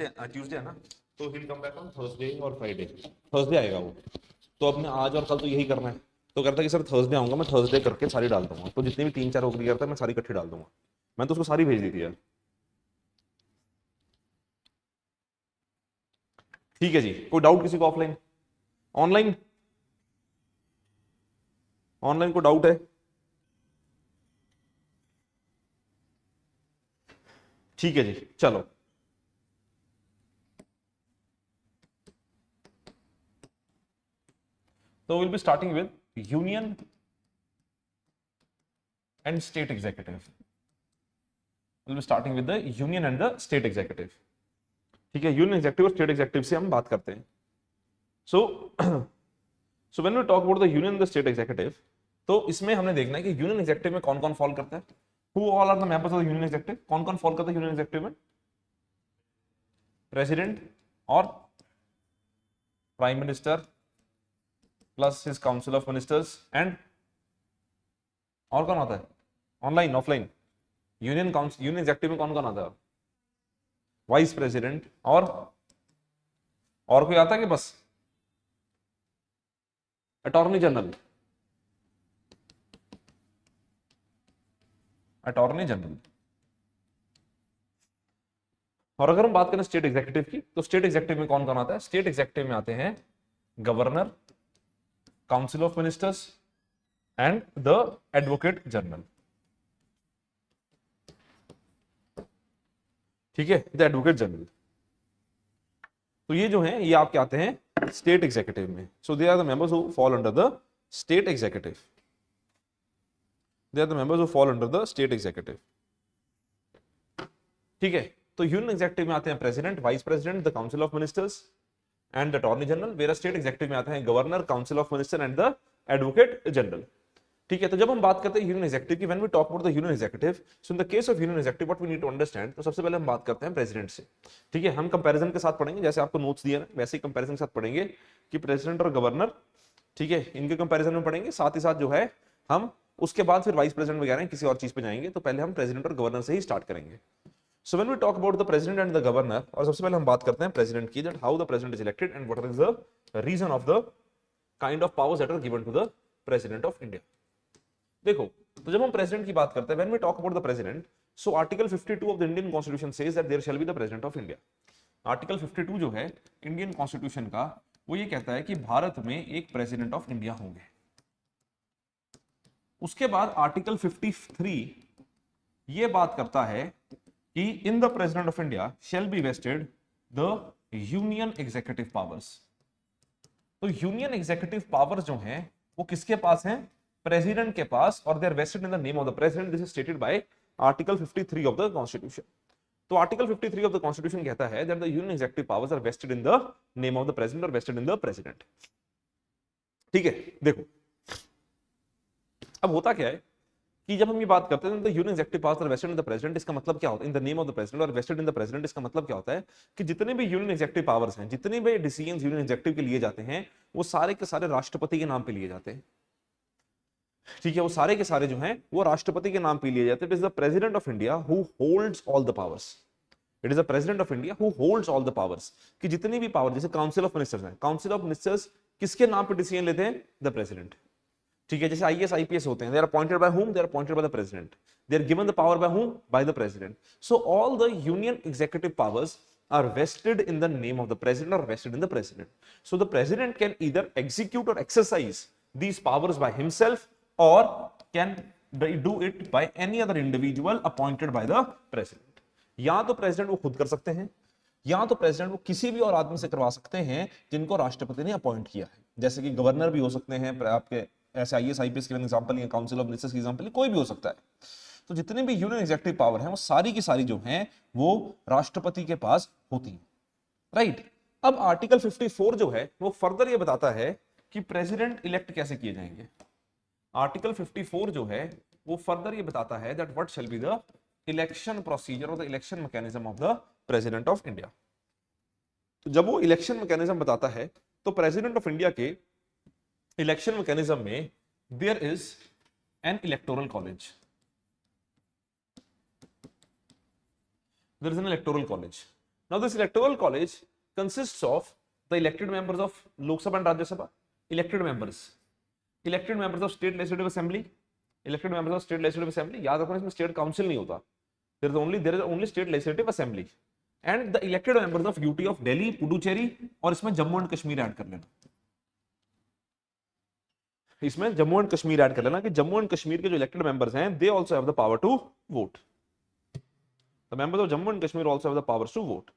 Tuesday है ना, तो ही कम बैक ऑन थर्सडे और फ्राइडे। थर्सडे आएगा वो। तो अपने आज और कल तो यही करना है। तो कहता है कि सर थर्सडे आऊंगा, मैं थर्सडे करके सारी डाल दूंगा। तो जितनी भी 3-4 ओपनिंग करता है मैं सारी इकट्ठी डाल दूंगा। मैंने तो उसको सारी भेज दी थी यार। ठीक है जी, कोई डाउट किसी को ऑफलाइन? ऑनलाइन? ऑनलाइन को डाउट है? ठीक है जी, चलो। तो will be starting with union and state executive. Will be starting with the union and the state executive. ठीक है, यूनियन एग्जीक्यूटिव और स्टेट एग्जीक्यूटिव से हम बात करते हैं। So so when we talk about the union and the state executive, तो इसमें हमने देखना है कि यूनियन एग्जीक्यूटिव में कौन कौन फॉल करता है। Who all are the members of the union executive? कौन कौन फॉल करता है यूनियन एग्जीक्यूटिव में? प्रेसिडेंट और prime minister plus his council of ministers and, और कौन आता है? Online offline? Union council, union executive में कौन कौन आता है? वाइस प्रेसिडेंट और कोई आता है कि बस? Attorney general, attorney general. और अगर हम बात करें स्टेट एग्जीक्यूटिव की, तो स्टेट एग्जीक्यूटिव में कौन कौन आता है? स्टेट एग्जीक्यूटिव में आते हैं governor, council of ministers and the advocate general. ठीक है, द एडवोकेट जनरल। तो ये जो है ये आपके आते हैं स्टेट एग्जीक्यूटिव में। So they are the members who fall under the state executive. They are the members who fall under the state executive. ठीक है, तो यूनियन एग्जीक्यूटिव में आते हैं president, vice president, the council of ministers and the attorney general. Where state executive में आते हैं governor, council of minister and the advocate general. ठीक है, तो जब हम बात करते हैं यूनियन एग्जीक्यूटिव की, when we talk about the union executive, so in the case of union executive what we need to understand, तो सबसे पहले हम बात करते हैं प्रेसिडेंट से। ठीक है, हम कंपैरिजन के साथ पढ़ेंगे, जैसे आपको नोट्स दिए ना वैसे ही कंपैरिजन के साथ पढ़ेंगे कि प्रेसिडेंट और गवर्नर, ठीक है, इनके कंपैरिजन में पढ़ेंगे। साथ ही साथ जो है हम उसके बाद फिर वाइस प्रेसिडेंट वगैरह किसी और चीज पे जाएंगे, तो पहले हम प्रेसिडेंट और गवर्नर से ही स्टार्ट करेंगे। So when we talk about the president and the governor, और सबसे पहले हम बात करते हैं प्रेसिडेंट की, that how the president is elected and what is the reason of the kind of powers that are given to the president of India. देखो, तो जब हम प्रेसिडेंट की बात करते हैं, when we talk about the president, so article 52 of the Indian constitution says that there shall be the president of India. Article 52 जो है इंडियन कॉन्स्टिट्यूशन का, वो ये कहता है कि भारत में एक प्रेसिडेंट ऑफ इंडिया होंगे। उसके बाद आर्टिकल 53 ये बात करता है कि in the president of India shall be vested the union executive powers. तो यूनियन एग्जीक्यूटिव पावर्स जो हैं वो किसके पास हैं? प्रेसिडेंट के पास, और they are vested in the name of the president. This is stated by article 53 of the constitution. तो आर्टिकल 53 ऑफ द कॉन्स्टिट्यूशन कहता है that the union executive powers are vested in the name of the president और vested in the president. ठीक है, देखो अब होता क्या है कि जब हम ये बात करते हैं the union executive powers are vested in the president, इसका मतलब क्या होता है? In the name of the president और वेस्टेड इन द प्रेसिडेंट, इसका मतलब क्या होता है कि जितने भी यूनियन एग्जीक्यूटिव पावर्स हैं, जितने भी डिसीजंस यूनियन एग्जीक्यूटिव के लिए जाते हैं, वो सारे के सारे राष्ट्रपति के नाम पे लिए जाते हैं। ठीक है, वो सारे के सारे जो हैं वो राष्ट्रपति के नाम पे लिए जाते हैं। It is the president of India who holds all the powers. It is the president of India who holds all the powers, कि जितनी भी पावर, जैसे काउंसिल ऑफ मिनिस्टर्स हैं, काउंसिल ऑफ मिनिस्टर्स किसके नाम पे डिसीजन लेते हैं? The president. ठीक है, जैसे आईएएस आईपीएस होते हैं, दे are appointed by whom? They are appointed by the president. They are given the power by whom? By the president. So all the union executive powers are vested in the name of the president or vested in the president. So the president can either execute or exercise these powers by himself or can do it by any other individual appointed by the president. या तो president वो खुद कर सकते हैं, या तो president वो किसी भी और आदमी से करवा सकते हैं जिनको राष्ट्रपति ने अपॉइंट किया है। जैसे कि गवर्नर भी हो सकते हैं आपके, ऐसे आईएएस आईपीएस के एग्जांपल, या काउंसिल ऑफ मिनिस्टर्स की एग्जांपल, कोई भी हो सकता है। तो जितने भी यूनियन एग्जीक्यूटिव पावर हैं वो सारी की सारी जो हैं वो राष्ट्रपति के पास होती है, राइट। अब आर्टिकल 54 जो है वो फर्दर ये बताता है कि प्रेसिडेंट इलेक्ट कैसे किए जाएंगे। आर्टिकल 54 जो है वो फर्दर ये बताता है that what shall be the election procedure और the election mechanism of the president of India. तो जब वो इलेक्शन मैकेनिज्म बताता है, तो प्रेसिडेंट ऑफ इंडिया के इलेक्शन मैकेनिज्म में there is an electoral college. There is an electoral college. Now this electoral college consists of the elected members of Lok Sabha and Rajya Sabha, elected members of state legislative assembly, elected members of state legislative assembly. याद रखना इसमें state council नहीं होता. There is only state legislative assembly and the elected members of UT of Delhi, Puducherry और इसमें Jammu and Kashmir add कर लेना. इसमें जम्मू एंड कश्मीर ऐड कर लेना कि जम्मू एंड कश्मीर के जो इलेक्टेड मेंबर्स हैं they also have the power to vote. The members of Jammu and Kashmir also have the powers to vote.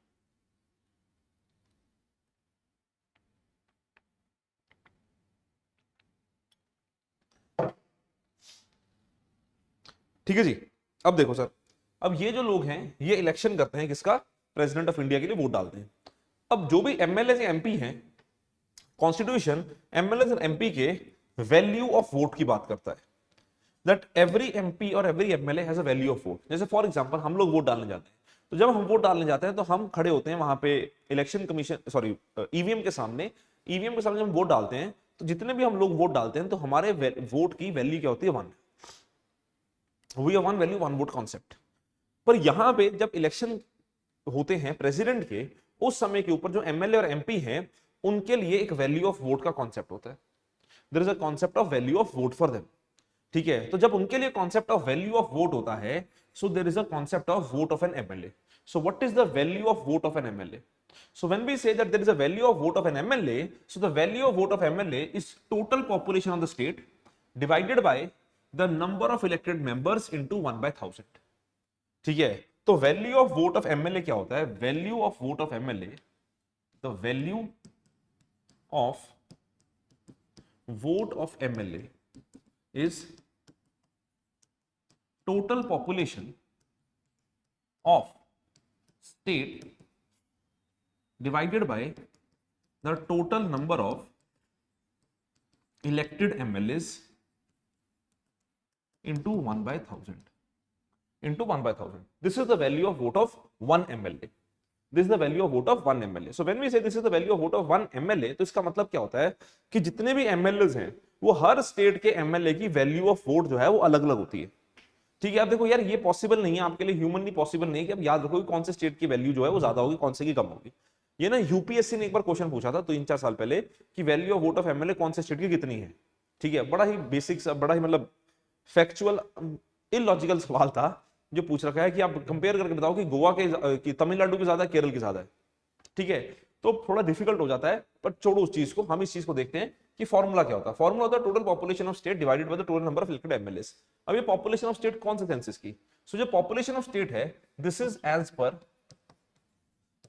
ठीक है जी. अब देखो सर, अब ये जो लोग हैं ये इलेक्शन करते हैं किसका? प्रेसिडेंट ऑफ इंडिया के लिए वोट डालते हैं. अब जो भी एमएलए या एमपी हैं, कॉन्स्टिट्यूशन एमएलए और एमपी के वैल्यू ऑफ वोट की बात करता है. दैट एवरी एमपी और every MLA has a value of vote. जैसे फॉर एग्जांपल हम लोग वोट डालने जाते हैं, तो जब हम वोट डालने जाते हैं तो हम खड़े होते हैं वहां पे इलेक्शन कमीशन ईवीएम के सामने. ईवीएम के सामने जब हम वोट डालते हैं तो जितने भी हम लोग वोट डालते हैं तो हमारे वोट की वैल्यू क्या होती है? 1. We are 1 value 1 vote concept. पर यहां पे जब इलेक्शन होते हैं प्रेसिडेंट के, उस समय के ऊपर जो एमएलए और एमपी हैं उनके लिए एक वैल्यू ऑफ वोट का कॉन्सेप्ट होता है. There is a concept of value of vote for them. ठीक है, तो जब उनके लिए concept of value of vote होता है, so there is a concept of vote of an MLA. So what is the value of vote of an MLA? So when we say that there is a value of vote of an MLA, so the value of vote of MLA is total population of the state divided by the number of elected members into 1/1000. ठीक है, तो value of vote of MLA क्या होता है? Value of vote of MLA, the value of vote of MLA is total population of state divided by the total number of elected MLAs into 1/1000. Into 1/1000. This is the value of vote of 1 MLA. This is the value of vote of 1 MLA. So when we say this is the value of vote of 1 MLA, तो इसका मतलब क्या होता है कि जितने भी MLAs हैं वो हर स्टेट के MLA की वैल्यू ऑफ वोट जो है वो अलग अलग होती है. ठीक है, आप देखो यार ये पॉसिबल नहीं है आपके लिए, ह्यूमनली पॉसिबल नहीं है कि आप याद रखो कि कौन से स्टेट की वैल्यू जो है वो ज्यादा होगी, कौन से की कम होगी. ये ना यूपीएससी ने एक बार क्वेश्चन पूछा था 3-4 साल पहले कि value of vote of MLA कौन से स्टेट की कितनी है. ठीक है, बड़ा ही बेसिक सा, बड़ा ही मतलब फैक्चुअल इलॉजिकल सवाल था जो पूछ रखा है कि आप कंपेयर करके बताओ कि गोवा के कि तमिलनाडु की ज्यादा है, केरल की ज्यादा है. ठीक है, तो थोड़ा डिफिकल्ट हो जाता है, पर छोड़ो उस चीज को, हम इस चीज को देखते हैं कि फॉर्मूला क्या होता है. फॉर्मूला होता है total population of state divided by the total number of elected MLAs. अब ये पॉपुलेशन ऑफ स्टेट कौन से सेंसस की? सो जो पॉपुलेशन ऑफ स्टेट है this is as per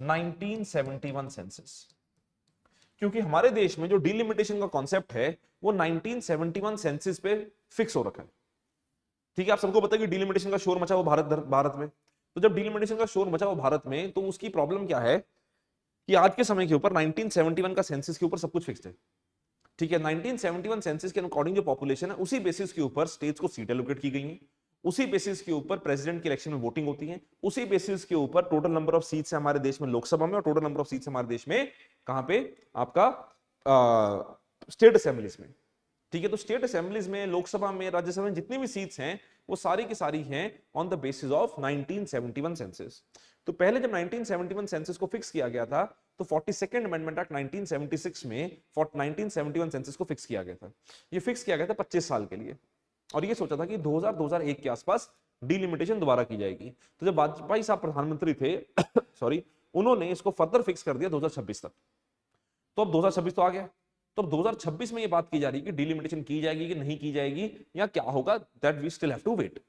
1971 census. क्योंकि हमारे देश में जो डिलिमिटेशन का कॉन्सेप्ट है वो 1971 सेंसस पे फिक्स हो रखा है. ठीक है, आप सबको पता है कि डिलिमिटेशन का शोर मचा वो भारत में. तो जब डिलिमिटेशन का शोर मचा वो भारत में, तो उसकी प्रॉब्लम क्या है कि आज के समय के ऊपर 1971 का सेंसस के ऊपर सब कुछ फिक्स्ड है. ठीक है, 1971 सेंसस के अकॉर्डिंग जो पॉपुलेशन है उसी बेसिस के ऊपर स्टेट्स को सीट एलोकेट की गई है, उसी बेसिस के ऊपर प्रेसिडेंट के इलेक्शन में वोटिंग होती है, उसी बेसिस के ऊपर टोटल नंबर ऑफ सीट्स है हमारे देश में लोकसभा में और टोटल नंबर ऑफ सीट्स हमारे देश में कहां पे? आपका स्टेट असेंबलीज में. ठीक है, तो स्टेट असेंबलीज में, लोकसभा में, राज्यसभा में जितनी भी सीट्स हैं वो सारी की सारी हैं on the basis of 1971 census. तो पहले जब 1971 सेंसस को फिक्स किया गया था तो 42nd अमेंडमेंट एक्ट 1976 में 1971 सेंसस को फिक्स किया गया था. ये फिक्स किया गया था 25 साल के लिए और ये सोचा था कि 2000-2001 के आसपास डिलिमिटेशन दोबारा की जाएगी. तो जब वाजपेयी साहब प्रधानमंत्री थे सॉरी, उन्होंने इसको फर्दर फिक्स कर दिया 2026 तक. तो अब 2026 तो आ गया, तो अब 2026 में ये बात की जा रही है कि डिलिमिटेशन की जाएगी कि नहीं की जाएगी या क्या होगा, that we still have to wait.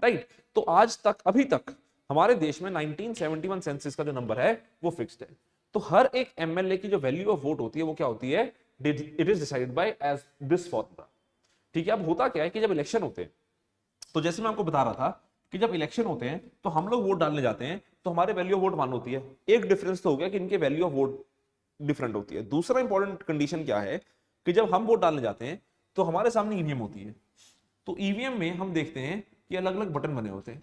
Right, तो आज तक, अभी तक हमारे देश में 1971 सेंसस का जो नंबर है वो फिक्स्ड है. तो हर एक एमएलए की जो वैल्यू ऑफ वोट होती है वो क्या होती है? It is decided by as this formula. ठीक है, अब होता क्या है कि जब इलेक्शन होते हैं, तो जैसे मैं आपको बता रहा था कि जब इलेक्शन होते हैं तो हम लोग वोट डालने जाते हैं तो हमारे वैल्यू ऑफ वोट 1 होती है. एक डिफरेंस तो हो गया कि इनके वैल्यू ऑफ वोट डिफरेंट होती है. दूसरा इंपॉर्टेंट कंडीशन क्या है कि जब हम वोट डालने जाते हैं तो हमारे सामने ईवीएम होती है. तो ईवीएम में हम देखते हैं कि अलग अलग बटन बने होते हैं.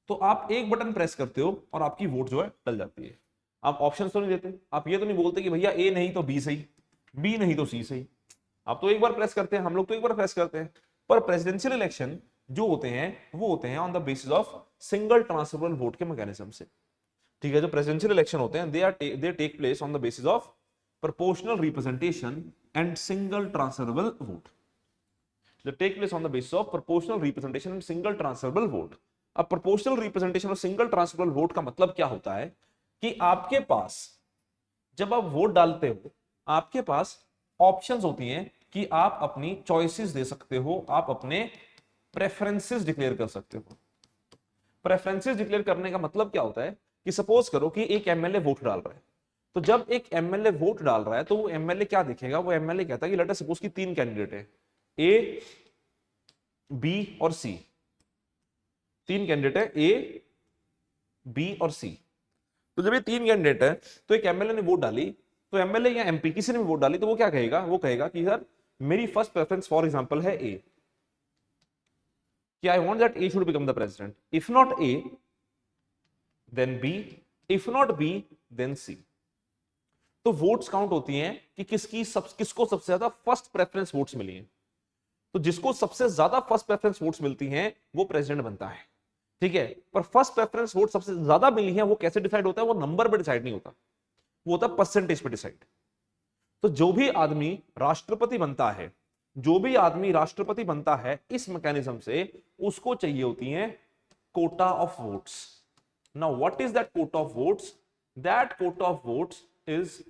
तो आप एक बटन प्रेस करते हो और आपकी वोट जो है डल जाती है. आप ऑप्शन तो नहीं देते, आप ये तो नहीं बोलते कि भैया ए नहीं तो बी सही, बी नहीं तो सी सही. आप तो एक बार प्रेस करते हैं, हम लोग तो एक बार प्रेस करते हैं. पर प्रेसिडेंशियल इलेक्शन जो होते हैं वो होते हैं on the basis of single transferable vote के मैकेनिज्म से. ठीक है, जो प्रेसिडेंशियल इलेक्शन होते हैं they take place on the basis of proportional representation and single transferable vote. They take place on the basis of proportional representation and single transferable vote। अब proportional representation और single transferable vote का मतलब क्या होता है कि आपके पास जब आप वोट डालते हो, आपके पास ऑप्शंस होती हैं कि आप अपनी चॉइसेस दे सकते हो, आप अपने प्रेफरेंसेस डिक्लेयर कर सकते हो। प्रेफरेंसेस डिक्लेयर करने का मतलब क्या होता है कि सपोज करो कि एक एमएलए वोट डाल रहा है, तो जब एक एमएलए वोट डाल रहा है तो वो एमएलए क्या देखेगा, वो एमएलए कहता है कि लेट अस सपोज कि 3 कैंडिडेट है, ए, बी और सी। 3 कैंडिडेट है, ए, बी और सी। तो जब ये 3 कैंडिडेट है तो एक एमएलए ने वोट डाली, तो एमएलए या एमपी किसी ने भी वोट डाली तो वो क्या कहेगा, वो कहेगा कि सर मेरी फर्स्ट प्रेफरेंस फॉर एग्जांपल है ए, कि I want that A should become the president, if not A then B, if not B then C. तो वोट्स काउंट होती हैं कि किसको सबसे ज्यादा फर्स्ट प्रेफरेंस वोट्स मिली हैं। तो जिसको सबसे ज्यादा फर्स्ट प्रेफरेंस वोट्स मिलती हैं वो प्रेसिडेंट बनता है, ठीक है। पर फर्स्ट प्रेफरेंस वोट सबसे ज्यादा मिली है वो कैसे डिसाइड होता है, वो नंबर पे डिसाइड नहीं होता, वो होता है परसेंटेज पे डिसाइड। तो जो भी आदमी राष्ट्रपति बनता है, जो भी आदमी राष्ट्रपति बनता है इस मैकेनिज्म से, उसको चाहिए होती है quota of votes. Now what is that quota of votes? That quota of votes is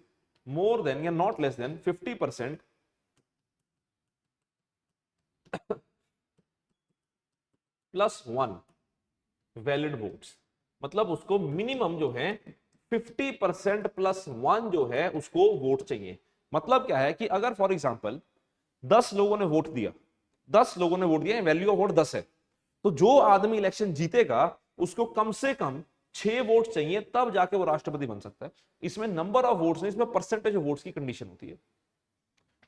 more than या not less than 50% +1 valid votes. मतलब उसको मिनिमम जो है 50% +1 जो है उसको वोट चाहिए। मतलब क्या है कि अगर फॉर एग्जांपल 10 लोगों ने वोट दिया, 10 लोगों ने वोट दिया, वैल्यू ऑफ वोट 10 है, तो जो आदमी इलेक्शन जीतेगा उसको कम से कम 6 वोट चाहिए, तब जाके वो राष्ट्रपति बन सकता है। इसमें नंबर ऑफ वोट्स नहीं, इसमें परसेंटेज ऑफ वोट्स की कंडीशन होती है,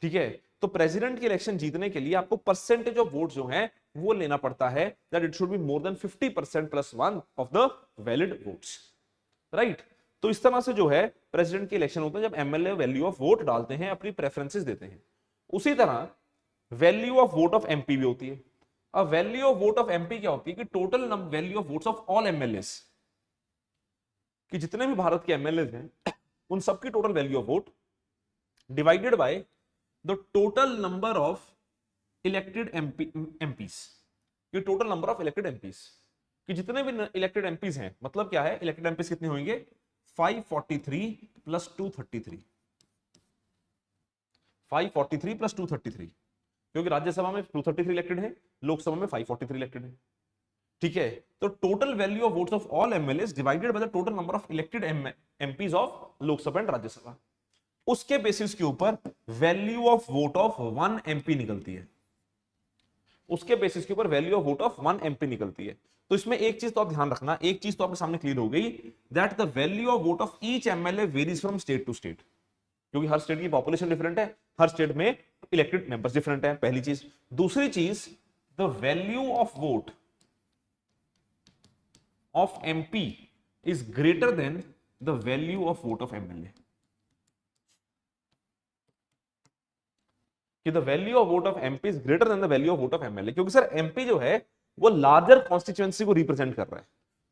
ठीक है। तो प्रेसिडेंट की इलेक्शन जीतने के लिए आपको परसेंटेज ऑफ वोट जो है वो लेना पड़ता है, that it should be more than 50% +1 of the valid votes, right. तो इस तरह से जो है प्रेसिडेंट की इलेक्शन होता है, जब एमएलए वैल्यू ऑफ वोट डालते हैं, अपनी प्रेफरेंसेस देते हैं। उसी तरह value of vote of MP भी होती है। अब value of vote of MP क्या होती है कि total value of votes of all MLAs, कि जितने भी भारत के एमएलए हैं उन सबकी total value of vote divided by the total number of elected MPs, ये total number of elected MPs, कि जितने भी इलेक्टेड एमपीज हैं, मतलब क्या है, इलेक्टेड एमपीज कितने होंगे, 543 + 233, 543 + 233, क्योंकि राज्यसभा में 233 इलेक्टेड है, लोकसभा में 543 इलेक्टेड है, ठीक है। तो total value of votes of all MLAs divided by the total number of elected MPs of Lok Sabha and Rajya Sabha, उसके बेसिस के ऊपर value of vote of 1 MP निकलती है, उसके बेसिस के ऊपर value of vote of 1 MP निकलती है। तो इसमें एक चीज तो आप ध्यान रखना, एक चीज तो आपके सामने क्लियर हो गई, that the value of vote of each MLA varies from state to state, क्योंकि हर स्टेट की पॉपुलेशन डिफरेंट है, हर स्टेट में इलेक्टेड मेंबर्स डिफरेंट है, पहली चीज। दूसरी चीज, the value of vote of MP is greater than the value of vote of MLA, कि the value of vote of MP is greater than the value of vote of MLA, क्योंकि sir MP जो है वो larger constituency को represent कर रहा है।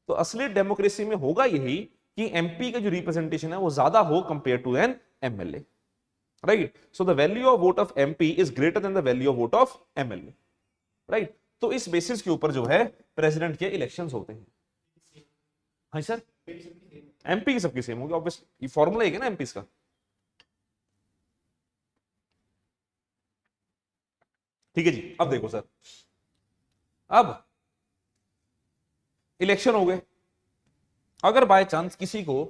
तो असली डेमोक्रेसी में होगा यही कि एमपी का जो रिप्रेजेंटेशन है वो ज्यादा हो compare to an MLA, right. So the value of vote of MP is greater than the value of vote of MLA, right. तो इस बेसिस के ऊपर जो है प्रेसिडेंट के इलेक्शंस होते हैं। हाँ सर, एमपी की सबकी सेम होगी, ऑब्वियस, ये फॉर्मूला है ना एमपी का। ठीक है जी। अब देखो सर, अब इलेक्शन हो गए, अगर बाय चांस किसी को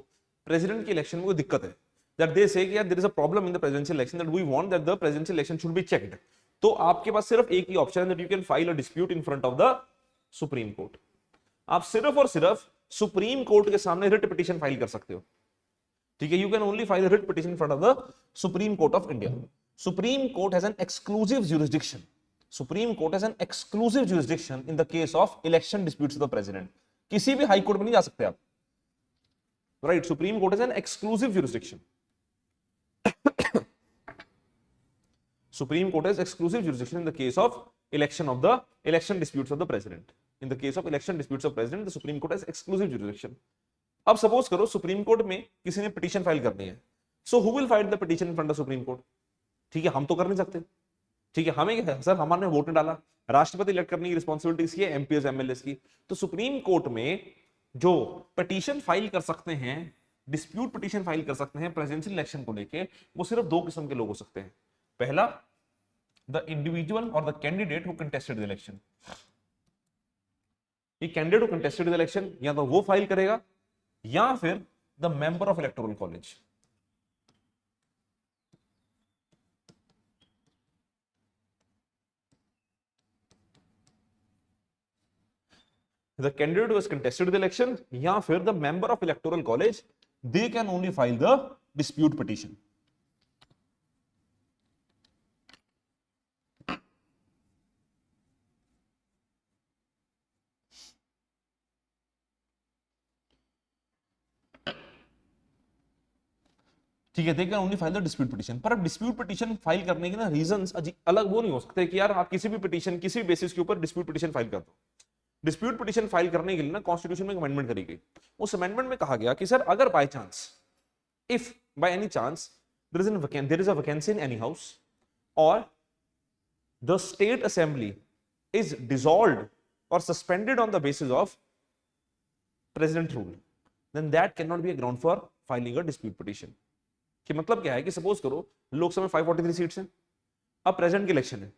प्रेसिडेंट की इलेक्शन में कोई दिक्कत है, दैट दे से कि यार there is a problem in the presidential election, that we want that the presidential election should be checked, तो आपके पास सिर्फ एक ही ऑप्शन है, that you can file a dispute in front of the Supreme Court. आप सिर्फ और सिर्फ सुप्रीम कोर्ट के सामने रिट पिटीशन फाइल कर सकते हो, ठीक है। You can only file writ petition in front of the Supreme Court of India. Supreme court has an exclusive jurisdiction, Supreme Court has an exclusive jurisdiction in the case of election disputes of the president. किसी भी high court में नहीं जा सकते आप, right. Supreme Court has an exclusive jurisdiction. Supreme Court has exclusive jurisdiction in the case of election disputes of the president. In the case of election disputes of president, the Supreme Court has exclusive jurisdiction. अब suppose करो supreme court में किसी ने petition file करनी है, so who will file the petition in front of supreme court? ठीक है, हम तो कर नहीं सकते, ठीक है, हमें क्या है सर, हमारे वोट ने डाला, राष्ट्रपति इलेक्ट करने की रिस्पॉन्सिबिलिटी इसकी है, एमपीएस एमएलए की। तो सुप्रीम कोर्ट में जो पिटीशन फाइल कर सकते हैं, डिस्प्यूट पिटीशन फाइल कर सकते हैं प्रेसिडेंशियल इलेक्शन को लेके, वो सिर्फ दो किस्म के लोग हो सकते हैं। पहला, द इंडिविजुअल और the candidate who contested the election. ये candidate who contested the election या तो वो फाइल करेगा, या फिर the member of electoral college. The candidate who has contested the election या फिर the member of electoral college, they can only file the dispute petition. ठीक है, they can only file the dispute petition. पर अब dispute petition file करने के ना reasons अलग वो नहीं हो सकते कि यार आप किसी भी पिटीशन किसी भी बेसिस के ऊपर डिस्प्यूट पिटीशन फाइल कर दो। डिस्प्यूट पिटीशन फाइल करने के लिए ना कॉन्स्टिट्यूशन में अमेंडमेंट करी गई। उस अमेंडमेंट में कहा गया कि सर अगर by chance, if by any chance there is a vacancy in any house, or the state assembly is dissolved or suspended on the basis of president rule, then that cannot be a ground for filing a dispute petition. कि मतलब क्या है कि suppose करो लोकसभा में 543 seats हैं, अब president की इलेक्शन है।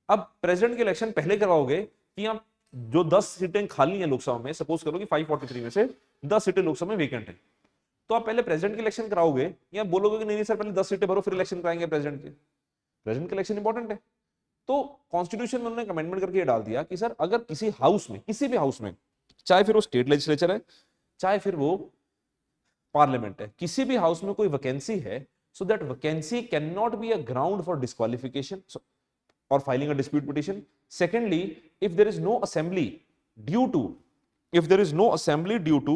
अब प्रेसिडेंट की इलेक्शन पहले करवाओगे कि आप जो 10 सीटें खाली हैं लोकसभा में, सपोज करो कि 543 में से 10 सीटें लोकसभा में वेकेंट हैं, तो आप पहले प्रेसिडेंट की इलेक्शन कराओगे या बोलोगे कि नहीं नहीं सर पहले 10 सीटें भरो फिर इलेक्शन कराएंगे प्रेसिडेंट की? प्रेसिडेंट की इलेक्शन इंपॉर्टेंट है। तो कॉन्स्टिट्यूशन में उन्होंने कमेंटमेंट करके डाल दिया कि सर अगर किसी हाउस में, किसी भी हाउस में, चाहे फिर वो स्टेट लेजिस्लेचर है चाहे फिर वो पार्लियामेंट है, किसी भी हाउस में कोई वैकेंसी है, so that vacancy can not be a ground for disqualification और filing a dispute petition. Secondly, if there is no assembly due to if there is no assembly due to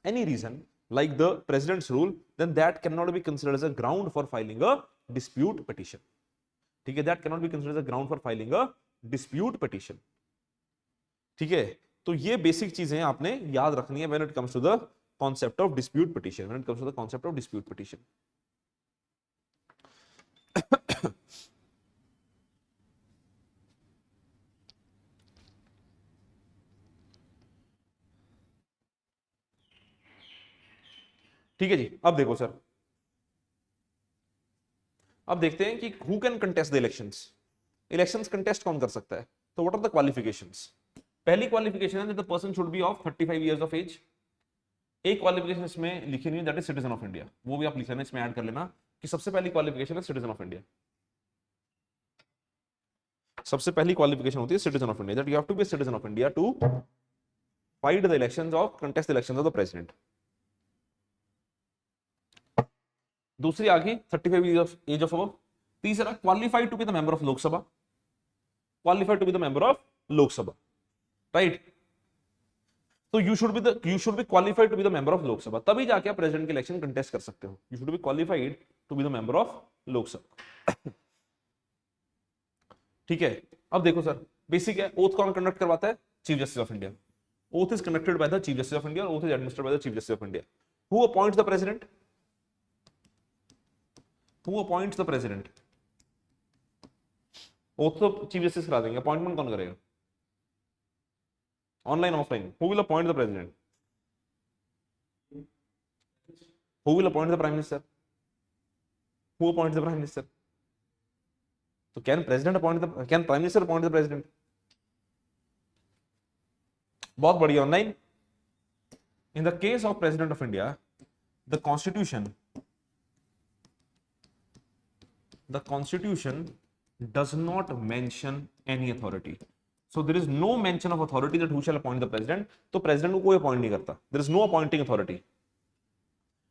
any reason like the president's rule, then that cannot be considered as a ground for filing a dispute petition. ठीक है, that cannot be considered as a ground for filing a dispute petition. ठीक है, तो ये basic चीजें आपने याद रखनी है when it comes to the concept of dispute petition, when it comes to the concept of dispute petition. ठीक है जी, अब देखो सर, अब देखते हैं कि who can contest the elections. Elections contest कौन कर सकता है? तो व्हाट आर द क्वालिफिकेशंस? पहली क्वालिफिकेशन है the person should be of 35 years of age. एक क्वालिफिकेशन इसमें लिखी नहीं है, that is citizen of India. वो भी आप लिख लेना, इसमें ऐड कर लेना कि सबसे पहली क्वालिफिकेशन है सिटीजन ऑफ इंडिया। सबसे पहली क्वालिफिकेशन होती है citizen of India, that you have to be citizen of India to fight the elections of contest the elections of the president. दूसरी आ गई 35 इयर्स एज ऑफ अबव। तीसरा, qualified to be the member of Lok Sabha, qualified to be the member of Lok Sabha, right. तो you should be qualified to be the member of Lok Sabha, तभी जाके आप president की election contest कर सकते हो। You should be qualified to be the member of Lok Sabha. ठीक है, अब देखो सर, बेसिक है, ओथ कौन कंडक्ट करवाता है? Chief justice of India. Oath is conducted by the chief justice of India, oath is administered by the chief justice of India. Who appoints the president? Who appoints the president? Oath तो chief justice करा देंगे, appointment कौन करेगा? Online offline? Who will appoint the president? Who will appoint the prime minister? Who appoints the prime minister? So can prime minister appoint the president? बहुत बढ़िया, online. In the case of president of India, the constitution does not mention any authority. So there is no mention of authority that who shall appoint the president. तो president को कोई appoint नहीं करता. There is no appointing authority.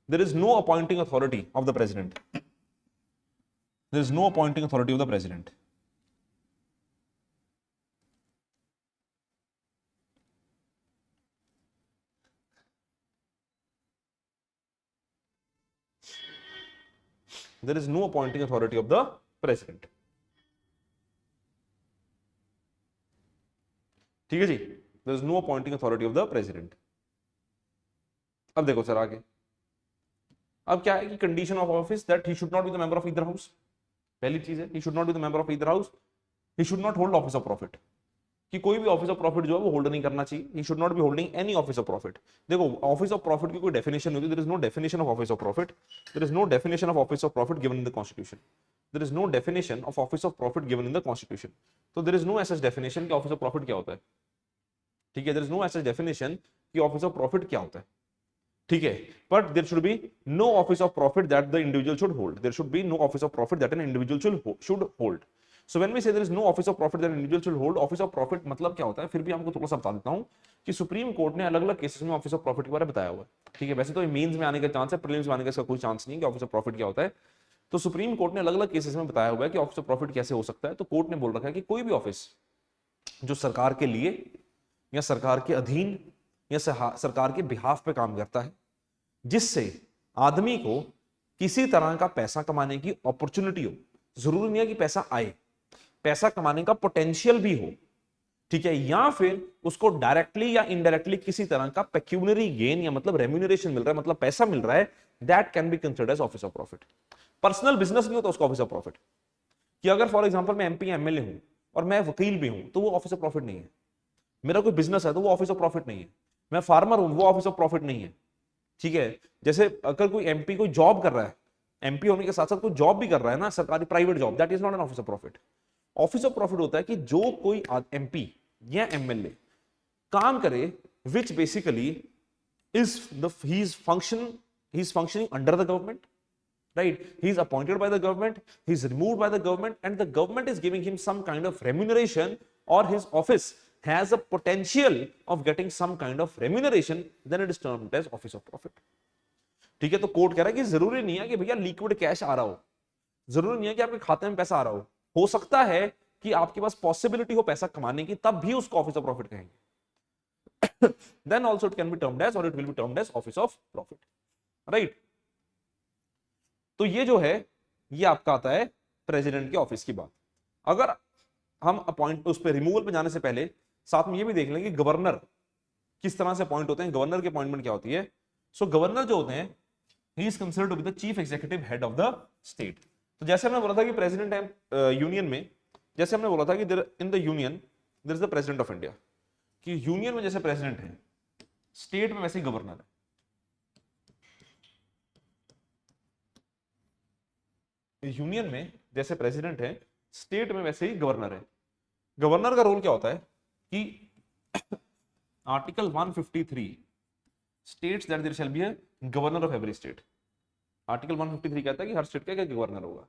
There is no appointing authority of the president. There is no appointing authority of the president. There is no appointing authority of the president. ठीक है जी, there is no appointing authority of the president. अब देखो sir आगे, अब क्या है कि condition of office that he should not B the member of either house. पहली चीज है ही should not B the member of either house, he should not hold office of profit, कि कोई भी ऑफिस ऑफ प्रॉफिट जो है वो hold नहीं करना चाहिए। He should not be holding any office of profit. देखो ऑफिस ऑफ प्रॉफिट की कोई डेफिनेशन नहीं होती, there is no definition of office of profit, there is no definition of office of profit given in the constitution, there is no definition of office of profit given in the constitution. तो there is no ऐसा definition कि office of profit क्या होता है, ठीक है, there is no ऐसा definition कि ऑफिस ऑफ प्रॉफिट क्या होता है, ठीक है, but there should be no office of profit that the individual should hold, there should be no office of profit that an individual should hold. So when we say there is no office of profit that individual should hold, office of profit मतलब क्या होता है, फिर भी आपको थोड़ा सा बता देता हूं कि सुप्रीम कोर्ट ने अलग अलग केसेस में ऑफिस ऑफ प्रॉफिट के बारे में बताया हुआ है, ठीक है। वैसे तो मेंस में आने का चांस है, प्रीलिम्स में आने का इसका कोई चांस नहीं कि ऑफिस ऑफ प्रॉफिट क्या होता है। तो सुप्रीम कोर्ट ने अलग अलग केसेस में बताया हुआ है कि ऑफिस ऑफ प्रॉफिट कैसे हो सकता है। तो कोर्ट ने बोल रखा है कि कोई भी ऑफिस जो सरकार के लिए या सरकार के अधीन या सरकार के बिहाफ पे काम करता है, जिससे आदमी को किसी तरह का पैसा कमाने की अपॉर्चुनिटी हो, जरूरी नहीं है कि पैसा आए, पैसा कमाने का पोटेंशियल भी हो, ठीक है, या फिर उसको डायरेक्टली या इनडायरेक्टली किसी तरह का पेक्यूनरी गेन या मतलब रेम्यूनरेशन मिल रहा है, मतलब पैसा मिल रहा है, that can be considered as office of profit. Personal business नहीं होता उसका ऑफिस ऑफ प्रॉफिट, कि अगर फॉर एग्जांपल मैं एमपी एमएलए हूं और मैं वकील भी हूं तो वो ऑफिस ऑफ प्रॉफिट नहीं है। मेरा कोई बिजनेस है तो वो ऑफिस ऑफ प्रॉफिट नहीं है। मैं फार्मर हूं वो ऑफिस ऑफ प्रॉफिट नहीं है, ठीक है। जैसे अगर कोई एमपी कोई जॉब कर रहा है, एमपी होने के साथ साथ कोई जॉब भी कर रहा है ना, सरकारी private job, that is not an office of profit. Office of profit होता है कि जो कोई एमपी या एमएलए काम करे which basically is the he is functioning under the government, right, he is appointed by the government, he is removed by the government, and the government is giving him some kind of remuneration, or his office has a potential of getting some kind of remuneration, then it is termed as office of profit, ठीक है। तो court कह रहा है कि जरूरी नहीं है कि भैया लिक्विड कैश आ रहा हो, जरूरी नहीं है कि आपके खाते में पैसा आ रहा हो सकता है कि आपके पास पॉसिबिलिटी हो पैसा कमाने की, तब भी उसको ऑफिस ऑफ प्रॉफिट कहेंगे। then also it can be termed as, or it will be termed as office of profit, right। तो ये जो है ये आपका आता है प्रेसिडेंट के ऑफिस की बात। अगर हम अपॉइंट उस पे रिमूवल पे जाने से पहले साथ में ये भी देख लें कि गवर्नर किस तरह से अपॉइंट होते हैं, गवर्नर की अपॉइंटमेंट क्या होती है। सो गवर्नर जो होते हैं he is considered to be the chief executive head of the state. तो जैसे हमने बोला था कि प्रेसिडेंट है यूनियन में, जैसे हमने बोला था कि in the union there is the president of India, कि यूनियन में जैसे प्रेसिडेंट है, स्टेट में वैसे ही गवर्नर है। यूनियन में जैसे प्रेसिडेंट है, स्टेट में वैसे ही गवर्नर है। गवर्नर का रोल क्या होता है कि article 153 states that there shall be a governor of every state. Article 153 कहता है कि हर स्टेट का एक गवर्नर होगा।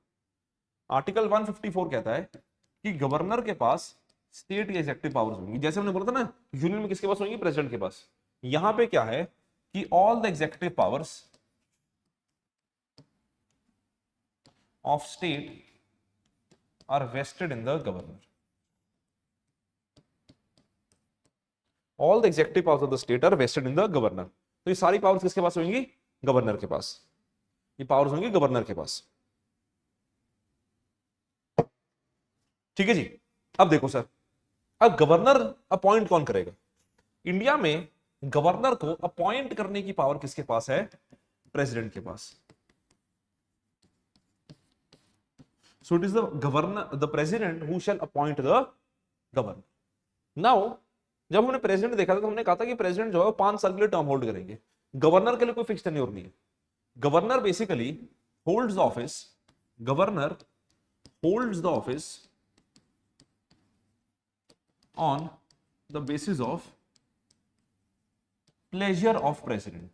आर्टिकल 154 कहता है कि गवर्नर के पास स्टेट की एग्जीक्यूटिव पावर्स होंगी। जैसे हमने बोला था ना यूनियन में किसके पास होंगी, प्रेसिडेंट के पास। यहां पे क्या है कि all the executive powers of state are vested in the governor. All the executive powers of the state are vested in the governor. तो ये सारी पावर्स किसके पास होंगी, गवर्नर के पास। ये पावर्स होंगी गवर्नर के पास, ठीक है जी। अब देखो सर, अब गवर्नर अपॉइंट कौन करेगा। इंडिया में गवर्नर को अपॉइंट करने की पावर किसके पास है, प्रेसिडेंट के पास। So it is the governor, the president who shall appoint the governor. Now, जब हमने प्रेसिडेंट देखा था तो हमने कहा था कि प्रेसिडेंट जो है वो 5 साल के लिए टर्म होल्ड करेंगे। गवर्नर के लिए कोई फिक्स टेन्योर नहीं है। Governor basically holds the office, governor holds the office on the basis of pleasure of president.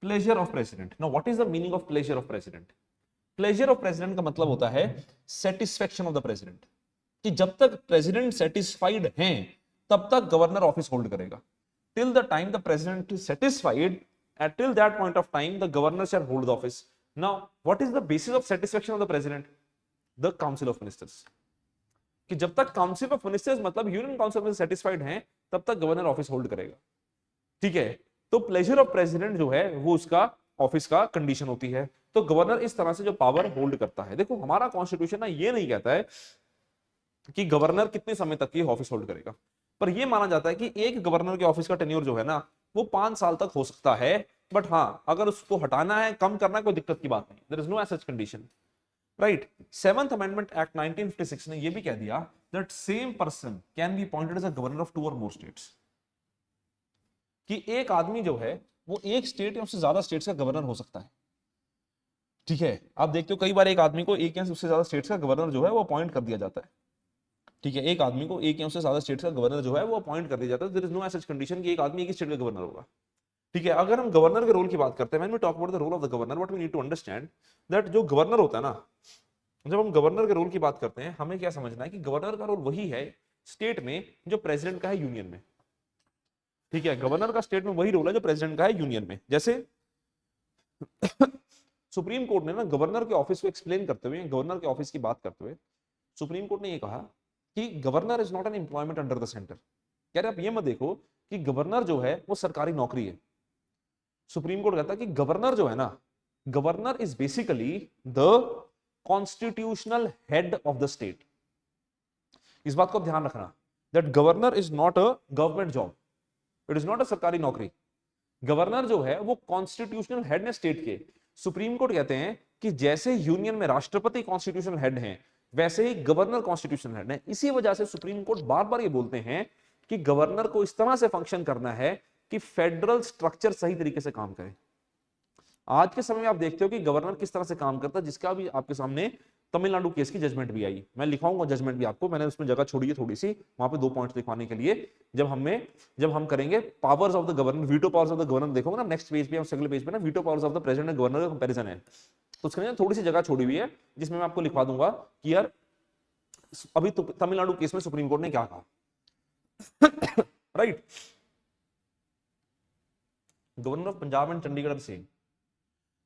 Pleasure of president. Now what is the meaning of pleasure of president. Pleasure of president का मतलब होता है satisfaction of the president, कि जब तक president satisfied हैं तब तक गवर्नर ऑफिस होल्ड करेगा। Till the time the president is satisfied, at till that point of time the governor shall hold the office. Now what is the basis of satisfaction of the president, the council of ministers, कि जब तक council of ministers मतलब union council में satisfied हैं तब तक governor office hold करेगा, ठीक है। तो प्लेजर ऑफ प्रेसिडेंट जो है वो उसका ऑफिस का कंडीशन होती है। तो गवर्नर इस तरह से जो पावर होल्ड करता है। देखो हमारा कॉन्स्टिट्यूशन ना ये नहीं कहता है कि गवर्नर कितने समय तक ये ऑफिस होल्ड करेगा। पर यह माना जाता है कि एक गवर्नर के ऑफिस का टेन्योर जो है ना वो 5 साल तक हो सकता है, बट हाँ अगर उसको हटाना है, कम करना है, कोई दिक्कत की बात नहीं, there is no such condition, right. 7th amendment act 1956 ने यह भी कह दिया that same person can be appointed as a governor of 2 और मोर स्टेट्स, कि एक आदमी जो है वो एक स्टेट या उससे ज्यादा स्टेट्स का गवर्नर हो सकता है। ठीक है, आप देखते हो कई बार एक आदमी को एक या उससे ज्यादा स्टेट्स का गवर्नर जो है वो अपॉइंट कर दिया जाता है। ठीक है, एक आदमी को एक या उससे ज्यादा स्टेट्स का गवर्नर जो है वो अपॉइंट कर दिया जाता है, there is no such condition कि एक आदमी एक ही स्टेट का गवर्नर होगा। ठीक है, अगर हम गवर्नर के रोल की बात करते हैं, when we talk about the role of the governor, what we need to understand that जो गवर्नर होता है ना, जब हम गवर्नर के रोल की बात करते हैं हमें क्या समझना है कि गवर्नर का रोल वही है स्टेट में जो प्रेसिडेंट का है यूनियन में। ठीक है, गवर्नर का स्टेट में वही रोल है जो प्रेसिडेंट का है यूनियन में। जैसे सुप्रीम कोर्ट ने ना गवर्नर के ऑफिस को एक्सप्लेन करते हुए, गवर्नर के ऑफिस की बात करते हुए सुप्रीम कोर्ट ने ये कहा कि governor is not an employment under the centre. कह रहे आप ये मत देखो कि गवर्नर जो है वो सरकारी नौकरी है। सुप्रीम कोर्ट कहता है कि गवर्नर जो है ना, governor is basically the constitutional head of the state. इस बात को ध्यान रखना that governor is not a government job, it is not अ सरकारी नौकरी। गवर्नर जो है वो कॉन्स्टिट्यूशनल हेड है स्टेट के। सुप्रीम कोर्ट कहते हैं कि जैसे यूनियन में राष्ट्रपति कॉन्स्टिट्यूशनल हेड हैं, वैसे ही गवर्नर कॉन्स्टिट्यूशनल हेड है। इसी वजह से सुप्रीम कोर्ट बार बार ये बोलते हैं कि गवर्नर को इस तरह से फंक्शन करना है कि फेडरल स्ट्रक्चर सही तरीके से काम करे। आज के समय में आप देखते हो कि गवर्नर किस तरह से काम करता है, जिसका भी आपके सामने तमिलनाडु केस की जजमेंट भी आई। मैं लिखाऊंगा जजमेंट भी आपको, मैंने उसमें जगह छोड़ी है थोड़ी सी, वहां पे 2 पॉइंट्स लिखवाने के लिए। जब हम करेंगे powers of the governor, veto powers of the governor देखोगे ना नेक्स्ट पेज पे या अगले पेज पे ना, veto powers of the president and governor का कंपैरिजन है, तो उसके लिए थोड़ी सी जगह छोड़ी हुई है जिसमें मैं आपको लिखवा दूंगा कि यार अभी तो तमिलनाडु केस में सुप्रीम कोर्ट ने क्या कहा। Right, governor of Punjab and Chandigarh same.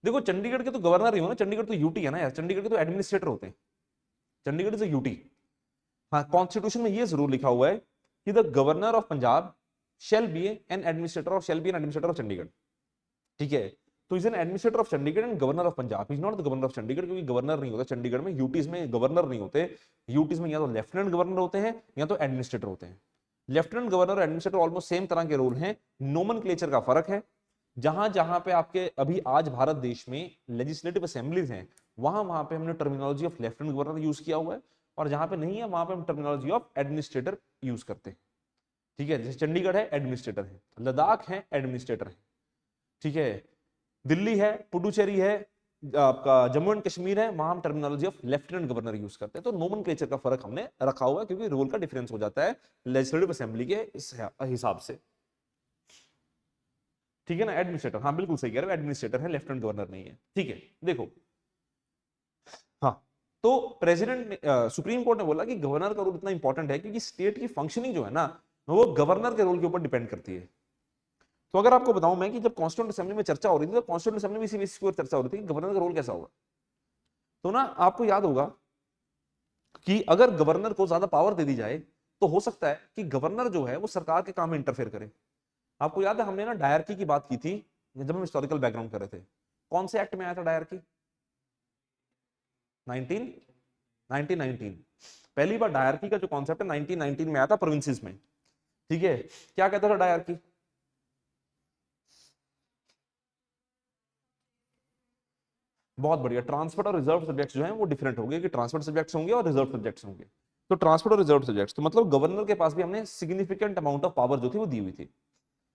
देखो चंडीगढ़ के तो गवर्नर ही हो ना, चंडीगढ़ तो यूटी है ना यार, चंडीगढ़ के तो एडमिनिस्ट्रेटर होते हैं, चंडीगढ़ इज अ यूटी। हाँ, कॉन्स्टिट्यूशन में ये जरूर लिखा हुआ है कि the governor of Punjab shall be an administrator और shall be an administrator of Chandigarh. ठीक है, तो is an administrator of Chandigarh and governor of Punjab, is not the governor of Chandigarh, क्योंकि गवर्नर नहीं होता चंडीगढ़ में, यूटीज में गवर्नर नहीं होते। यूटीज में या तो लेफ्टिनेंट गवर्नर होते हैं या तो एडमिनिस्ट्रेटर होते हैं। लेफ्टिनेंट गवर्नर और एडमिनिस्ट्रेटर ऑलमोस्ट सेम तरह के रोल हैं, नोमेनक्लेचर का फर्क है। जहां जहां पे आपके अभी आज भारत देश में लेजिस्लेटिव असेंबलीज हैं, वहां वहां पे हमने terminology of lieutenant governor use किया हुआ है, और जहां पे नहीं है वहां पे हम टर्मिनोलॉजी ऑफ एडमिनिस्ट्रेटर यूज करते हैं। ठीक है, जैसे चंडीगढ़ है एडमिनिस्ट्रेटर है, लद्दाख है एडमिनिस्ट्रेटर है। ठीक है, दिल्ली है, पुडुचेरी है, आपका जम्मू एंड कश्मीर है, वहां हम terminology of lieutenant governor use करते हैं। तो नोमेनक्लेचर का फर्क हमने रखा हुआ है क्योंकि रोल का डिफरेंस हो जाता है लेजिस्लेटिव असेंबली के हिसाब से। ठीक है ना, एडमिनिस्ट्रेटर, हाँ बिल्कुल सही कह रहे हो, एडमिनिस्ट्रेटर है, लेफ्टिनेंट गवर्नर नहीं है। ठीक है, देखो हाँ, तो प्रेसिडेंट सुप्रीम कोर्ट ने बोला कि गवर्नर का रोल इतना इंपॉर्टेंट है क्योंकि स्टेट की फंक्शनिंग जो है ना वो गवर्नर के रोल के ऊपर डिपेंड करती है। तो अगर आपको बताऊं मैं कि जब कॉन्स्टिट्यूएंट असेंबली में चर्चा हो रही थी तो कॉन्स्टिट्यूएंट असेंबली में इसी बेसिस पर चर्चा हो रही थी कि गवर्नर का रोल कैसा होगा। तो ना आपको याद होगा कि अगर गवर्नर को ज्यादा पावर दे दी जाए तो हो सकता है कि गवर्नर जो है वो सरकार के काम में इंटरफेयर करे। आपको याद है हमने ना डायरकी की बात की थी जब हम हिस्टोरिकल बैकग्राउंड कर रहे थे, कौन से एक्ट में आया था डायरकी? 1919। पहली बार डायरकी का जो कॉन्सेप्ट है 1919 में आया था प्रोविंसेस में। ठीक है, क्या कहता था डायरकी? बहुत बढ़िया, ट्रांसफर्ड और रिजर्व सब्जेक्ट्स जो हैं वो डिफरेंट होंगे कि ट्रांसफर्ड सब्जेक्ट्स होंगे और रिजर्व सब्जेक्ट्स होंगे। तो ट्रांसफर्ड और रिजर्व सब्जेक्ट्स, तो मतलब गवर्नर के पास भी हमने सिग्निफिकेंट अमाउंट ऑफ पावर जो थी वो दी हुई थी।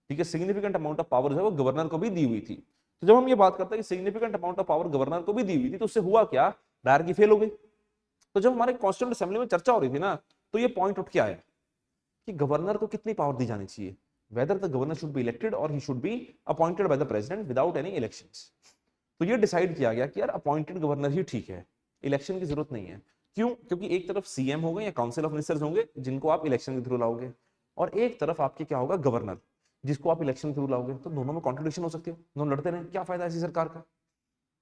ठीक है, सिग्निफिकेंट अमाउंट ऑफ पावर जो है वो गवर्नर को भी दी हुई थी। तो जब हम ये बात करते हैं कि significant amount of power governor को भी दी हुई थी तो उससे हुआ क्या, डायरकी फेल हो गई। तो जब हमारे कॉन्स्टिट्यूएंट असेंबली में चर्चा हो रही थी ना तो ये पॉइंट उठ के आया कि गवर्नर को कितनी पावर दी जानी चाहिए, whether the governor should be elected और he should be appointed by the president without any elections. तो ये डिसाइड किया गया कि यार अपॉइंटेड गवर्नर ही ठीक है, इलेक्शन की जरूरत नहीं है। क्यों? क्योंकि एक तरफ सीएम होंगे या काउंसिल ऑफ मिनिस्टर्स होंगे जिनको आप इलेक्शन के थ्रू लाओगे, और एक तरफ आपके क्या होगा, गवर्नर, जिसको आप इलेक्शन के थ्रू लाओगे। तो दोनों में कॉन्ट्रडिक्शन हो सकती है, दोनों लड़ते रहे, क्या फायदा ऐसी सरकार का,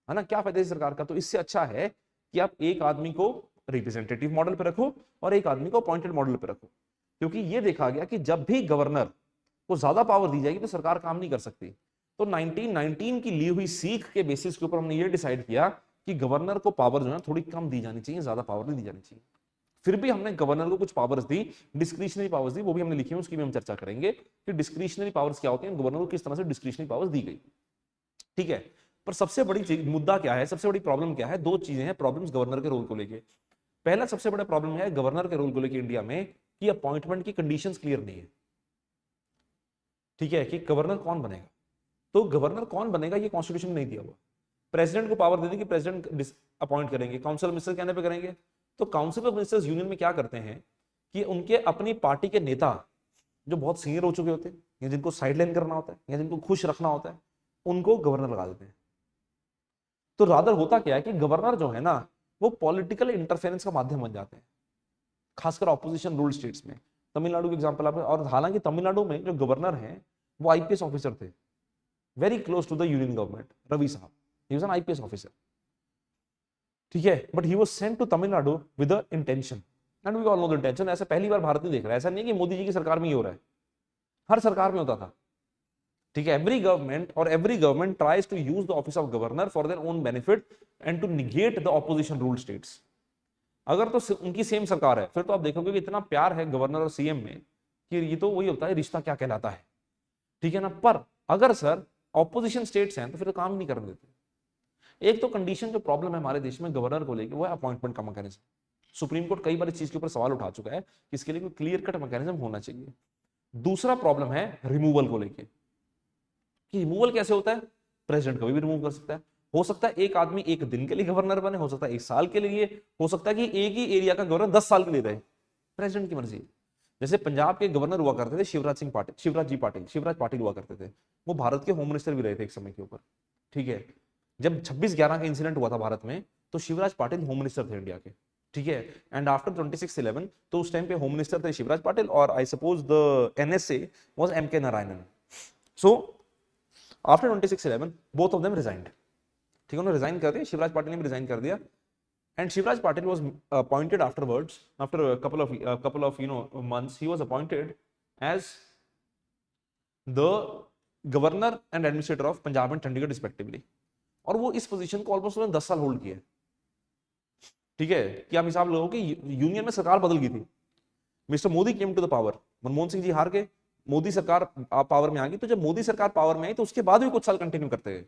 है ना, क्या फायदा इस सरकार का। तो इससे अच्छा है कि आप एक आदमी को रिप्रेजेंटेटिव मॉडल पे रखो और एक आदमी को अपॉइंटेड मॉडल पे रखो, क्योंकि ये देखा गया कि जब भी गवर्नर को ज्यादा पावर दी जाएगी तो सरकार काम नहीं कर सकती। तो 1919 की ली हुई सीख के बेसिस के ऊपर हमने ये डिसाइड किया कि गवर्नर को पावर जो है थोड़ी कम दी जानी चाहिए, ज्यादा पावर नहीं दी जानी चाहिए। फिर भी हमने गवर्नर को कुछ पावर्स दी, डिस्क्रिशनरी पावर्स दी, वो भी हमने लिखी है, उसकी भी हम चर्चा करेंगे कि डिस्क्रिशनरी पावर्स क्या होती हैं, गवर्नर को किस तरह से डिस्क्रिशनरी पावर्स दी गई। ठीक है, पर सबसे बड़ी चीज मुद्दा क्या है, सबसे बड़ी प्रॉब्लम क्या है, दो चीजें हैं प्रॉब्लम्स गवर्नर के रोल को लेके। पहला सबसे बड़ा प्रॉब्लम है गवर्नर के रोल को लेके इंडिया में कि अपॉइंटमेंट की कंडीशंस क्लियर नहीं है। ठीक है, कि गवर्नर कौन बनेगा, तो गवर्नर कौन बनेगा ये कॉन्स्टिट्यूशन में नहीं दिया हुआ। प्रेसिडेंट को पावर दे दी कि प्रेसिडेंट अपॉइंट करेंगे, काउंसिल मिनिस्टर कहने पे करेंगे। तो काउंसिल ऑफ मिनिस्टर्स यूनियन में क्या करते हैं कि उनके अपनी पार्टी के नेता जो बहुत सीनियर हो चुके होते हैं या जिनको साइडलाइन करना होता है या जिनको खुश रखना होता है, उनको गवर्नर लगा देते हैं। तो रादर होता क्या है कि गवर्नर जो है ना वो पॉलिटिकल इंटरफेरेंस का माध्यम बन जाते हैं, खासकर ऑपोजिशन रूल स्टेट्स में। तमिलनाडु के एग्जांपल आप, और हालांकि तमिलनाडु में जो गवर्नर हैं वो आईपीएस ऑफिसर थे, very close to the union government, Ravi साहब, he was an IPS officer. ठीक है, but he was sent to Tamil Nadu with the intention, and we all know the intention. ऐसा पहली बार भारत नहीं देख रहा है, ऐसा नहीं है कि मोदी जी की सरकार में ही हो रहा है, हर सरकार में होता था। ठीक है, every government tries to use the office of governor for their own benefit and to negate the opposition rule states. अगर तो उनकी सेम सरकार है फिर तो आप देखोगे कि इतना प्यार है गवर्नर और सीएम में कि ये तो वही होता है रिश्ता क्या कहलाता है। ठीक है ना, पर अगर सर ऑपोजिशन स्टेट्स हैं तो फिर तो काम ही नहीं करने देते। एक तो कंडीशन जो प्रॉब्लम है हमारे देश में गवर्नर को लेकर वो है अपॉइंटमेंट का मैकेनिज्म। सुप्रीम कोर्ट कई बार इस चीज के ऊपर सवाल उठा चुका है कि इसके लिए कोई क्लियर कट मैकेनिज्म होना चाहिए। दूसरा प्रॉब्लम है रिमूवल को लेकर कि रिमूवल कैसे होता है, प्रेसिडेंट कभी भी रिमूव कर सकता है। हो सकता है एक आदमी एक दिन के लिए गवर्नर बने, हो सकता है एक साल के लिए, हो सकता है कि एक ही एरिया का गवर्नर 10 साल के लिए रहे, प्रेसिडेंट की मर्जी। जैसे पंजाब के गवर्नर हुआ करते थे शिवराज पाटिल हुआ करते थे, वो भारत के होम मिनिस्टर भी रहे थे एक समय के ऊपर। ठीक है, जब 26/11 का इंसिडेंट हुआ था भारत में तो शिवराज पाटिल होम मिनिस्टर थे इंडिया के। ठीक है, एंड आफ्टर 26/11 तो उस टाइम पे होम मिनिस्टर थे शिवराज पाटिल और I suppose the NSA was M K Narayanan. So after 26/11 both of them resigned. ठीक है, उन्होंने रिजाइन कर दिया, शिवराज पाटिल ने भी रिजाइन कर दिया, and Shivraj Patil was appointed afterwards, after a couple of months he was appointed as the governor and administrator of Punjab and Chandigarh respectively. और वो इस पोजीशन को ऑलमोस्ट उन्होंने 10 साल होल्ड किया। ठीक है, कि आप हिसाब लगाओ कि यूनियन में सरकार बदल गई थी, mister Modi came to the power, Manmohan Singh ji हार गए, मोदी सरकार पावर में आ गई। तो जब मोदी सरकार पावर में आई तो उसके बाद भी कुछ साल कंटिन्यू करते गए।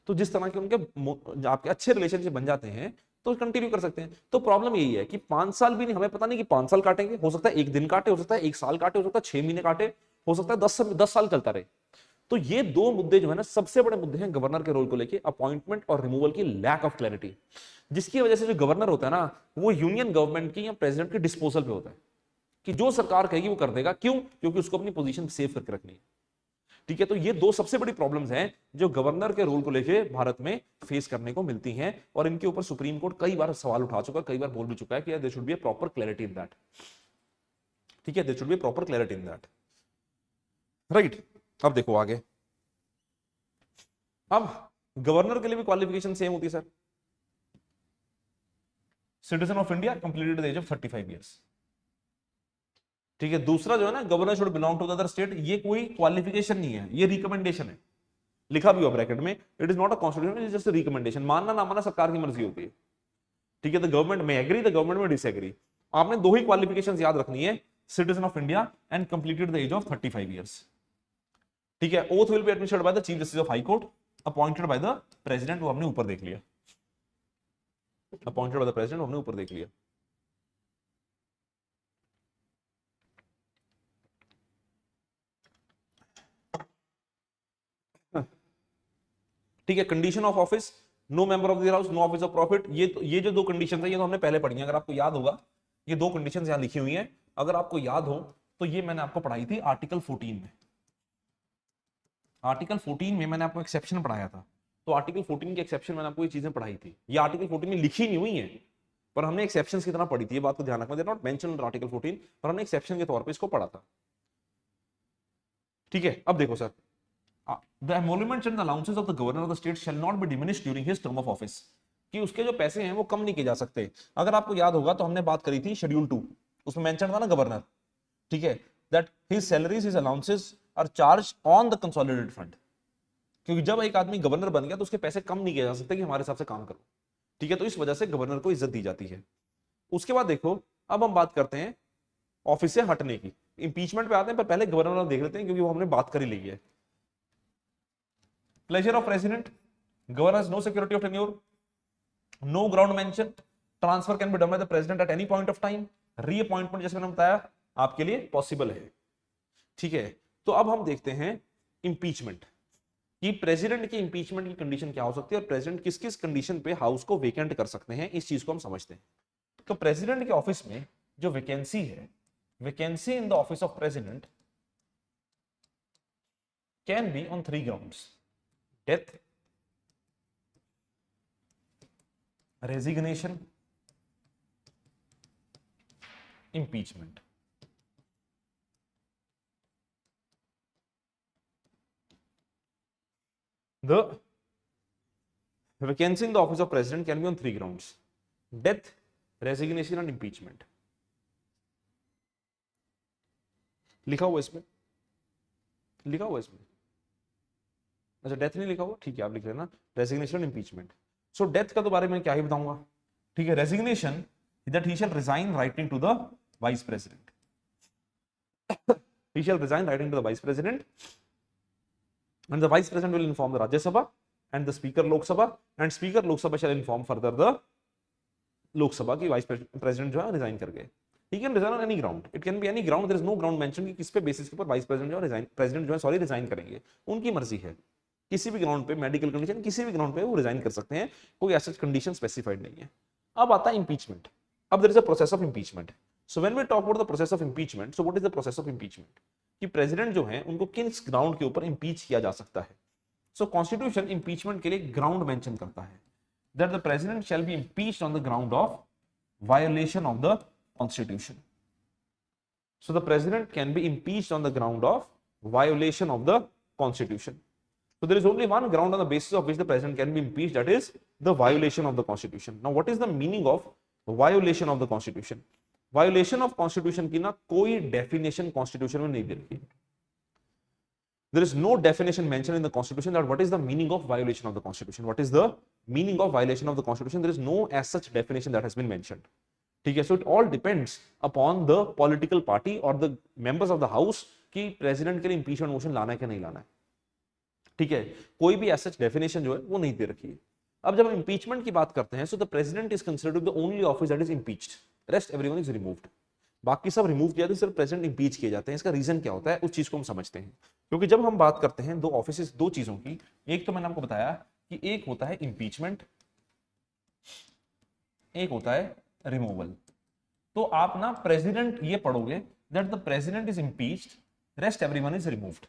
तो जिस तरह के उनके आपके अच्छे रिलेशनशिप बन जाते हैं तो कंटिन्यू कर सकते हैं। तो प्रॉब्लम यही है कि 5 साल भी नहीं, हमें पता नहीं कि 5 साल काटेंगे, हो सकता है एक दिन काटे, हो सकता है एक साल काटे, हो सकता है 6 महीने काटे, हो सकता है 10 साल चलता रहे। तो ये दो मुद्दे जो है ना सबसे बड़े मुद्दे हैं गवर्नर के रोल को लेके, अपॉइंटमेंट और रिमूवल की लैक ऑफ क्लैरिटी, जिसकी वजह से जो गवर्नर होता है ना वो यूनियन गवर्नमेंट की या प्रेसिडेंट के डिस्पोजल पे होता है कि जो सरकार कहेगी वो कर देगा। क्यों? क्योंकि उसको अपनी पोजीशन सेव करके रखनी है। ठीक है, तो ये दो सबसे बड़ी प्रॉब्लम्स हैं जो गवर्नर के रोल को लेके भारत में फेस करने को मिलती हैं, और इनके ऊपर सुप्रीम कोर्ट कई बार सवाल उठा चुका है, कई बार बोल भी चुका है कि there should be a proper clarity in that. ठीक है, there should be a proper clarity in that, right. अब देखो आगे, अब गवर्नर के लिए भी क्वालिफिकेशन सेम होती है sir, citizen of India, completed the age of 35 years. ठीक है, दूसरा जो है ना governor should belong to the other state, ये कोई क्वालिफिकेशन नहीं है, ये रिकमेंडेशन है, लिखा भी हुआ ब्रैकेट में, it is not a constitution, it is just a recommendation. मानना ना मानना सरकार की मर्जी होती है। ठीक है, द गवर्नमेंट में एग्री, द गवर्नमेंट में डिसएग्री। आपने दो ही क्वालिफिकेशंस याद रखनी है, citizen of India and completed the age of 35 years. ठीक है, oath will be administered by the chief justice of high court, appointed by the president, वो हमने ऊपर देख लिया, अपॉइंटेड बाय द प्रेसिडेंट हमने ऊपर देख लिया। ठीक है, condition of office, no member of the house, no office of profit, ये जो दो कंडीशन है ये तो हमने पहले पढ़ी है, अगर आपको याद होगा ये दो कंडीशन यहां लिखी हुई है, अगर आपको याद हो तो ये मैंने आपको पढ़ाई थी आर्टिकल 14 में। आर्टिकल 14 में मैंने आपको एक्सेप्शन पढ़ाया था, तो आर्टिकल 14 के एक्सेप्शन मैंने आपको ये चीजें पढ़ाई थी, ये आर्टिकल 14 में लिखी नहीं हुई है पर हमने एक्सेप्शंस की तरह पढ़ी थी, ये बात को ध्यान रखना, नॉट मेंशन आर्टिकल 14, पर हमने एक्सेप्शन के तौर पे इसको पढ़ा था। ठीक है, अब देखो sir, the emoluments and allowances of the governor of the state shall not be diminished during his term of office, कि उसके जो पैसे हैं वो कम नहीं किए जा सकते। अगर आपको याद होगा तो हमने बात करी थी शेड्यूल 2, उसमें मेंशन था ना गवर्नर, ठीक है, that his salaries his allowances are charge on the consolidated fund, क्योंकि जब एक आदमी गवर्नर बन गया तो उसके पैसे कम नहीं किए जा सकते कि हमारे हिसाब से काम करो। ठीक है, तो इस वजह से गवर्नर को इज्जत दी जाती है। उसके बाद देखो, अब हम बात करते हैं ऑफिस से हटने की, इंपीचमेंट पे आते हैं, पर पहले गवर्नर देख लेते हैं क्योंकि वो हमने बात कर ही ली है। Pleasure of president, governor has no security of tenure, no ground mention, transfer can be done by the president at any point of time, reappointment जैसे मैंने बताया आपके लिए पॉसिबल है। ठीक है, तो अब हम देखते हैं इंपीचमेंट कि प्रेसिडेंट की इंपीचमेंट की कंडीशन क्या हो सकती है और प्रेसिडेंट किस किस कंडीशन पे हाउस को वेकेंट कर सकते हैं, इस चीज को हम समझते हैं। तो प्रेसिडेंट के ऑफिस में जो वैकेंसी है, vacancy in the office of president can be on 3 grounds: death, resignation, impeachment. The vacancy in the office of president can be on 3 grounds: death, resignation and impeachment. लिखा हुआ इसमें, लिखा हुआ इसमें, अच्छा डेथ नहीं लिखा हुआ, ठीक है आप लिख लेना resignation and impeachment. So death का तो बारे में क्या ही बताऊंगा, ठीक है। Resignation that he shall resign writing to the vice president, he shall resign writing to the vice president and the vice president will inform the Rajya Sabha and the speaker Lok Sabha and speaker Lok Sabha shall inform further the Lok Sabha ki vice president जो है resign कर गए। He can resign on any ground, it can be any ground, there is no ground mentioned कि किस पे basis के ऊपर vice president जो है resign, president जो है सॉरी resign करेंगे, उनकी मर्जी है, किसी भी ग्राउंड पे, मेडिकल कंडीशन किसी भी ग्राउंड पे वो रिजाइन कर सकते हैं, कोई ऐसा कंडीशन स्पेसिफाइड नहीं है। अब आता है इंपीचमेंट। अब there is a process of impeachment. So when we talk about the process of impeachment, so what is the process of impeachment, कि प्रेसिडेंट जो है उनको किस ग्राउंड के ऊपर इंपीच किया जा सकता है। सो कॉन्स्टिट्यूशन इंपीचमेंट के लिए ग्राउंड मेंशन करता है that the president shall be impeached on the ground of violation of the constitution. So the president can be impeached on the ground of violation of the constitution. So there is only one ground on the basis of which the president can be impeached, that is the violation of the constitution. Now what is the meaning of violation of the constitution? Violation of constitution की ना कोई definition constitution में नहीं दे रखी। There is no definition mentioned in the constitution that what is the meaning of violation of the constitution. What is the meaning of violation of the constitution? There is no as such definition that has been mentioned. ठीक है, so it all depends upon the political party or the members of the house कि president के लिए impeachment motion लाना है कि नहीं लाना है। ठीक है, कोई भी ऐसा डेफिनेशन जो है वो नहीं दे रखी है। अब जब हम इंपीचमेंट की बात करते हैं, so the president is considered the only office that is impeached, rest everyone is removed. बाकी सब रिमूव किया जाते हैं, सिर्फ प्रेसिडेंट इंपीच किए जाते हैं। इसका रीजन क्या होता है उस चीज को हम समझते हैं, क्योंकि जब हम बात करते हैं दो ऑफिस, दो चीजों की, एक तो मैंने आपको बताया कि एक होता है इंपीचमेंट, एक होता है रिमूवल। तो आप ना प्रेसिडेंट ये पढ़ोगे that the president is impeached, rest everyone is removed.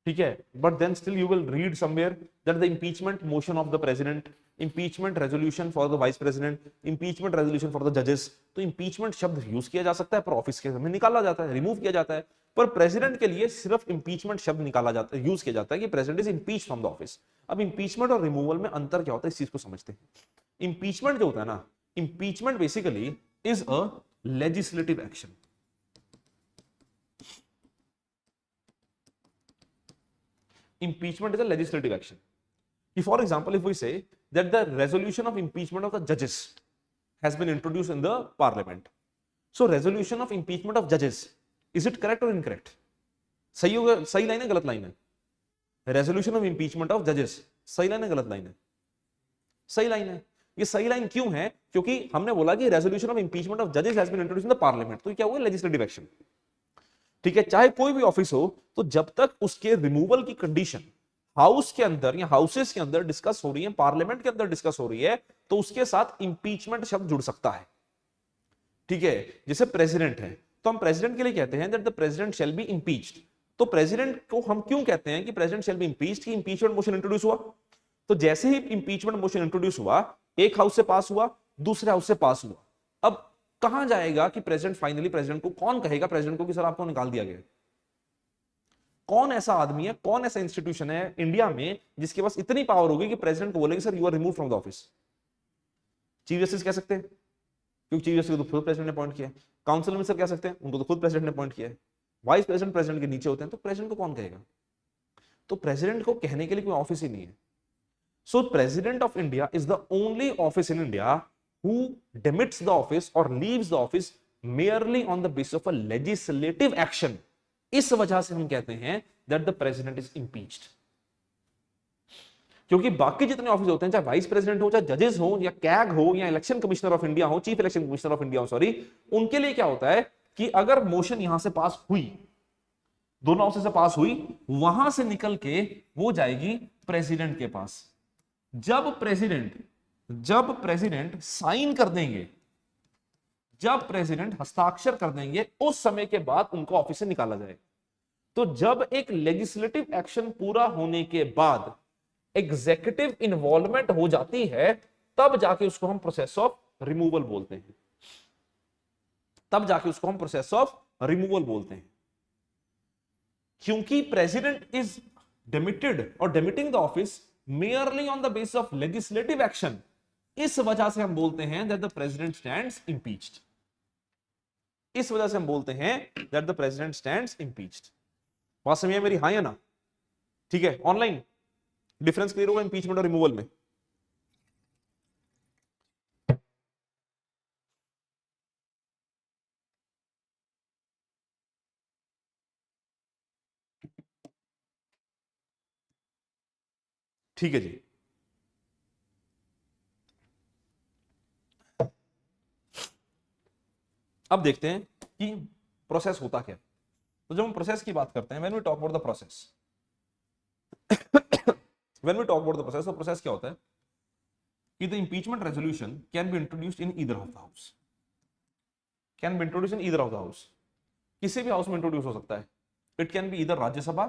ठीक है, but then still you will read somewhere that the impeachment motion of the president, impeachment resolution for the vice president, impeachment resolution for the जजेस। तो impeachment शब्द use किया जा सकता है पर ऑफिस के में निकाला जाता है, रिमूव किया जाता है। पर प्रेसिडेंट के लिए सिर्फ इंपीचमेंट शब्द निकाला जाता है, यूज किया जाता है कि president is impeached from the office. अब इंपीचमेंट और रिमूवल में अंतर क्या होता है इस चीज को समझते हैं। इंपीचमेंट जो होता है ना, impeachment basically is a legislative action. Impeachment is a legislative action. If, for example, if we say that the resolution of impeachment of the judges has been introduced in the parliament, so resolution of impeachment of judges, is it correct or incorrect? सही होगा, सही line है गलत line है? Resolution of impeachment of जजेस सही line है गलत लाइन है? सही लाइन है। ये सही लाइन क्यों है? क्योंकि हमने बोला कि रेजोल्यूशन ऑफ इंपीचमेंट ऑफ जजेस has been introduced in the parliament, तो क्या हुआ लेजिस्लेटिव एक्शन। ठीक है, चाहे कोई भी ऑफिस हो, तो जब तक उसके रिमूवल की कंडीशन हाउस के अंदर या हाउसेस के अंदर डिस्कस हो रही है, पार्लियामेंट के अंदर डिस्कस हो रही है, तो उसके साथ इंपीचमेंट शब्द जुड़ सकता है। ठीक है, जैसे प्रेसिडेंट है तो हम प्रेसिडेंट के लिए कहते हैं that the president shall be impeached. तो प्रेसिडेंट को हम क्यों कहते हैं कि प्रेसिडेंट शैल बी इंपीच्ड, कि इंपीचमेंट मोशन इंट्रोड्यूस हुआ, तो जैसे ही इंपीचमेंट मोशन इंट्रोड्यूस हुआ, एक हाउस से पास हुआ, दूसरे हाउस से पास हुआ, अब कहां जाएगा कि प्रेसिडेंट फाइनली, प्रेसिडेंट को कौन कहेगा प्रेसिडेंट को कि सर आपको निकाल दिया गया? कौन ऐसा आदमी है, कौन ऐसा इंस्टीट्यूशन है इंडिया में जिसके पास इतनी पावर होगी कि प्रेसिडेंट को बोलेगी sir you are remove from the office? Chief justice कह सकते हैं, क्योंकि चीफ जस्टिस को तो खुद प्रेसिडेंट ने अपॉइंट किया है। काउंसिल मिनिस्टर कह सकते हैं, उनको तो खुद प्रेसिडेंट ने अपॉइंट किया है। वाइस प्रेसिडेंट प्रेसिडेंट के नीचे होते हैं, तो प्रेसिडेंट को कौन कहेगा? तो प्रेसिडेंट को कहने के लिए कोई ऑफिस ही नहीं है। सो president of India is the only office in India who demits the office or leaves the office merely on the basis of a legislative action. इस वजह से हम कहते हैं that the president is impeached. क्योंकि बाकी जितने ऑफिस होते हैं, चाहे वाइस प्रेसिडेंट हो, चाहे जजेस हो, या कैग हो, या इलेक्शन कमिश्नर ऑफ इंडिया हो, chief election commissioner of India हो, सॉरी, उनके लिए क्या होता है कि अगर मोशन यहां से पास हुई, दोनों हाउसेस से पास हुई, वहां से निकल के वो जाएगी प्रेसिडेंट के पास. जब प्रेसिडेंट साइन कर देंगे, जब प्रेसिडेंट हस्ताक्षर कर देंगे, उस समय के बाद उनको ऑफिस से निकाला जाएगा. तो जब एक लेजिस्लेटिव एक्शन पूरा होने के बाद एग्जीक्यूटिव इन्वॉल्वमेंट हो जाती है, तब जाके उसको हम प्रोसेस ऑफ रिमूवल बोलते हैं. क्योंकि प्रेसिडेंट इज डेमिटेड और demitting the office merely on the basis of legislative action, इस वजह से हम बोलते हैं that the president stands impeached. बात समझिए मेरी, हाँ या ना? ठीक है, ऑनलाइन डिफरेंस क्लियर होगा इंपीचमेंट और रिमूवल में. ठीक है जी. अब देखते हैं कि प्रोसेस होता क्या. तो जब हम प्रोसेस की बात करते हैं, when we talk about the process, तो प्रोसेस क्या होता है कि the impeachment resolution can be introduced in either of the house. किसी भी हाउस में इंट्रोड्यूस हो सकता है. It can be either Rajya Sabha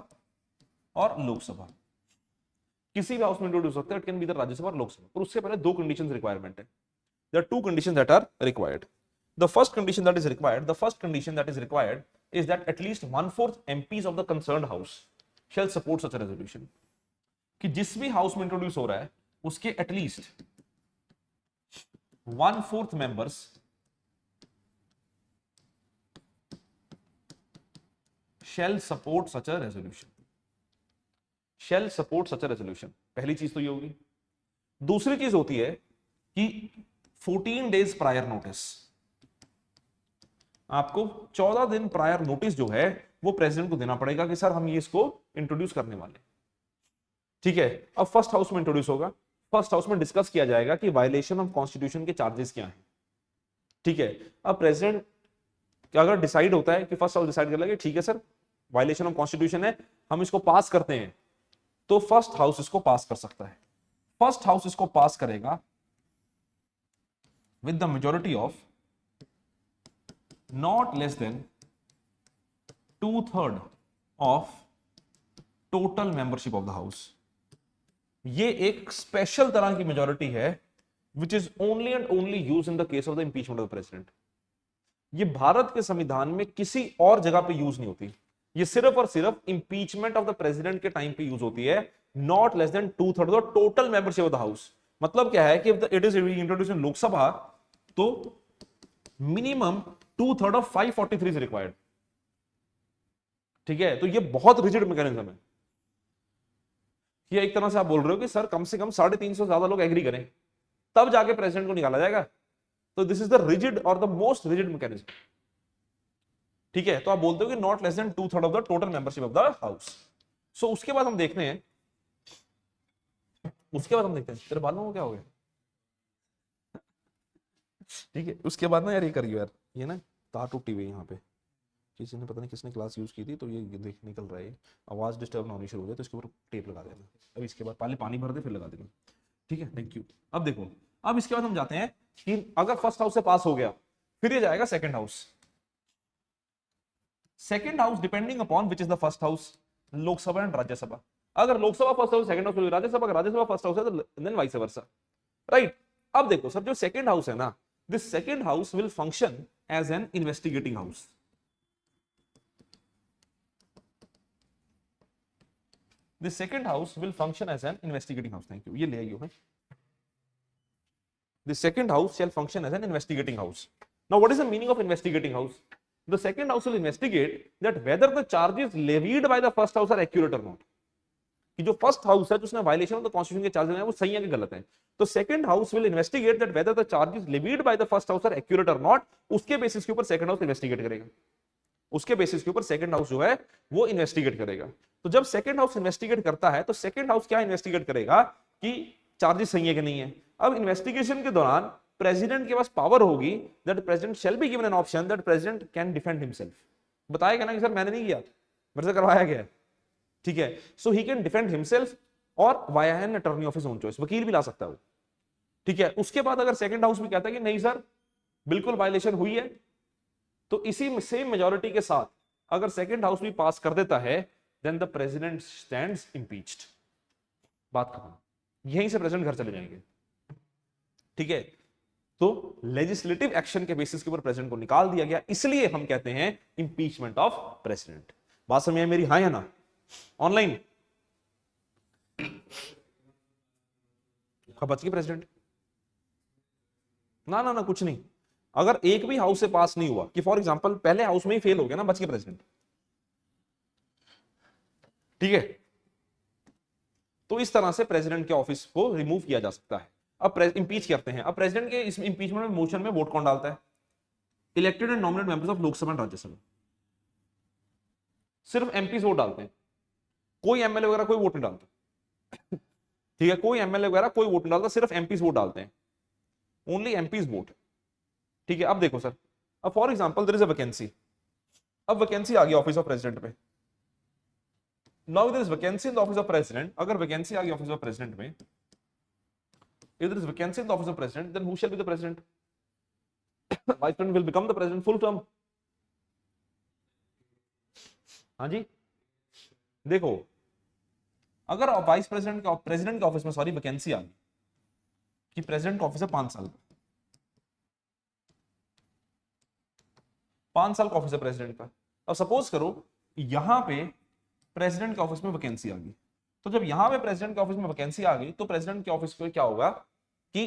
और लोकसभा. किसी भी हाउस में इंट्रोड्यूस हो सकता है. It can be either Rajya Sabha और लोकसभा. पर उससे पहले दो कंडीशंस रिक्वायरमेंट है. There are two conditions that are required. The first condition that is required is that at least 1/4 MPs of the concerned house shall support such a resolution. कि जिस भी house में इंट्रोड्यूस हो रहा है उसके at least 1/4 members shall support such a resolution. पहली चीज तो ये होगी. दूसरी चीज होती है कि 14 days प्रायर नोटिस. आपको 14 दिन प्रायर नोटिस जो है वो प्रेसिडेंट को देना पड़ेगा कि सर हम ये इसको इंट्रोड्यूस करने वाले. ठीक है, अब फर्स्ट हाउस में इंट्रोड्यूस होगा. फर्स्ट हाउस में डिस्कस किया जाएगा कि वायलेशन ऑफ कॉन्स्टिट्यूशन के चार्जेस क्या हैं. ठीक है, अब प्रेसिडेंट अगर डिसाइड होता है कि फर्स्ट हाउस डिसाइड कर लेगा ठीक है सर वायलेशन ऑफ कॉन्स्टिट्यूशन है, हम इसको पास करते हैं, तो फर्स्ट हाउस इसको पास कर सकता है. फर्स्ट हाउस इसको पास करेगा with the majority of not less than 2/3 of total membership of the house. ये एक स्पेशल तरह की मेजॉरिटी है which is only and only used in the case of the impeachment of the president. ये भारत के संविधान में किसी और जगह पे यूज नहीं होती. ये सिर्फ और सिर्फ इंपीचमेंट ऑफ द प्रेसिडेंट के टाइम पे यूज होती है. Not less than 2/3 of the total membership of the house. मतलब क्या है कि it is introduced in Lok Sabha तो मिनिमम 2/3 of 543 is required. ठीक है, तो ये बहुत रिजिड मैकेनिज्म है. ये एक तरह से आप बोल रहे हो कि सर कम से कम 350 ज्यादा लोग एग्री करें तब जाके प्रेसिडेंट को निकाला जाएगा. तो दिस इज द रिजिड और द मोस्ट रिजिड मैकेनिज्म. ठीक है, तो आप बोलते हो कि not less than 2/3 of the total membership of the house. So उसके बाद हम देखते हैं तेरे बाल में क्या हो गया. ठीक है, उसके बाद ना यार ये करियो यार, ये ना तार टूटी हुई यहाँ पे, किसी ने पता नहीं किसने क्लास यूज की थी तो ये देख निकल रहा है. आवाज डिस्टर्ब ना होनी शुरू हो जाए तो इसके ऊपर टेप लगा देना. अब इसके बाद पहले पानी भर दे फिर लगा देना. ठीक है, थैंक यू. अब देखो, अब इसके बाद हम जाते हैं कि अगर फर्स्ट हाउस से पास हो गया फिर ये जाएगा second house. Second house depending upon which is the first house, Lok Sabha and Rajya Sabha. अगर Lok Sabha first house, second house Rajya Sabha, अगर राज्यसभा फर्स्ट हाउस है तो देन वाइस वर्सा. राइट. अब देखो सर, जो सेकंड हाउस है ना, this second house will function as an investigating house. This second house will function as an investigating house. Thank you. ये ले आइयो है. The second house shall function as an investigating house. Now, what is the meaning of investigating house? The second house will investigate that whether the charges levied by the first house are accurate or not. कि जो first house है जिसने violation of the constitution के charges हैं वो सही है कि गलत है। तो second house will investigate that whether the charges levied by the first house are accurate और नॉट, उसके बेसिस के ऊपर सेकंड हाउस इन्वेस्टिगेट करेगा, उसके बेसिस के ऊपर सेकंड हाउस जो है वो इन्वेस्टिगेट करेगा। तो जब सेकंड हाउस इन्वेस्टिगेट करता है तो सेकंड हाउस क्या इन्वेस्टिगेट करेगा कि चार्जेस सही है कि नहीं है। अब इन्वेस्टिगेशन के दौरान प्रेसिडेंट के पास पावर होगी that president shall be given an option that president can defend himself. बताएगा ना कि सर मैंने नहीं किया, मेरे से करवाया गया, ठीक है। So he can defend himself और via an attorney of his own choice, वकील भी ला सकता है वो, ठीक है। उसके बाद अगर सेकंड हाउस भी कहता है कि नहीं सर बिल्कुल वायलेशन हुई है, तो इसी सेम मेजॉरिटी के साथ अगर सेकंड हाउस भी पास कर देता है then the president stands impeached, बात खत्म, यहीं से प्रेसिडेंट घर चले जाएंगे, ठीक है। तो लेजिस्लेटिव एक्शन के बेसिस के ऊपर प्रेसिडेंट को निकाल दिया गया, इसलिए हम कहते हैं इंपीचमेंट ऑफ प्रेसिडेंट। बात समझ आई मेरी, हाँ या ना? ऑनलाइन बच गए प्रेसिडेंट? ना ना ना कुछ नहीं, अगर एक भी हाउस से पास नहीं हुआ कि फॉर एग्जांपल पहले हाउस में ही फेल हो गया ना, बच के प्रेसिडेंट, ठीक है। तो इस तरह से प्रेसिडेंट के ऑफिस को रिमूव किया जा सकता है। अब इंपीच करते हैं। अब प्रेसिडेंट के इस इंपीचमेंट में मोशन में वोट कौन डालता है? Elected and nominated members of Lok Sabha and Rajya Sabha, सिर्फ एमपीज वोट डालते हैं, कोई एमएलए वगैरह कोई वोट नहीं डालता, ठीक है। कोई एमएलए वगैरह कोई वोट नहीं डालता, सिर्फ एमपीज वोट डालते हैं, ओनली एमपीज वोट, ठीक है। अब देखो सर, अब for example there is a vacancy, अब वैकेंसी आ गई ऑफिस ऑफ प्रेसिडेंट पे। Now there is vacancy in the office of president, अगर वैकेंसी आ गई ऑफिस ऑफ प्रेसिडेंट में, if there is vacancy in the office of president then who shall be the president? Vice president will become the president full term। हाँ जी, देखो अगर vice president का president के office में sorry vacancy आ गई कि प्रेसिडेंट का ऑफिस है 5 साल का, 5 साल का ऑफिस है प्रेसिडेंट का। अब सपोज करो यहां पे प्रेसिडेंट के ऑफिस में वैकेंसी आ गई, तो जब यहां पे प्रेसिडेंट के ऑफिस में वैकेंसी आ गई तो प्रेसिडेंट के ऑफिस को क्या होगा कि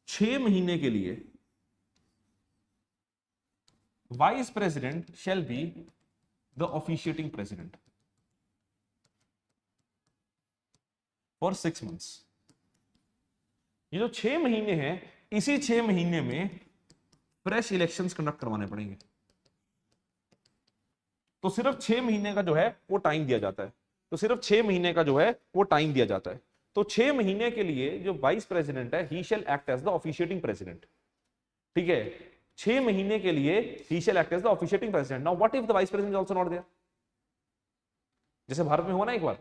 6 महीने के लिए vice president shall be the officiating president for 6 months। ये जो 6 महीने हैं, इसी 6 महीने में फ्रेश इलेक्शंस कंडक्ट करवाने पड़ेंगे, तो सिर्फ 6 महीने का जो है वो टाइम दिया जाता है, तो सिर्फ 6 महीने का जो है वो टाइम दिया जाता है। तो 6 महीने के लिए जो वाइस प्रेसिडेंट है he shall act as the officiating president, ठीक है। 6 महीने के लिए he shall act as the officiating president. Now what if the vice president is also not there, जैसे भारत में हुआ ना एक बार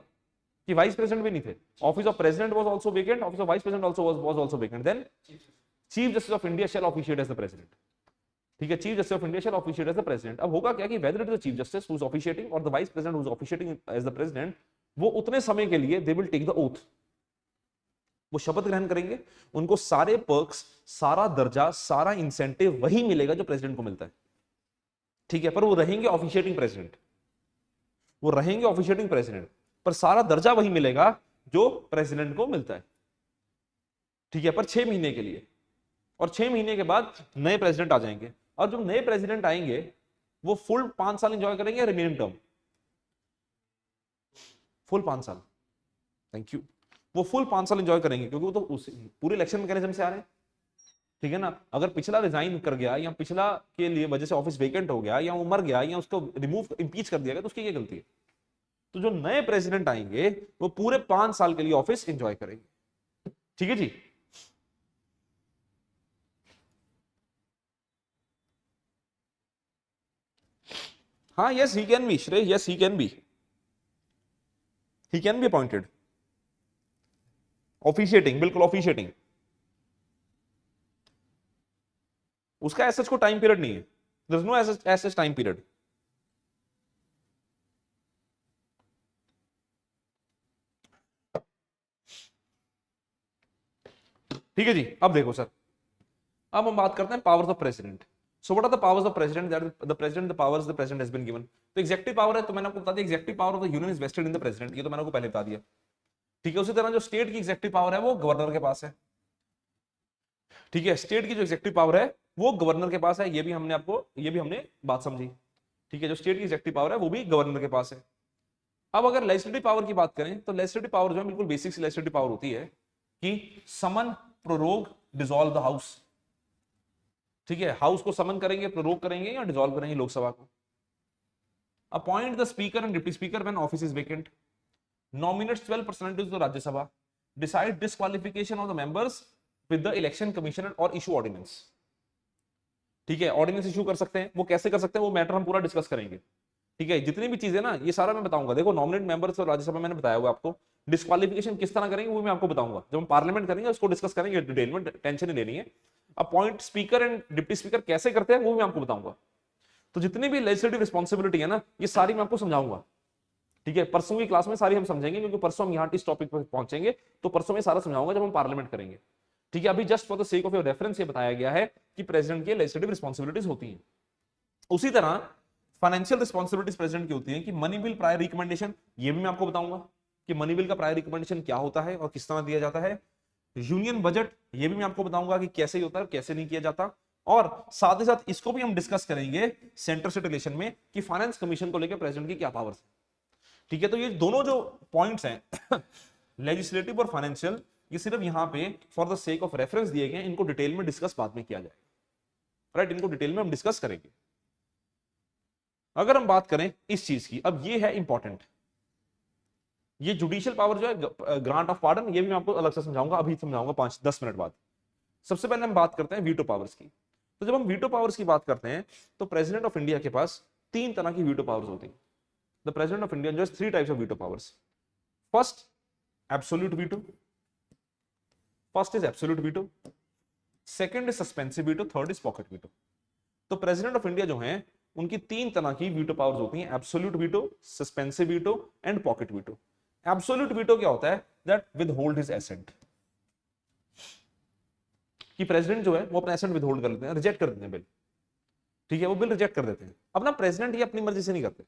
कि वाइस प्रेसिडेंट भी नहीं थे, office of president was also vacant, office of vice president also was also vacant, then chief justice of India shall officiate as the president, ठीक है। Chief justice of India shall officiate as the president. अब होगा क्या कि whether it is the chief justice who is officiating और the vice president who is officiating as the president, वो उतने समय के लिए they will take the oath, वो शपथ ग्रहण करेंगे, उनको सारे पर्क्स, सारा दर्जा, सारा इंसेंटिव वही मिलेगा जो प्रेसिडेंट को मिलता है, ठीक है। पर वो रहेंगे ऑफिशिएटिंग प्रेसिडेंट, वो रहेंगे ऑफिशिएटिंग प्रेसिडेंट, पर सारा दर्जा वही मिलेगा जो प्रेसिडेंट को मिलता है, ठीक है। पर 6 महीने के लिए, और 6 महीने के बाद नए प्रेसिडेंट आ जाएंगे, और जब नए प्रेसिडेंट आएंगे वो फुल 5 साल एंजॉय करेंगे, रिमेनिंग टर्म फुल 5 साल, थैंक यू, वो फुल 5 साल एंजॉय करेंगे, क्योंकि वो तो पूरे इलेक्शन मैकेनिज्म से आ रहे हैं, ठीक है ना। अगर पिछला रिजाइन कर गया या पिछला के लिए वजह से ऑफिस वेकेंट हो गया या वो मर गया या उसको रिमूव इंपीच कर दिया गया तो उसकी क्या गलती है? तो जो नए प्रेसिडेंट आएंगे वो पूरे 5 साल के लिए ऑफिस एंजॉय करेंगे, ठीक है जी। हाँ, यस ही कैन बी, श्रेय, yes he can be, he can be appointed officiating, बिल्कुल ऑफिशिएटिंग, उसका ऐसा को टाइम पीरियड नहीं है, देयर इज नो ऐसा टाइम पीरियड, ठीक है जी। अब देखो सर, अब हम बात करते हैं powers of president. So what are the powers of president? That the president, the powers the president has been given. तो एग्जीक्यूटिव पावर है, तो मैंने आपको बता दिया executive power of the union is vested in the president, ये तो मैंने आपको पहले बता दिया, ठीक है। उसी तरह जो स्टेट की एग्जीक्यूटिव पावर है वो गवर्नर के पास है, ठीक है। स्टेट की जो एग्जीक्यूटिव पावर है वो गवर्नर के पास है, ये भी हमने बात समझी, ठीक है। जो स्टेट की एग्जीक्यूटिव पावर है वो भी गवर्नर के पास है। अब अगर लेजिस्लेटिव पावर की बात करें तो लेजिस्लेटिव पावर जो है बिल्कुल बेसिक सी लेजिस्लेटिव पावर होती है कि समन, प्रोरोग, डिसॉल्व द हाउस। ठीक है, हाउस को समन करेंगे, प्रोरोग करेंगे या डिसॉल्व करेंगे लोकसभा को। Appoint the speaker and deputy speaker when office is vacant, nominates 12% to Rajya Sabha, decide disqualification of the members with the election commission और इशू ऑर्डिनेंस। ठीक है, ऑर्डिनेंस इशू कर सकते हैं, वो कैसे कर सकते हैं वो मैटर हम पूरा डिस्कस करेंगे। ठीक है, जितनी भी चीजें ना ये सारा मैं बताऊंगा। देखो नॉमिनेट मेंबर्स और राज्यसभा मैंने बताया होगा आपको, डिस्क्वालिफिकेशन किस तरह करेंगे वो मैं आपको बताऊंगा जब हम पार्लियामेंट करेंगे, उसको डिस्कस करेंगे डिटेल में, टेंशन नहीं लेनी है। Appoint speaker and deputy speaker कैसे करते हैं वो मैं आपको बताऊंगा। तो जितनी भी लेजिस्लेटिव रिस्पॉन्सिबिलिटी है ना ये सारी मैं आपको समझाऊंगा। ठीक है, परसों की क्लास में सारी हम समझेंगे, क्योंकि परसों हम यहाँ इस टॉपिक पर पहुंचेंगे, तो परसों में सारा समझाऊंगा जब हम पार्लियामेंट करेंगे। ठीक है, अभी just for the sake of your reference ये बताया गया है कि प्रेसिडेंट की लेजिस्लेटिव रिस्पॉन्सिबिलिटीज होती हैं। उसी तरह फाइनेंशियल रिस्पॉन्सिबिलिटीज प्रेसिडेंट की होती हैं कि मनी बिल प्रायर रिकमेंडेशन, ये भी मैं आपको बताऊंगा कि मनी बिल का प्रायर रिकमेंडेशन क्या होता है और किस तरह दिया जाता है। यूनियन बजट, ये भी मैं आपको बताऊंगा कि कैसे होता है कैसे नहीं किया जाता। और साथ ही साथ इसको भी हम डिस्कस करेंगे सेंटर स्टेट रिलेशन में कि फाइनेंस कमीशन को लेकर प्रेसिडेंट की क्या पावर्स है। ठीक है, तो ये दोनों जो पॉइंट्स हैं लेजिस्लेटिव और फाइनेंशियल, ये सिर्फ यहां पे for the sake of reference दिए गए, इनको डिटेल में डिस्कस बाद में किया जाएगा। राइट, इनको डिटेल में हम डिस्कस करेंगे। अगर हम बात करें इस चीज की, अब ये है इंपॉर्टेंट, ये जुडिशियल पावर जो है ग्रांट ऑफ पार्डन, ये भी मैं आपको अलग से समझाऊंगा, अभी समझाऊंगा 5-10 मिनट बाद। सबसे पहले हम बात करते हैं वीटो पावर्स की। तो जब हम वीटो पावर्स की बात करते हैं तो प्रेसिडेंट ऑफ इंडिया के पास 3 तरह की वीटो पावर्स होती हैं। The president of India just 3 types of veto powers. First absolute veto, first is absolute veto, second is suspensive veto, third is pocket veto. तो प्रेसिडेंट ऑफ इंडिया जो है उनकी 3 तरह की वीटो पावर्स होती हैं, absolute veto, suspensive veto and pocket veto. Absolute veto क्या होता है? दैट विदहोल्ड हिज एसेंट, कि प्रेसिडेंट जो है वो अपना एसेंट विदहोल्ड कर लेते हैं, रिजेक्ट कर देते हैं बिल। ठीक है, वो बिल रिजेक्ट कर देते हैं। अब ना प्रेसिडेंट ये अपनी मर्जी से नहीं करते।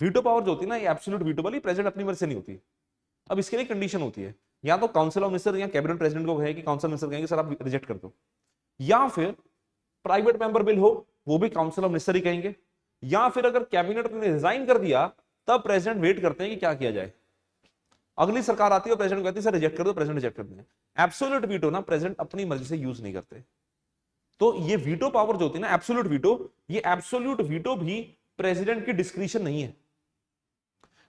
वीटो पावर जो होती है ना ये एब्सोल्यूट वीटो वाली प्रेसिडेंट अपनी मर्जी से नहीं होती। अब इसके लिए कंडीशन होती है, या तो काउंसिल ऑफ मिनिस्टर या कैबिनेट प्रेसिडेंट को कहे कि काउंसिल मिनिस्टर कहेंगे सर आप रिजेक्ट कर दो, या फिर प्राइवेट मेंबर बिल हो वो भी काउंसिल ऑफ मिनिस्टर ही कहेंगे, या फिर अगर कैबिनेट ने रिजाइन कर दिया तब प्रेसिडेंट वेट करते हैं कि क्या किया जाए। अगली सरकार आती है और प्रेसिडेंट कहती है सर रिजेक्ट कर दो, प्रेसिडेंट रिजेक्ट करते हैं। एब्सोल्यूट वीटो ना प्रेसिडेंट अपनी मर्जी से यूज नहीं करते। तो ये वीटो पावर जो होती है ना एब्सोल्यूट वीटो, ये एब्सोल्यूट वीटो भी प्रेसिडेंट की डिस्क्रिशन नहीं है।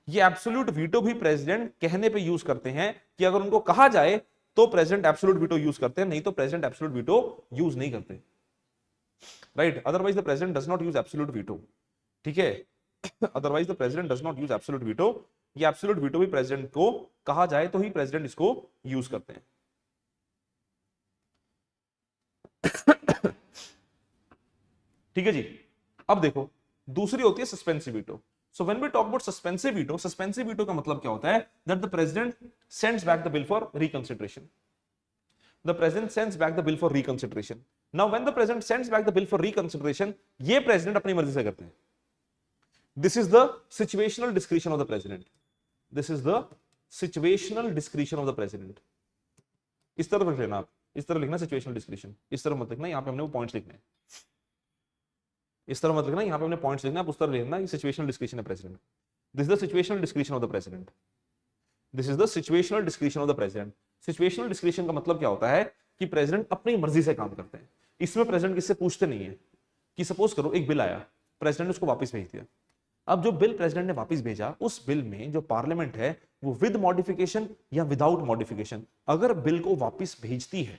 ये एब्सोल्यूट वीटो भी प्रेसिडेंट कहने पे यूज करते हैं कि अगर उनको कहा जाए तो प्रेसिडेंट एब्सोल्यूट वीटो यूज करते हैं, नहीं तो प्रेसिडेंट एब्सोल्यूट वीटो यूज नहीं करते। Right, otherwise the president does not use absolute veto. ठीक है, otherwise the president does not use absolute veto. ये एब्सोल्यूट वीटो भी प्रेसिडेंट को कहा जाए तो ही प्रेसिडेंट इसको यूज करते हैं। ठीक है जी, अब देखो दूसरी होती है suspensive veto. So when we talk about suspensive veto का मतलब क्या होता है? That the president sends back the bill for reconsideration. The president sends back the bill for reconsideration. Now when the president sends back the bill for reconsideration, ये president अपनी मर्जी से करते हैं। This is the situational discretion of the president. This is the situational discretion of the president. इस तरह लिख लेना आप, इस तरह लिखना situational discretion, इस तरह मत लिखना, यहाँ पे हमने वो पॉइंट्स लिखने हैं। इस तरह मत लिखना, यहाँ पे हमने पॉइंट्स लिखना, आप उस तरह लिखना, ये situational discretion है president. This is the situational discretion of the president. This is the situational discretion of the president. Situational discretion का मतलब क्या होता है कि प्रेसिडेंट अपनी मर्जी से काम करते हैं। इसमें प्रेसिडेंट किससे पूछते नहीं है कि सपोज करो एक बिल आया, प्रेसिडेंट ने उसको वापस भेज दिया। अब जो बिल प्रेसिडेंट ने वापस भेजा उस बिल में जो पार्लियामेंट है वो विद मॉडिफिकेशन या विदाउट मॉडिफिकेशन अगर बिल को वापस भेजती है,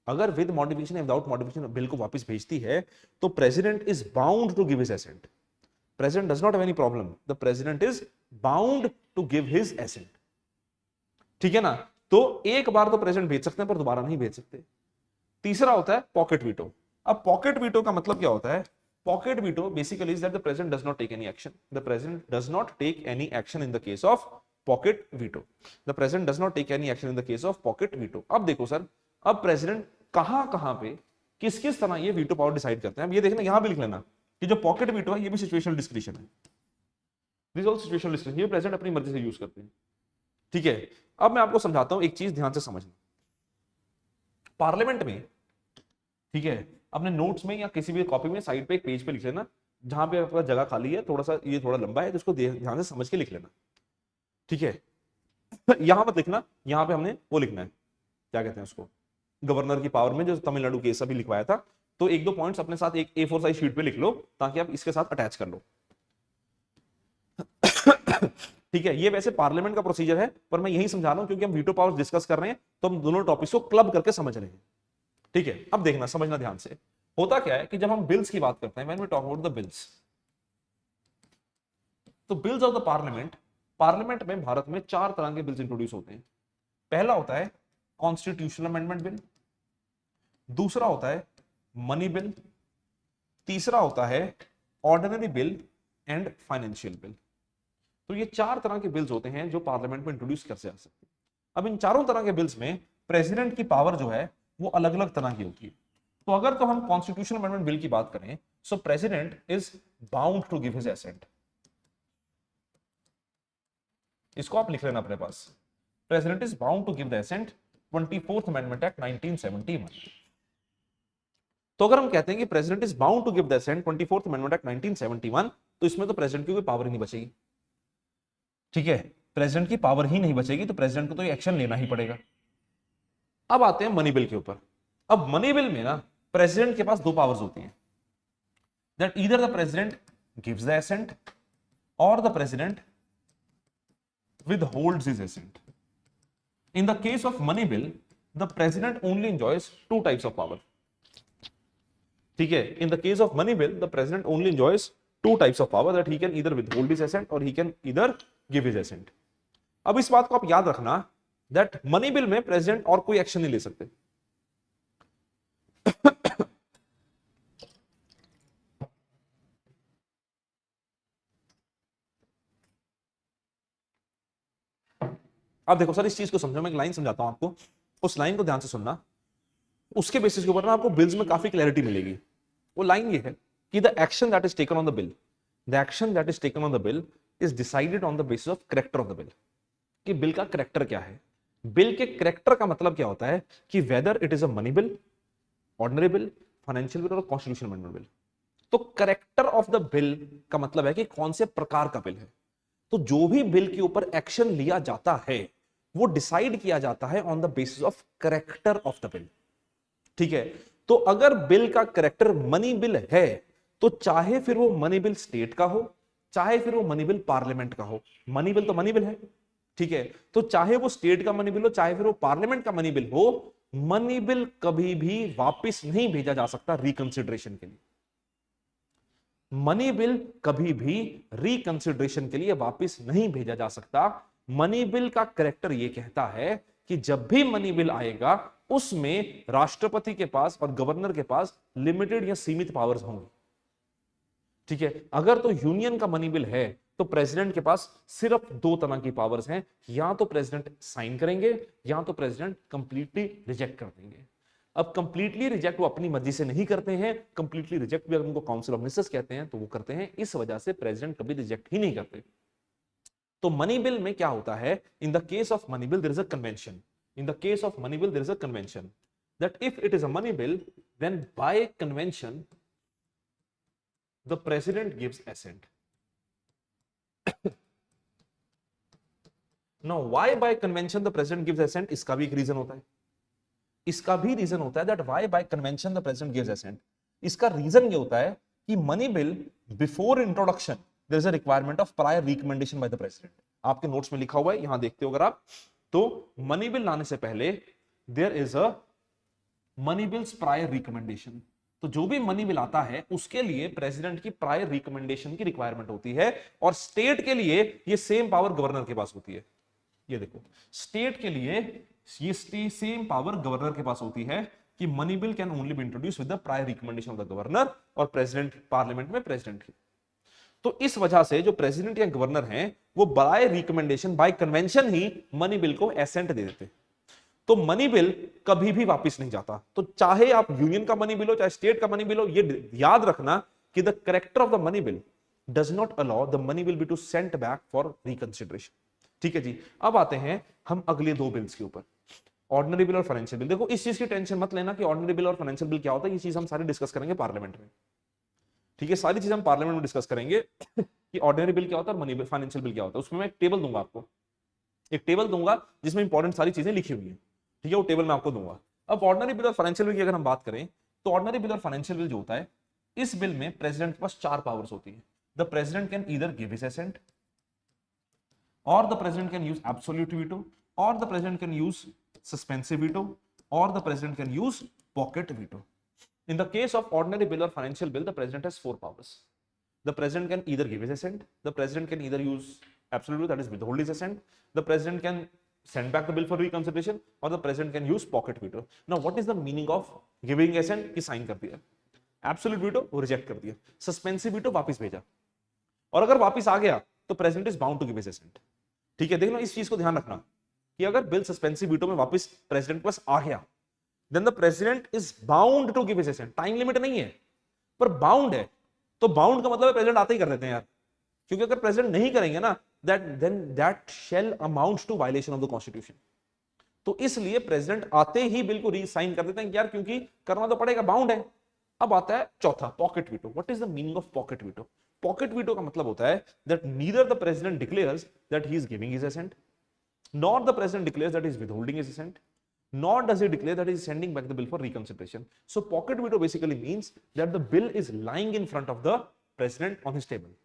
अगर विद मॉडिफिकेशन या विदाउट मॉडिफिकेशन बिल को वापस भेजती है तो president is bound to give his assent. President does not have any problem, the president is bound to give his assent. ठीक है ना, तो एक बार तो प्रेसिडेंट भेज सकते हैं पर दोबारा नहीं भेज सकते। तीसरा होता है पॉकेट वीटो। अब पॉकेट वीटो का मतलब क्या होता है? Pocket veto basically is that the president does not take any action. The president does not take any action in the case of pocket veto. The president does not take any action in the case of pocket veto. अब देखो sir, अब president कहां पे किस किस तरह ये veto power decide करते हैं। अब ये देखना, यहां भी लिख लेना कि जो पॉकेट वीटो है ये भी सिचुएशनल डिस्क्रिशन है। दिस ऑल सिचुएशनल डिस्क्रिशन, ये प्रेसिडेंट अपनी मर्जी से यूज करते हैं। ठीक है, अब मैं आपको समझाता हूं, एक चीज ध्यान से समझना। पार्लियामेंट में, ठीक है, अपने नोट्स में या किसी भी कॉपी में साइड पे एक पेज पे लिख लेना जहां पे आपका जगह खाली है, थोड़ा सा ये थोड़ा लंबा है, तो इसको ध्यान से समझ के लिख लेना, ठीक है। यहां मत लिखना, यहां पे हमने वो लिखना है, क्या कहते हैं उसको, गवर्नर की पावर में जो तमिलनाडु केस अभी लिखवाया था। तो एक दो पॉइंट्स अपने साथ एक A4 साइज शीट पे लिख लो, ताकि आप इसके साथ अटैच कर लो। ठीक है, ये वैसे पार्लियामेंट का प्रोसीजर है, पर मैं यही समझा रहा हूं क्योंकि हम वीटो पावर्स डिस्कस कर रहे हैं, तो हम दोनों टॉपिक्स को क्लब करके समझ रहे हैं, ठीक है। अब देखना, समझना ध्यान से, होता क्या है कि जब हम बिल्स की बात करते हैं, when we talk about the bills, तो bills of the parliament, parliament में भारत में 4 तरह के बिल्स इंट्रोड्यूस होते हैं। पहला होता है कॉन्स्टिट्यूशनल अमेंडमेंट बिल, दूसरा होता है मनी बिल, तीसरा होता है ordinary bill and financial bill. तो ये 4 तरह के बिल्स होते हैं जो पार्लियामेंट में इंट्रोड्यूस कर से आ सकते हैं। अब इन चारों तरह के बिल्स में प्रेसिडेंट की पावर जो है वो अलग अलग तरह की होती है। तो अगर तो हम कॉन्स्टिट्यूशनल अमेंडमेंट बिल की बात करें, so president is bound to give his assent. इसको आप लिख लेना अपने पास, president is bound to give the assent, 24th amendment act 1971। तो अगर हम कहते हैं कि president is bound to give the assent, 24th amendment act 1971, तो इसमें तो प्रेसिडेंट की कोई पावर ही नहीं बचेगी, ठीक है। प्रेसिडेंट की पावर ही नहीं बचेगी, तो प्रेसिडेंट को तो एक्शन लेना ही पड़ेगा। अब आते हैं मनी बिल के ऊपर। अब मनी बिल में ना प्रेसिडेंट के पास 2 पावर्स होती हैं, that either the president gives the assent और the president withholds his assent. In the case of money bill, the president only enjoys 2 types of power. ठीक है, in the case of money bill, the president only enjoys 2 types of power, that he can either withhold his assent or he can either give his assent. अब इस बात को आप याद रखना, that money bill में president और कोई एक्शन नहीं ले सकते। अब देखो सर, इस चीज को समझो, मैं एक लाइन समझाता हूं आपको, उस लाइन को ध्यान से सुनना, उसके बेसिस के ऊपर ना आपको बिल्स में काफी क्लैरिटी मिलेगी। वो लाइन ये है कि the action that is taken on the bill, the action that is taken on the bill is decided on the basis of character of the bill, कि बिल का करेक्टर क्या है। बिल के करेक्टर का मतलब क्या होता है कि whether it is a money bill, ordinary bill, financial bill और कॉन्स्टिट्यूशनल अमेंडमेंट बिल। तो करेक्टर ऑफ द बिल का मतलब है कि कौन से प्रकार का बिल है। तो जो भी बिल के ऊपर एक्शन लिया जाता है वो डिसाइड किया जाता है on the basis of character of the bill, ठीक है। तो अगर बिल का करेक्टर मनी बिल है, तो चाहे फिर वो मनी बिल स्टेट का हो, चाहे फिर वो मनी बिल पार्लियामेंट का हो, मनी बिल तो मनी बिल है, ठीक है। तो चाहे वो स्टेट का मनी बिल हो, चाहे फिर वो पार्लियामेंट का मनी बिल हो, मनी बिल कभी भी वापस नहीं भेजा जा सकता रिकंसिडरेशन के लिए। मनी बिल कभी भी रिकंसिडरेशन के लिए वापस नहीं भेजा जा सकता। मनी बिल का करेक्टर यह कहता है कि जब भी मनी बिल आएगा उसमें राष्ट्रपति के पास और गवर्नर के पास लिमिटेड या सीमित पावर्स होंगी, ठीक है। अगर तो यूनियन का मनी बिल है तो प्रेसिडेंट के पास सिर्फ 2 तरह की पावर्स हैं, या तो प्रेसिडेंट साइन करेंगे या तो प्रेसिडेंट कंप्लीटली रिजेक्ट कर देंगे। अब कंप्लीटली रिजेक्ट वो अपनी मर्जी से नहीं करते हैं, कंप्लीटली रिजेक्ट भी अगर उनको काउंसिल ऑफ मिनिस्टर्स कहते हैं तो वो करते हैं। इस वजह से प्रेसिडेंट कभी रिजेक्ट ही नहीं करते। तो मनी बिल में क्या होता है, in the case of money bill there is a convention, in the case of money bill there is a convention that if it is a money bill then by convention the president gives assent. Now why by convention the president gives assent, इसका भी एक reason होता है, इसका भी reason होता है that why by convention the president gives assent. इसका रीजन ये होता है कि money bill before introduction there is a requirement of prior recommendation by the president. आपके नोट्स में लिखा हुआ है, यहां देखते हो अगर आप, तो मनी बिल लाने से पहले there is a money bills prior recommendation. तो जो भी मनी बिल आता है उसके लिए प्रेसिडेंट की प्रायर रिकमेंडेशन की रिक्वायरमेंट होती है, और स्टेट के लिए ये सेम पावर गवर्नर के पास होती है। ये देखो, स्टेट के लिए ये सेम पावर गवर्नर के पास होती है कि money bill can only be introduce with the prior recommendation of the governor, और प्रेसिडेंट पार्लियामेंट में प्रेसिडेंट की। तो इस वजह से जो प्रेसिडेंट या गवर्नर हैं वो बाय रिकमेंडेशन, बाय कन्वेंशन ही मनी बिल को एसेंट दे देते। तो मनी बिल कभी भी वापस नहीं जाता। तो चाहे आप यूनियन का मनी बिल हो चाहे स्टेट का मनी बिल हो, ये याद रखना कि the character of the money bill does not allow the money bill be to sent back for reconsideration, ठीक है जी। अब आते हैं हम अगले 2 बिल्स के ऊपर, ऑर्डिनरी बिल और फाइनेंशियल बिल। देखो इस चीज की टेंशन मत लेना कि ऑर्डिनरी बिल और फाइनेंशियल बिल क्या होता है, ये चीज हम सारी डिस्कस करेंगे पार्लियामेंट में। ठीक है, सारी चीजें हम पार्लियामेंट में डिस्कस करेंगे कि ऑर्डिनरी बिल क्या होता है और मनी बिल, फाइनेंशियल बिल क्या होता है। उसमें मैं एक टेबल दूंगा आपको, एक टेबल दूंगा जिसमें इंपॉर्टेंट सारी चीजें लिखी हुई है, ठीक है, वो टेबल मैं आपको दूंगा। अब ऑर्डिनरी बिल और फाइनेंशियल बिल की अगर हम बात करें तो ऑर्डिनरी बिल और फाइनेंशियल बिल जो होता है, इस बिल में प्रेसिडेंट के पास 4 पावर्स होती है। The president can either give his assent, or the president can use absolute veto, or the president can use suspensive veto, or the president can use pocket veto. In the case of ordinary bill or financial bill, the president has 4 powers. The president can either give his assent, the president can either use absolute veto, that is withhold his assent, the president can send back the bill for reconsideration, or the president can use pocket veto. Now what is the meaning of giving assent? कि sign कर दिया, absolute veto वो reject कर दिया, suspensive veto वापस भेजा, और अगर वापस आ गया तो president is bound to give his assent. ठीक है, देखना इस चीज को ध्यान रखना कि अगर बिल सस्पेंसिव वीटो में वापस प्रेसिडेंट के पास आ गया, then the president is bound to give his assent. Time limit नहीं है पर बाउंड है, तो बाउंड का मतलब प्रेसिडेंट आते ही कर देते हैं यार, क्योंकि अगर प्रेसिडेंट नहीं करेंगे ना that shall amount to violation of the constitution. तो इसलिए प्रेसिडेंट आते ही बिल को रीसाइन कर देते हैं यार, क्योंकि करना तो पड़ेगा, बाउंड है। अब आता है चौथा, pocket veto. What is the meaning of pocket veto? Pocket veto का मतलब होता है that neither the president declares that he is giving his assent, not the president declares that he is withholding his assent, nor does he declare that he is sending back the bill for reconsideration. So pocket veto basically means that the bill is lying in front of the president on his table.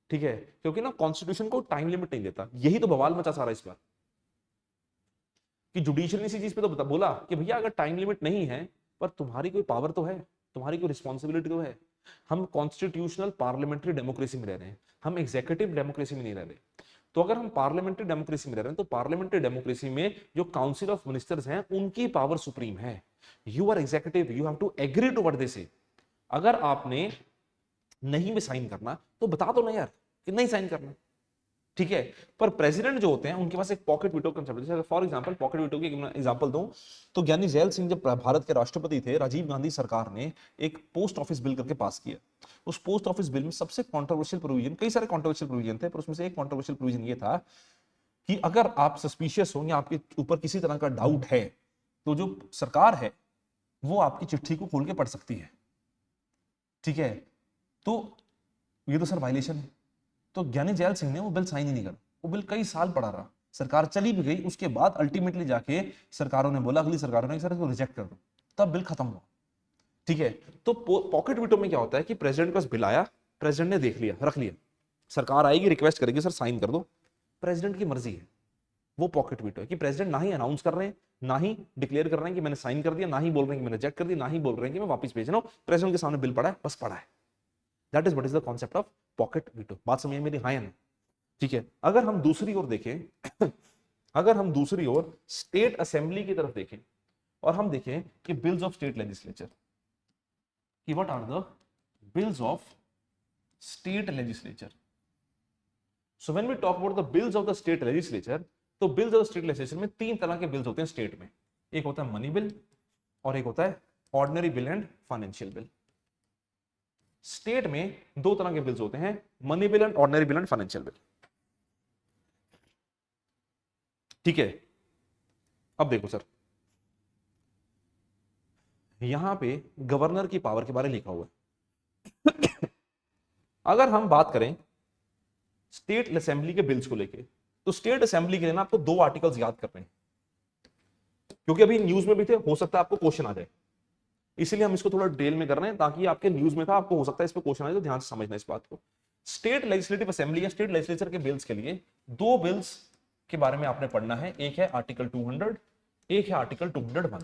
ठीक है, क्योंकि ना constitution को time limit नहीं देता। यही तो बवाल मचा सारा इस बार कि जुडिशियल ने इसी चीज पे तो बोला कि भैया अगर टाइम लिमिट नहीं है पर तुम्हारी कोई पावर तो है, तुम्हारी कोई रिस्पॉन्सिबिलिटी तो है। हम कॉन्स्टिट्यूशनल पार्लियामेंट्री डेमोक्रेसी में रह रहे हैं, हम एग्जीक्यूटिव डेमोक्रेसी में नहीं रह रहे। तो अगर हम पार्लियामेंट्री डेमोक्रेसी में रह रहे हैं तो पार्लियामेंट्री डेमोक्रेसी में जो काउंसिल ऑफ मिनिस्टर्स हैं उनकी पावर सुप्रीम है। You are executive, you have to agree to what they say. अगर आपने नहीं में साइन करना तो बता दो ना यार कि नहीं साइन करना, ठीक है। पर प्रेसिडेंट जो होते हैं उनके पास एक पॉकेट वीटो कंसेप्ट है। फॉर एग्जांपल पॉकेट वीटो की एग्जांपल दूं तो ज्ञानी जैल सिंह जब भारत के राष्ट्रपति थे, राजीव गांधी सरकार ने एक पोस्ट ऑफिस बिल करके पास किया। उस पोस्ट ऑफिस बिल में सबसे कंट्रोवर्शियल प्रोविजन, कई सारे कंट्रोवर्शियल प्रोविजन थे, पर उसमें से एक कंट्रोवर्शियल प्रोविजन ये था कि अगर आप सस्पिशियस हो या आपके ऊपर किसी तरह का डाउट है तो जो सरकार है वो आपकी चिट्ठी को खोल के पढ़ सकती है, ठीक है। तो ये तो सर वायलेशन है। तो ज्ञानी जैल सिंह ने वो बिल साइन ही नहीं करा। वो बिल कई साल पड़ा रहा, सरकार चली भी गई, उसके बाद अल्टीमेटली जाके सरकारों ने बोला, अगली सरकारों ने सर इसको रिजेक्ट कर दो, तब बिल खत्म हुआ, ठीक है। तो पॉकेट वीटो में क्या होता है कि प्रेसिडेंट के पास बिल आया, प्रेसिडेंट ने देख लिया, रख लिया, सरकार आएगी रिक्वेस्ट करेगी सर साइन कर दो, प्रेसिडेंट की मर्जी है। वो पॉकेट वीटो है कि प्रेसिडेंट ना ही अनाउंस कर रहे हैं, ना ही डिक्लेयर कर रहे हैं कि मैंने साइन कर दिया, ना ही बोल रहे हैं कि मैंने रिजेक्ट कर दिया, ना ही बोल रहे हैं कि मैं वापस भेज रहा हूं। प्रेसिडेंट के सामने बिल पड़ा है, बस पड़ा है। That is what is the concept of pocket veto. बात समझिए मेरी, हाँ या नहीं? ठीक है। अगर हम दूसरी ओर देखें अगर हम दूसरी ओर स्टेट असेंबली की तरफ देखें और हम देखें कि बिल्स ऑफ स्टेट लेजिस्लेचर, कि what are the bills of state legislature. So when we talk about the bills of the state legislature, तो bills of the state legislature में 3 तरह के बिल्स होते हैं स्टेट में। एक होता है मनी बिल, और एक होता है ordinary bill and financial bill. State में 2 तरह के बिल्स होते हैं, money bill and ordinary bill and financial bill, ठीक है। अब देखो सर, यहां पे गवर्नर की पावर के बारे में लिखा हुआ है। अगर हम बात करें स्टेट असेंबली के बिल्स को लेके, तो स्टेट असेंबली के लिए ना आपको 2 आर्टिकल्स याद करने हैं, क्योंकि अभी न्यूज में भी थे, हो सकता है आपको क्वेश्चन आ जाए, इसलिए हम इसको थोड़ा डिटेल में कर रहे हैं ताकि आपके न्यूज में था, आपको हो सकता है इस पर क्वेश्चन आए, तो ध्यान से समझना इस बात को। स्टेट लेजिस्लेटिव असेंबली या स्टेट लेजिस्लेचर के बिल्स के लिए 2 बिल्स के बारे में आपने पढ़ना है। एक है आर्टिकल 200, एक है आर्टिकल 201।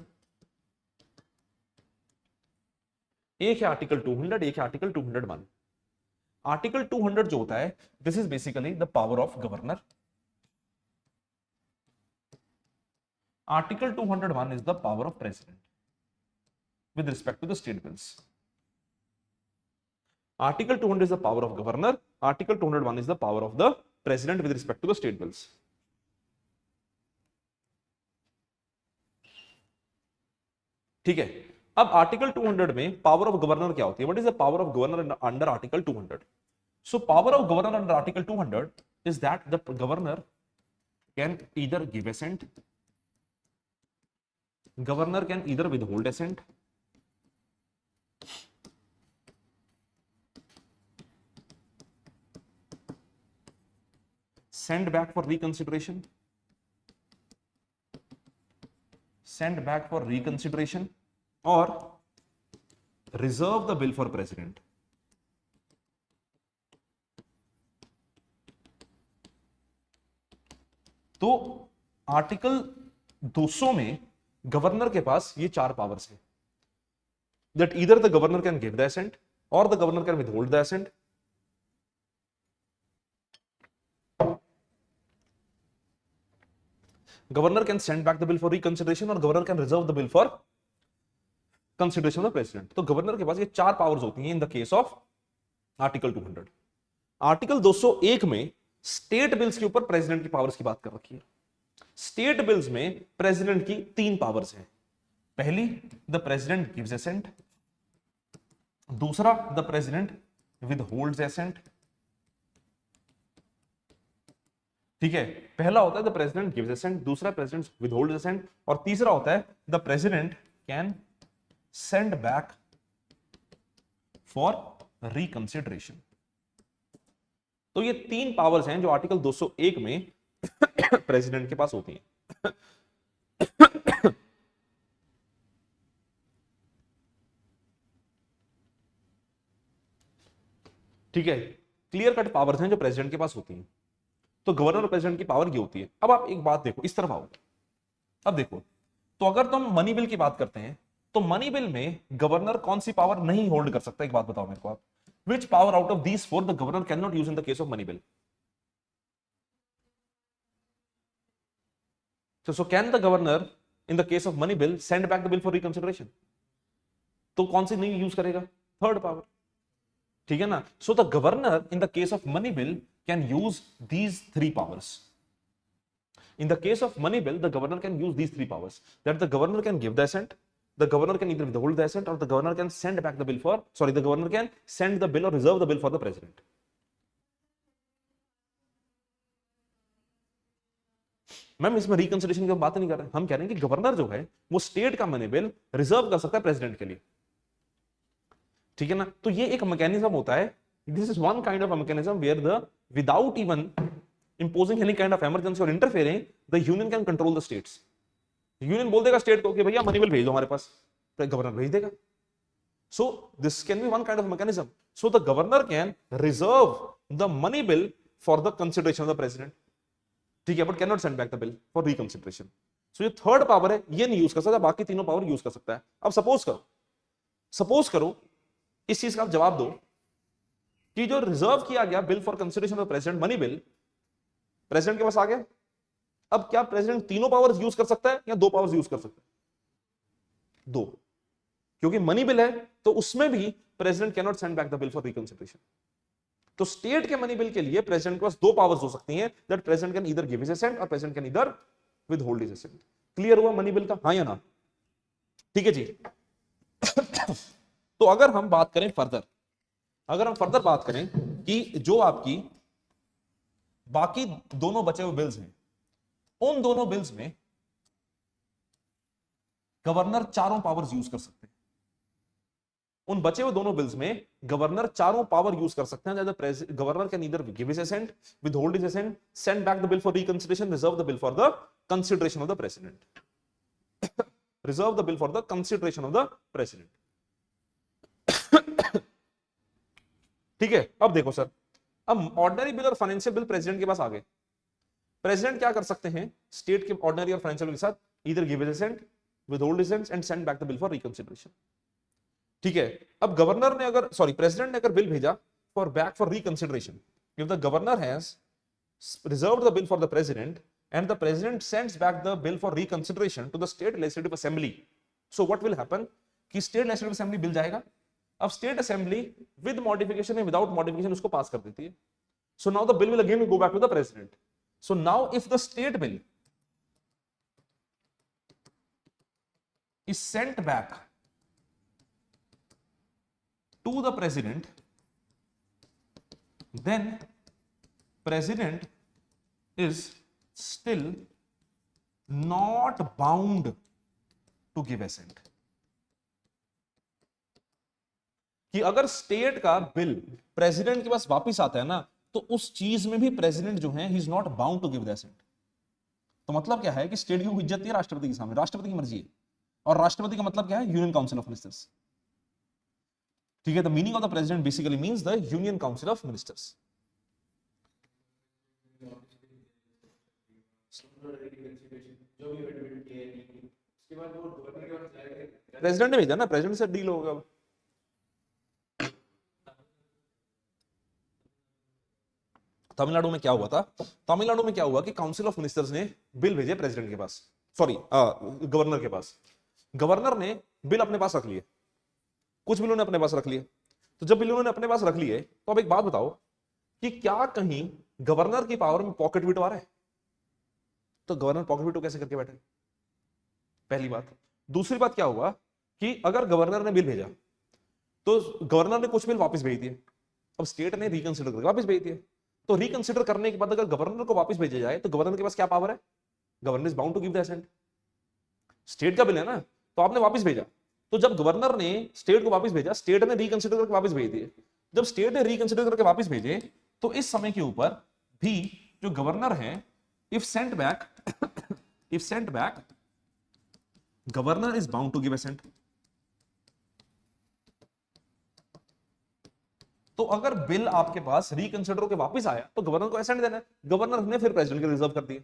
एक है आर्टिकल 200, एक है आर्टिकल 201। आर्टिकल 200 जो होता है, this is basically the power of governor. Article 201 is the power of president with respect to the state bills. Article 200 is the power of governor. Article 201 is the power of the president with respect to the state bills. ठीक है। अब article 200 में power of governor क्या होती है? What is the power of governor under article 200? So power of governor under article 200 is that the governor can either give assent, governor can either withhold assent, send back for reconsideration, send back for reconsideration, or reserve the bill for president. तो article 200 में governor के पास ये चार powers हैं, that either the governor can give the assent or the governor can withhold the assent. Governor can send back the bill for reconsideration or governor can reserve the bill for consideration of the president. तो governor के पास ये चार powers होती हैं इन the case of article 200. Article 201 में state bills के ऊपर president की पावर्स की बात कर रखी है. स्टेट बिल्स में प्रेसिडेंट की तीन पावर्स हैं. पहली, द प्रेसिडेंट गिव्स असेंट. दूसरा, द प्रेसिडेंट विदहोल्ड्स असेंट. ठीक है, पहला होता है द प्रेसिडेंट गिव्स असेंट, दूसरा प्रेसिडेंट विदहोल्ड्स असेंट, और तीसरा होता है the president can send back for reconsideration. तो ये तीन पावर्स हैं जो आर्टिकल 201 में प्रेसिडेंट के पास होती हैं. ठीक है, क्लियर कट पावर्स हैं जो प्रेसिडेंट के पास होती हैं. तो गवर्नर और प्रेसिडेंट की पावर ये होती है. अब आप एक बात देखो, इस तरफ आओ. अब देखो, तो अगर तुम मनी बिल की बात करते हैं तो मनी बिल में गवर्नर कौन सी पावर नहीं होल्ड कर सकता? एक बात बताओ मेरे को आप. Which power out of these four the governor can not use in the case of money bill? So can the governor in the case of money bill send back the bill for reconsideration? तो कौन सी नहीं use करेगा? Third power. ठीक है ना? So the governor in the case of money bill can use these three powers. In the case of money bill, the governor can use these three powers. That the governor can give the assent, the governor can either withhold the assent, or the governor can send back the bill for, sorry, the governor can send the bill or reserve the bill for the president. Ma'am इसमें reconsideration की बात नहीं कर रहे हैं, हम कह रहे हैं कि गवर्नर जो है वो स्टेट का मनी बिल रिजर्व कर सकता है प्रेसिडेंट के लिए. ठीक है ना? तो ये एक मैकेनिज्म होता है. This is one kind of mechanism where the without even imposing any kind of emergency or interfering, the union can control the states. Union बोल देगा स्टेट को कि भैया मनी बिल भेज दो हमारे पास, तो गवर्नर भेज देगा. So this can be one kind of mechanism. So the governor can reserve the money bill for the consideration of the president. ठीक है, but can not send back the bill for reconsideration. So ये third power है, ये नहीं use कर सकता, बाकी तीनों पावर यूज कर सकता है. अब सपोज करो इस चीज का आप जवाब दो कि जो रिजर्व किया गया bill for consideration of president money bill president के पास आ गया. अब क्या प्रेसिडेंट तीनों पावर्स यूज कर सकता है या दो पावर्स यूज कर सकता है? दो, क्योंकि मनी बिल है तो उसमें भी president can not send back the bill for reconsideration. तो स्टेट के मनी बिल के लिए प्रेसिडेंट के पास दो पावर्स हो सकती हैं, that president can either give his assent और president can either withhold his assent. Clear हुआ मनी बिल का? हाँ या ना? ठीक है जी. तो अगर हम बात करें फर्दर, बात करें कि जो आपकी बाकी दोनों बचे हुए बिल्स हैं, उन दोनों बिल्स में गवर्नर चारों पावर्स यूज कर सकते हैं. उन बचे हुए दोनों बिल्स में गवर्नर चारों पावर यूज कर सकते हैं. Governor can either give his assent, withhold his assent, send back the bill for reconsideration, reserve the bill for the consideration of the president. Reserve the bill for the consideration of the president. ठीक है, अब देखो sir, अब ordinary bill और financial bill president के पास आ गए. President क्या कर सकते हैं स्टेट के ऑर्डिनरी और फाइनेंशियल बिल के साथ? Either give his assent, withhold his assent and send back the bill for reconsideration. ठीक है, अब गवर्नर ने अगर प्रेसिडेंट ने अगर बिल भेजा for back for reconsideration, if the governor has reserved the bill for the president and the president sends back the bill for reconsideration to the state legislative assembly, so what will happen कि state legislative assembly bill जाएगा. अब state assembly with modification and without modification उसको पास कर देती है. So now the bill will again go back to the president. So now if the state bill is sent back to the president, then president is still not bound to give assent. कि अगर state का bill president के पास वापस आता है ना, तो उस चीज में भी प्रेसिडेंट जो है he is not bound to give the assent. तो मतलब क्या है कि स्टेट की कोई इज्जत नहीं है राष्ट्रपति के सामने, राष्ट्रपति की मर्जी है। और राष्ट्रपति का मतलब क्या है? Union council of ministers. ठीक है, the meaning of the president basically means the union council of ministers. President ने भेजा ना, प्रेसिडेंट से डील होगा। तमिलनाडु में क्या हुआ था? तमिलनाडु में क्या हुआ कि काउंसिल ऑफ मिनिस्टर्स ने बिल भेजे प्रेसिडेंट के पास, सॉरी गवर्नर के पास। गवर्नर ने बिल अपने पास रख लिए, कुछ बिल उन्होंने अपने पास रख लिए। तो जब बिल उन्होंने अपने पास रख लिए, तो अब एक बात बताओ कि क्या कहीं गवर्नर की पावर में पॉकेट वीटो आ रहा है? तो गवर्नर पॉकेट वीटो कैसे करके बैठे? पहली बात। दूसरी बात क्या हुआ कि अगर गवर्नर ने बिल भेजा तो गवर्नर ने कुछ बिल वापस भेज दिए, अब स्टेट ने रिकंसिडर करके वापस भेज दिए। तो रिकंसिडर करने के बाद अगर गवर्नर को वापस भेजा जाए तो गवर्नर के पास क्या पावर है? Governor is bound to give the assent. State का बिल है ना, तो आपने वापस भेजा, तो जब गवर्नर ने स्टेट को वापस भेजा, स्टेट ने रिकंसिडर करके वापस भेज दिए। जब स्टेट ने रिकंसिडर करके वापस भेजे, तो इस समय के ऊपर भी जो गवर्नर है, if sent back governor is bound to give assent. तो अगर बिल आपके पास रिकंसिडर के वापस आया तो गवर्नर को असेंट देना है, गवर्नर ने फिर प्रेसिडेंट के रिजर्व कर दिए।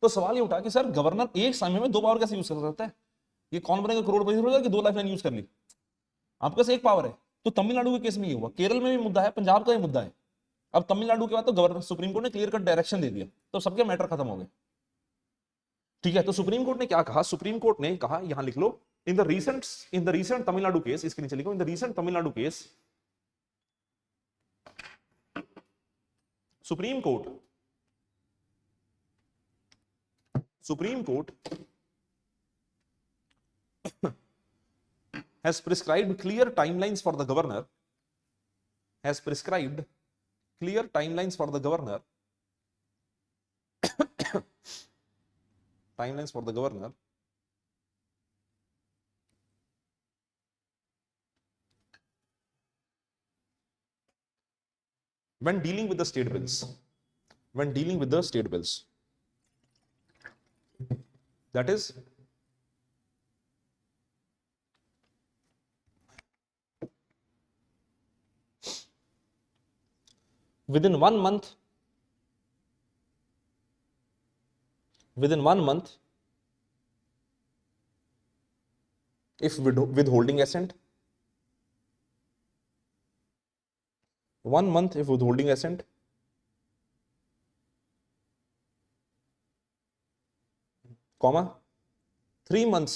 तो सवाल ये उठा कि सर गवर्नर एक समय में दो पावर कैसे यूज कर सकता है? ये कौन बनेगा करोड़पति हो जाए कि 2 लाइफ यूज कर ली? आपके पास एक पावर है। तो तमिलनाडु के केस में ये हुआ, केरल में भी मुद्दा है, पंजाब का भी मुद्दा है। अब तमिलनाडु के बाद तो गवर्नर सुप्रीम कोर्ट ने क्लियर कट डायरेक्शन दे दिया, तो सबके मैटर खत्म हो गए। ठीक है, तो सुप्रीम कोर्ट ने क्या कहा? सुप्रीम कोर्ट ने कहा, यहां लिख लो, in the recent Tamil Nadu case, इसके नीचे लिखो, in the recent Tamil Nadu case Supreme Court has prescribed clear timelines for the governor has prescribed clear timelines for the governor timelines for the governor when dealing with the state bills that is within 1 month if withholding assent 1 month if withholding assent comma 3 months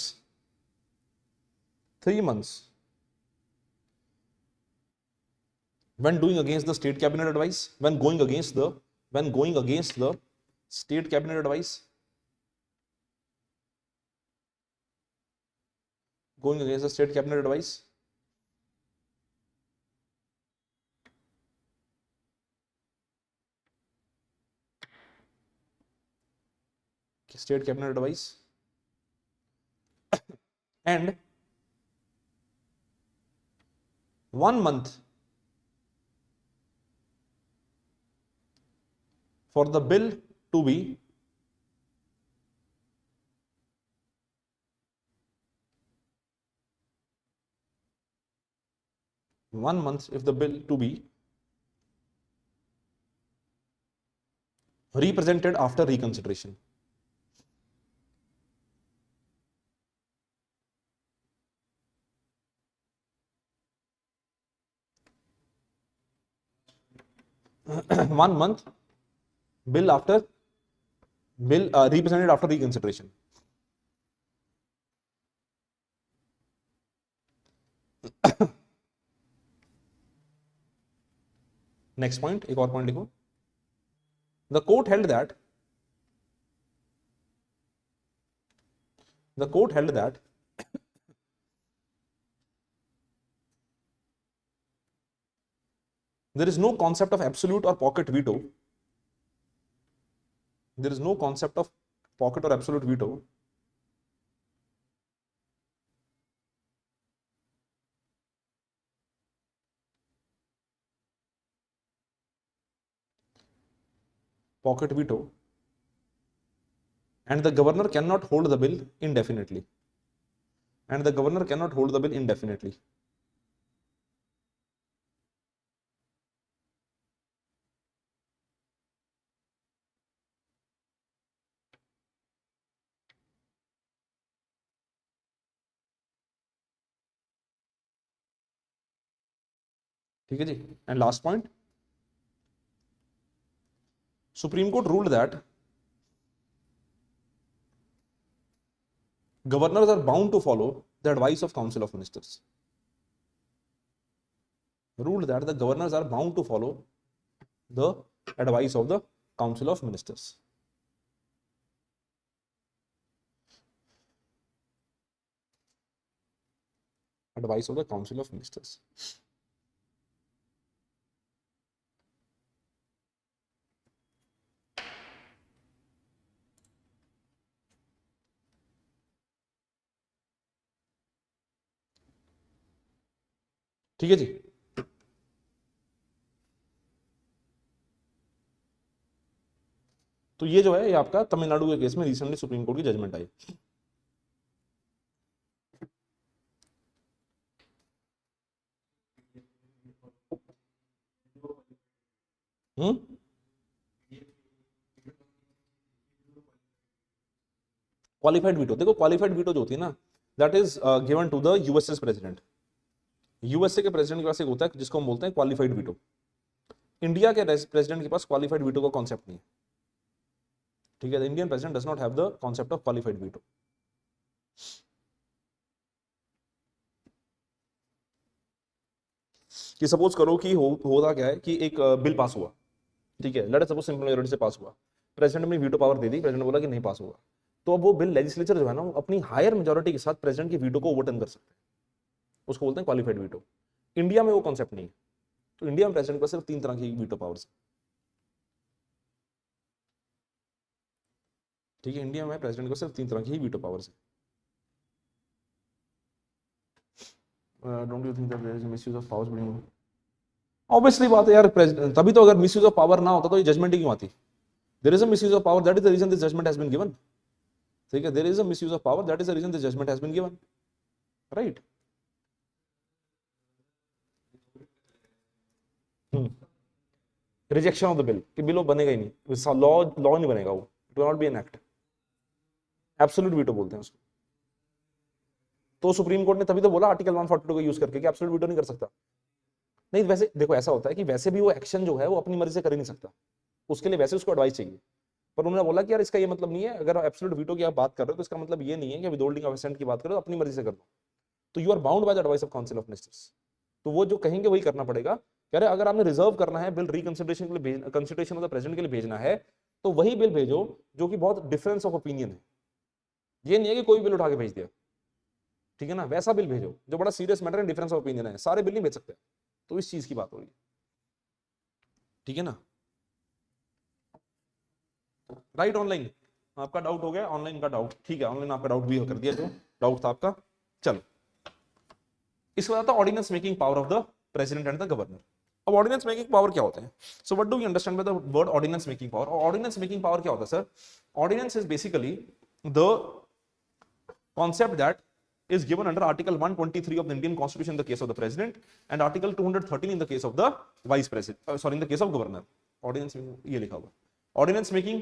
when doing against the state cabinet advice when going against the state cabinet advice going against the state cabinet advice state cabinet advice and 1 month for the bill to be if the bill to be represented after reconsideration. One month bill represented after reconsideration. Next point, एक और point लिखो. The court held that there is no concept of absolute or pocket veto. There is no concept of pocket or absolute veto pocket veto, and the governor cannot hold the bill indefinitely. And the governor cannot hold the bill indefinitely. ठीक है जी. And last point, Supreme Court ruled that governors are bound to follow the advice of Council of Ministers. Ruled that the governors are bound to follow the advice of the Council of Ministers. Advice of the Council of Ministers. ठीक है जी. तो ये जो है, ये आपका तमिलनाडु के case में रिसेंटली सुप्रीम कोर्ट की जजमेंट आई. क्वालिफाइड वीटो, देखो क्वालिफाइड वीटो जो होती है ना, that is given to the USA president. USA के प्रेसिडेंट के पास एक होता है जिसको हम बोलते हैं क्वालिफाइड वीटो. इंडिया के प्रेसिडेंट के पास क्वालिफाइड वीटो का कॉन्सेप्ट नहीं है. ठीक है, the Indian president does not have the concept of qualified veto. कि सपोज करो कि होता क्या है कि एक बिल पास हुआ, ठीक है, let us suppose simple majority से पास हुआ, प्रेसिडेंट ने वीटो पावर दे दी, प्रेसिडेंट बोला कि नहीं पास होगा, तो अब वो बिल लेजिस्लेचर जो है ना, वो अपनी हायर मेजॉरिटी के साथ प्रेसिडेंट की वीटो को ओवरटर्न कर सकते हैं. उसको बोलते हैं क्वालिफाइड वीटो. इंडिया में वो कॉन्सेप्ट नहीं है. तो इंडिया में प्रेसिडेंट को सिर्फ 3 तरह की वीटो पावर्स है. ठीक है, इंडिया में प्रेसिडेंट को सिर्फ 3 तरह की ही वीटो पावर्स है. Don't you think that there is misuse of powers being? Obviously बात है यार, तभी तो अगर मिसयूज ऑफ पावर ना होता तो ये जजमेंट ही क्यों आती? There is a misuse of power, that is the reason this judgment has been given. ठीक है, there is a misuse of power, that is the reason this judgment has been given. Right. Rejection of the bill, कि bill बनेगा ही नहीं, law नहीं बनेगा, वो it will not be an act. Absolute veto बोलते हैं उसको. तो सुप्रीम कोर्ट ने तभी तो बोला आर्टिकल 142 को यूज करके कि एब्सोल्यूट वीटो नहीं कर सकता. नहीं, वैसे देखो ऐसा होता है कि वैसे भी वो एक्शन जो है वो अपनी मर्जी से कर ही नहीं सकता, उसके लिए वैसे उसको एडवाइस चाहिए. पर उन्होंने बोला कि यार इसका ये मतलब नहीं है, अगर एब्सोल्यूट वीटो की आप बात कर रहे हो तो इसका मतलब ये नहीं है कि विदहोल्डिंग ऑफ असेंट की बात करो तो अपनी मर्जी से कर दो. तो you are bound by the advice of council of ministers. तो वो जो कहेंगे वही करना पड़ेगा. कह रहे अगर आपने रिजर्व करना है बिल, रिकंसिडरेशन के लिए, कंसिडरेशन ऑफ द प्रेसिडेंट के लिए भेजना है, तो वही बिल भेजो जो कि बहुत डिफरेंस ऑफ ओपिनियन है. ये नहीं है कि कोई बिल उठा के भेज दिया, ठीक है ना, वैसा बिल भेजो जो बड़ा सीरियस मैटर है, डिफरेंस ऑफ ओपिनियन है. सारे बिल नहीं भेज सकते. तो इस चीज की बात हो रही है. ठीक है ना. राइट. ऑनलाइन आपका डाउट हो गया, ऑनलाइन का डाउट. ठीक है, ऑनलाइन आपका डाउट भी कर दिया जो डाउट था आपका. चलो, इसके बाद आता है ordinance making power of the president and the governor. अब ऑर्डिनेंस मेकिंग पावर क्या होते हैं? So what do we understand by the word ordinance making power? Ordinance making power क्या होता है sir? Ordinance is basically the concept that is given under article 123 of the Indian Constitution in the case of the president and article 213 in the case of the vice president, in the case of governor. Ordinance ये लिखा हुआ. Ordinance making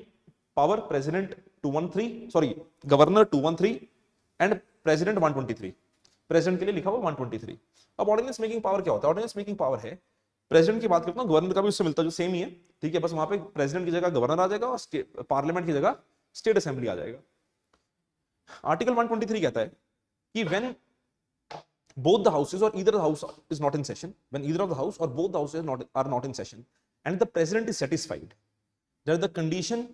power president 213, governor 213 and president 123. president के लिए लिखा हुआ 123. अब ordinance making power क्या होता है? ऑर्डिनेंस मेकिंग पावर है, प्रेसिडेंट की बात करता हूं, गवर्नर का भी उससे मिलता जो सेम ही है. ठीक है, बस वहां पे प्रेसिडेंट की जगह गवर्नर आ जाएगा और पार्लियामेंट की जगह स्टेट असेंबली आ जाएगा. आर्टिकल 123 कहता है कि when both the houses or either the house is not in session, when either of the house or both the houses are not in session and the president is satisfied that the condition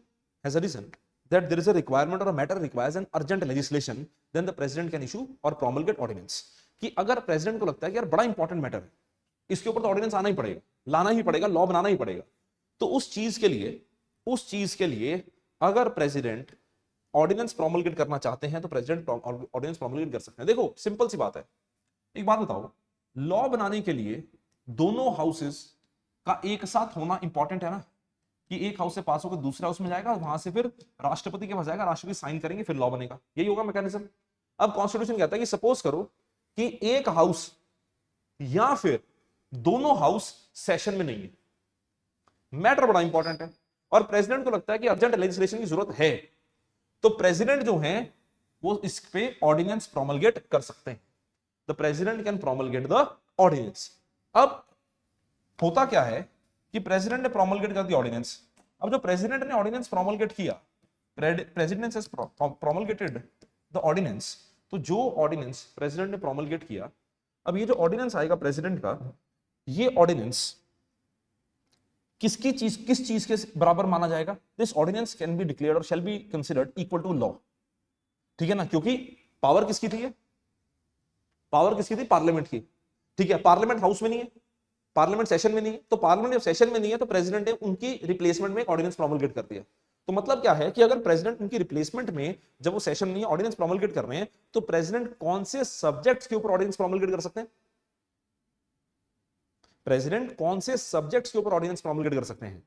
has arisen that there is a requirement or a matter requires an urgent legislation, then the president can issue or promulgate ordinance. कि अगर president को लगता है कि यार बड़ा important matter है, इसके ऊपर तो ऑर्डिनेंस आना ही पड़ेगा, लाना ही पड़ेगा, लॉ बनाना ही पड़ेगा, तो उस चीज के लिए अगर प्रेसिडेंट ऑर्डिनेंस प्रोमलगेट करना चाहते हैं तो प्रेसिडेंट ऑर्डिनेंस प्रोमलगेट कर सकते हैं. देखो सिंपल सी बात है, एक बात बताओ, लॉ बनाने के लिए दोनों हाउसेस का एक साथ होना इंपॉर्टेंट है ना, कि एक हाउस से पास होकर दूसरे हाउस में जाएगा, वहां से फिर राष्ट्रपति के पास जाएगा, राष्ट्रपति साइन करेंगे, फिर लॉ बनेगा। यही होगा मैकेनिज्म। अब कॉन्स्टिट्यूशन कहता है कि सपोज करो कि एक हाउस या फिर दोनों हाउस सेशन में नहीं है, मैटर बड़ा इंपॉर्टेंट है, और प्रेसिडेंट को लगता है कि अर्जेंट लेजिस्लेशन की जरूरत है, तो प्रेसिडेंट जो है वो इस पे ऑर्डिनेंस प्रोमलगेट कर सकते हैं। The president can promulgate the ordinance. अब होता क्या है कि प्रेसिडेंट ने प्रोमलगेट कर दी ऑर्डिनेंस। अब जो प्रेसिडेंट ने ऑर्डिनेंस प्रोमलगेट किया, president has promulgated the ordinance, तो जो ऑर्डिनेंस प्रेसिडेंट ने प्रोमलगेट किया, अब ये जो ऑर्डिनेंस आएगा प्रेसिडेंट का, ये ऑर्डिनेंस किस चीज के बराबर माना जाएगा? This ordinance can be declared और shall be considered equal to law. ठीक है ना, क्योंकि पावर किसकी थी? पावर किसकी थी? पार्लियामेंट की। ठीक है, पार्लियामेंट हाउस में नहीं है, पार्लियामेंट सेशन में नहीं है, तो पार्लियामेंट जब सेशन में नहीं है तो प्रेसिडेंट ने उनकी रिप्लेसमेंट में ऑर्डिनेंस प्रोमलगेट कर दिया। तो मतलब क्या है कि अगर प्रेसिडेंट उनकी रिप्लेसमेंट में, जब वो सेशन नहीं है, ऑर्डिनेंस प्रोमलगेट कर रहे हैं, तो प्रेसिडेंट कौन से सब्जेक्ट्स के ऊपर ऑर्डिनेंस प्रोमलगेट कर सकते हैं? प्रेसिडेंट कौन से सब्जेक्ट्स के ऊपर ऑर्डिनेंस प्रोमलगेट कर सकते हैं?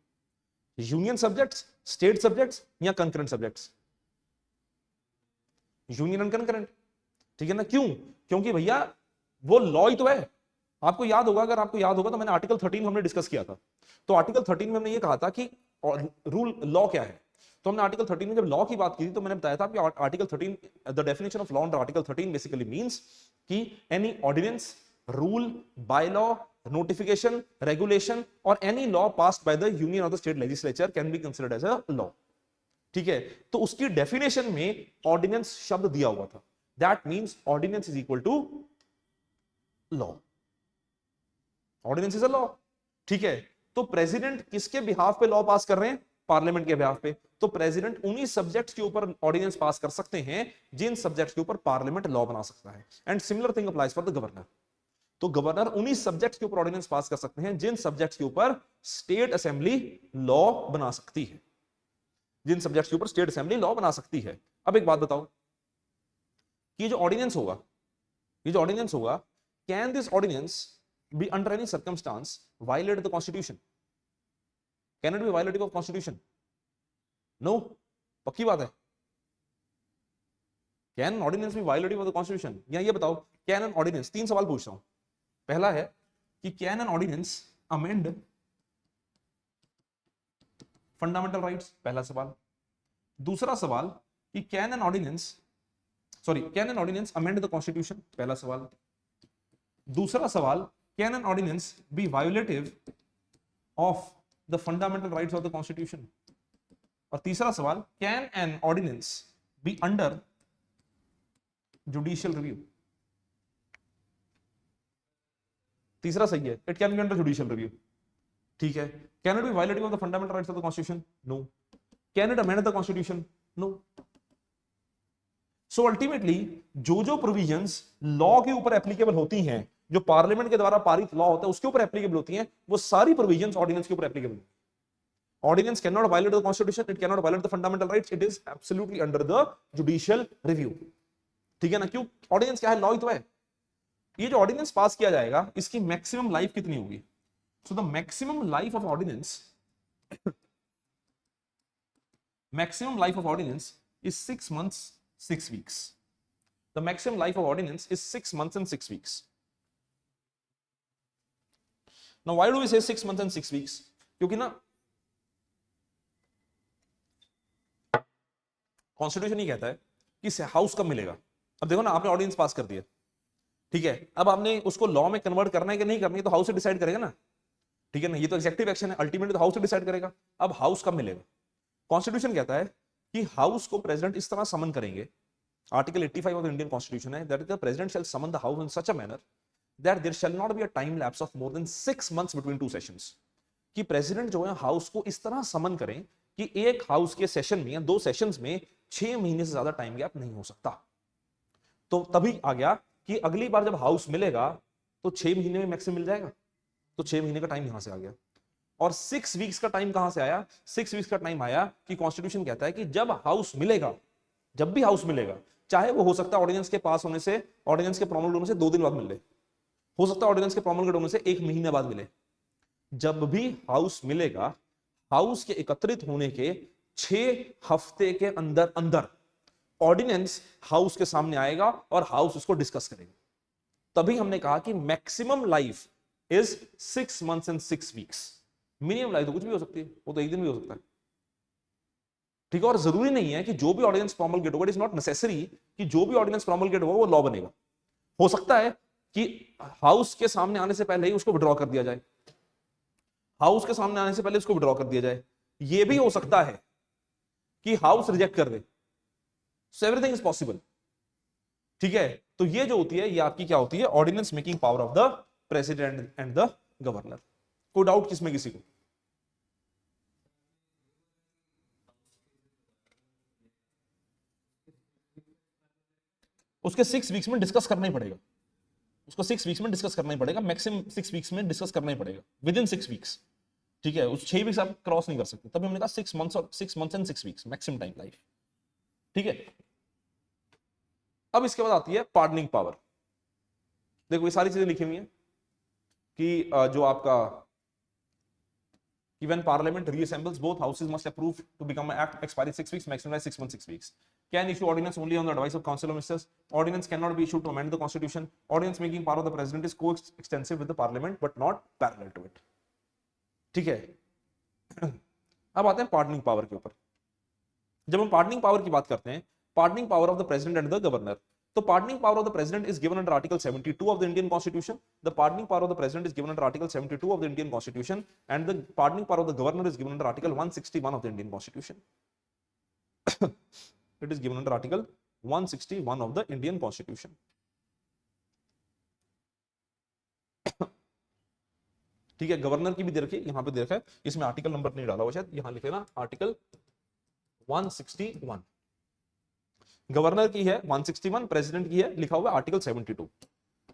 यूनियन सब्जेक्ट्स, स्टेट सब्जेक्ट्स, या concurrent subjects? Union and concurrent. ठीक है ना, क्यों? क्योंकि भैया वो लॉ ही तो है। आपको याद होगा, अगर आपको याद होगा तो मैंने आर्टिकल 13 हमने डिस्कस किया था। तो आर्टिकल 13 में हमने ये कहा था कि रूल लॉ क्या है। तो हमने आर्टिकल 13 में जब लॉ की बात की थी तो मैंने बताया था कि article 13, the definition of law under article 13 basically means कि any ordinance, rule, bylaw, notification, regulation और any law passed by the union और the state legislature can be considered as a law. ठीक है, तो उसकी definition में ordinance शब्द दिया हुआ था। That means ordinance is equal to law. Ordinance is a law. ठीक है, तो प्रेसिडेंट किसके बिहाफ पे लॉ पास कर रहे हैं? पार्लियामेंट के बिहाफ पे। तो प्रेसिडेंट उन्हीं सब्जेक्ट्स के ऊपर ऑर्डिनेंस पास कर सकते हैं जिन सब्जेक्ट्स के ऊपर पार्लियामेंट लॉ बना सकता है। And similar thing applies for the governor. तो गवर्नर उन्हीं सब्जेक्ट्स के ऊपर ऑर्डिनेंस पास कर सकते हैं जिन सब्जेक्ट्स के ऊपर स्टेट असेंबली लॉ बना सकती है, जिन सब्जेक्ट्स के ऊपर स्टेट असेंबली लॉ बना सकती है। अब एक बात बताओ कि ये जो ऑर्डिनेंस होगा, can this ordinance be under any circumstance violate the constitution? Can it be violative of constitution? No. पक्की बात है। Can an ordinance be violative of the constitution? या ये बताओ, can an ordinance, 3 सवाल पूछ रहा हूं। पहला है कि can an ordinance amend fundamental rights? पहला सवाल। दूसरा सवाल कि can an ordinance amend the constitution? पहला सवाल। दूसरा सवाल, can an ordinance be violative of the fundamental rights of the constitution? और तीसरा सवाल, can an ordinance be under judicial review? तीसरा सही है, it can be under judicial review। ठीक है, can it be violative of the fundamental rights of the constitution? No. Can it amend the constitution? No. So ultimately जो provisions law के ऊपर applicable होती हैं, जो पार्लियामेंट के द्वारा पारित लॉ होता है उसके ऊपर एप्लीकेबल होती हैं, वो सारी प्रोविजंस ऑर्डिनेंस के ऊपर एप्लीकेबल हैं। Ordinance can not violate the constitution, it can not violate the fundamental rights, it is absolutely under the judicial review. ठीक है ना, क्यों? ऑर्डिनेंस क्या है? लॉ ही तो है। ये जो ऑर्डिनेंस पास किया जाएगा, इसकी मैक्सिमम लाइफ कितनी होगी? So the maximum life of ordinance, maximum life of ordinance is 6 months 6 weeks. The maximum life of ordinance is 6 months and 6 weeks. Now why do we say 6 months and 6 weeks? क्योंकि ना constitution ही कहता है कि house कब मिलेगा। अब देखो ना, आपने ऑर्डिनेंस पास कर दिया, ठीक है, अब आपने उसको लॉ में कन्वर्ट करना है कि नहीं करना है, तो हाउस से डिसाइड करेगा ना। ठीक है ना, ये तो एग्जेक्टिव एक्शन है, अल्टीमेटली तो हाउस से डिसाइड करेगा। अब हाउस कब मिलेगा? कॉन्स्टिट्यूशन कहता है कि हाउस को प्रेसिडेंट इस तरह समन करेंगे, article 85 of the Indian constitution है, that the president shall summon the house in such a manner that there shall not be a time lapse of more than 6 months between 2 sessions. कि president जो है house को इस तरह समन करें कि एक हाउस के सेशन में या 2 सेशंस में 6 महीने से ज्यादा टाइम गैप नहीं हो सकता। तो तभी आ गया कि अगली बार जब हाउस मिलेगा तो 6 महीने में मैक्सिमम मिल जाएगा, तो 6 महीने का टाइम यहां से आ गया। और 6 वीक्स का टाइम कहां से आया? 6 वीक्स का टाइम आया कि कॉन्स्टिट्यूशन कहता है कि जब हाउस मिलेगा, जब भी हाउस मिलेगा, चाहे वो हो सकता है ऑर्डिनेंस के पास होने से, ऑर्डिनेंस के प्रोमलगेट होने से 2 दिन बाद मिले, हो सकता है ऑर्डिनेंस के प्रोमलगेट होने से 1 महीने बाद मिले, जब भी हाउस मिलेगा, हाउस के एकत्रित होने के 6 हफ्ते के अंदर अंदर ऑर्डिनेंस हाउस के सामने आएगा और हाउस उसको डिस्कस करेगा। तभी हमने कहा कि maximum life is 6 months and 6 weeks। Minimum life तो कुछ भी हो सकती है, वो तो एक दिन भी हो सकता है, ठीक है। और जरूरी नहीं है कि जो भी ऑर्डिनेंस प्रोमलगेट होगा, इट इज नॉट नेसेसरी कि जो भी ऑर्डिनेंस प्रोमलगेट होगा वो लॉ बनेगा। हो सकता है कि हाउस के सामने आने से पहले ही उसको विड्रॉ कर दिया जाए, हाउस के सामने आने से पहले उसको विड्रॉ कर दिया जाए। यह भी हो सकता है कि हाउस रिजेक्ट कर दे। सो एवरीथिंग इज पॉसिबल, ठीक है। तो ये जो होती है ये आपकी क्या होती है, ordinance making power of the president and the governor. कोई डाउट किसमें किसी को? उसके 6 वीक्स में डिस्कस करना ही पड़ेगा, उसको 6 वीक्स में डिस्कस करना ही पड़ेगा, मैक्सिमम 6 वीक्स में डिस्कस करना ही पड़ेगा, विद इन 6 वीक्स, ठीक है। उस 6 वीक्स आप क्रॉस नहीं कर सकते, तभी हमने कहा 6 months और 6 months and 6 weeks maximum time life, ठीक है। अब इसके बाद आती है पार्डनिंग पावर। देखो ये सारी चीजें लिखी हुई हैं कि जो आपका कि when parliament reassembles both houses must approve to become an act expiry 6 weeks maximum 6 months 6 weeks, can issue ordinance only on the advice of council of ministers, ordinance cannot be issued to amend the constitution, ordinance making power of the president is co-extensive with the parliament but not parallel to it, ठीक है। अब आते हैं pardoning power के ऊपर। जब हम pardoning power की बात करते हैं, pardoning power of the president and the governor, तो pardoning power of the president is given under article 72 of the Indian constitution, the pardoning power of the president is given under article 72 of the Indian constitution, and the pardoning power of the governor is given under article 161 of the Indian constitution। it is given under article 161 of the Indian constitution। ठीक है, governor की भी दे रखी है, यहां पे दे रखा है, इसमें आर्टिकल नंबर नहीं डाला हुआ, शायद यहां लिखे ना आर्टिकल 161। गवर्नर की है 161, प्रेसिडेंट की है लिखा हुआ आर्टिकल 72।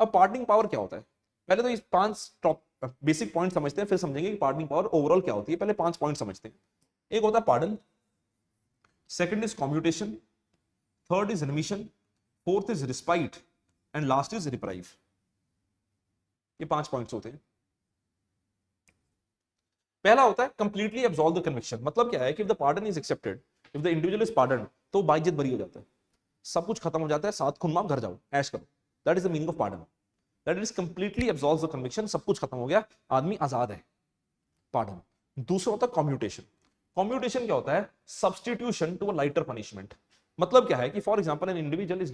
अब पार्डनिंग पावर क्या होता है? पहले तो इस 5 टॉप बेसिक पॉइंट समझते हैं, फिर समझेंगे कि पार्डनिंग पावर ओवरऑल क्या होती है। पहले 5 पॉइंट समझते हैं। एक होता है pardon, second is commutation, third is remission, fourth is respite and last is reprieve. ये 5 पॉइंट्स होते हैं। पहला होता है कंप्लीटली एब्सॉल्व द कन्विक्शन। मतलब क्या है कि if the pardon is accepted, if the individual is pardon, तो बाइज्जत बरी हो जाता है, सब कुछ खत्म हो जाता है, 7 खून माफ, घर जाओ, ऐश करो। That is the meaning of pardon, that is completely absolve the conviction, सब कुछ खत्म हो गया, आदमी आजाद है, पार्डन। दूसरा होता है कम्यूटेशन। कम्यूटेशन क्या होता है? Substitution to a lighter punishment. मतलब क्या है कि for example an individual is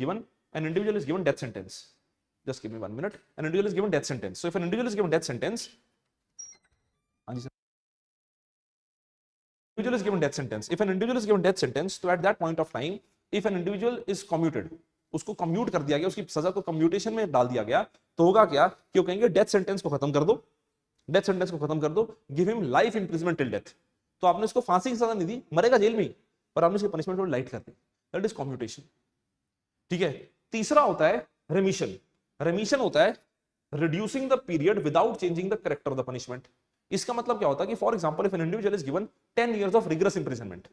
given death sentence, just give me 1 minute, an individual is given death sentence, so if an individual is given death sentence, individual is given death sentence, if an individual is given death sentence, तो at that point of time if an individual is commuted, उसको commute कर दिया गया, उसकी सजा को commutation में डाल दिया गया, तो होगा क्या कि वो कहेंगे डेथ सेंटेंस को खत्म कर दो, डेथ सेंटेंस को खत्म कर दो, give him life imprisonment till death. तो आपने उसको फांसी की सजा नहीं दी, मरेगा जेल में ही, पर आपने उसकी पनिशमेंट थोड़ी लाइट कर दी, दैट इज कम्यूटेशन, ठीक है। तीसरा होता है रेमिशन। रेमिशन होता है reducing the period without changing the character of the punishment. इसका मतलब क्या होता है कि for example if an individual is given 10 years of rigorous imprisonment,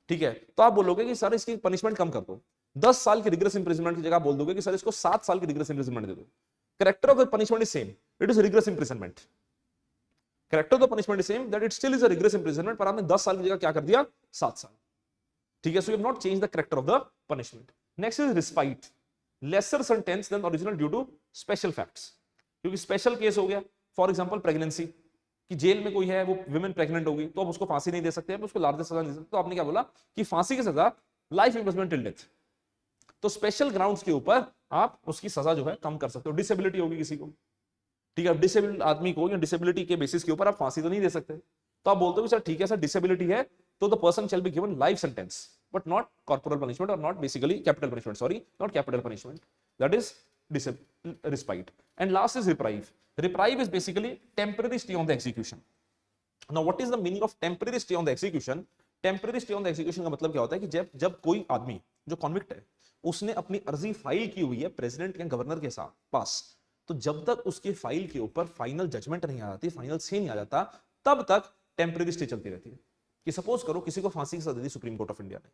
ठीक है, तो आप बोलोगे कि सर इसकी पनिशमेंट कम कर दो, 10 साल की रिग्रेस इंप्रिजनमेंट की जगह बोल दोगे कि सर इसको 7 साल की रिग्रेस इंप्रिजनमेंट दे दो। Character of the punishment is same, it is rigorous imprisonment. Character of the punishment is same, that it still is a rigorous imprisonment, पर आपने 10 साल की जगह क्या कर दिया, 7 साल, ठीक है। So you have not change the character of the punishment. Next is respite, lesser sentence then original due to special facts, क्योंकि स्पेशल केस हो गया, फॉर एग्जांपल प्रेगनेंसी, कि जेल में कोई है, वो विमेन प्रेग्नेंट होगी, तो आप उसको फांसी नहीं दे सकते, आप उसको लार्जेस्ट सजा नहीं दे सकते, तो आपने क्या बोला कि फांसी की सजा लाइफ इंप्रिजनमेंट टिल डेथ। तो स्पेशल ग्राउंड्स के ऊपर आप उसकी सजा जो है कम कर सकते हो। डिसेबिलिटी होगी किसी को, ठीक है, डिसेबल्ड आदमी को या डिसेबिलिटी के बेसिस के ऊपर आप फांसी तो नहीं दे सकते, तो आप बोलते हो सर ठीक है सर डिसेबिलिटी है, तो the person shall be given life sentence but not corporal punishment और not basically capital punishment, sorry not capital punishment, that is respite. And last is reprieve. Reprieve is basically temporary stay on the execution. Now what is the meaning of temporary stay on the execution? Temporary stay on the execution का मतलब क्या होता है कि जब कोई आदमी जो कॉन्विक्ट है, उसने अपनी अर्जी फाइल की हुई है प्रेसिडेंट या गवर्नर के साथ पास, तो जब तक उसकी फाइल के ऊपर फाइनल जजमेंट नहीं आ जाती, फाइनल से नहीं आ जाता, तब तक टेम्परेरी स्टे चलती रहती है। कि सपोज करो किसी को फांसी की सजा दे दी सुप्रीम कोर्ट ऑफ इंडिया ने,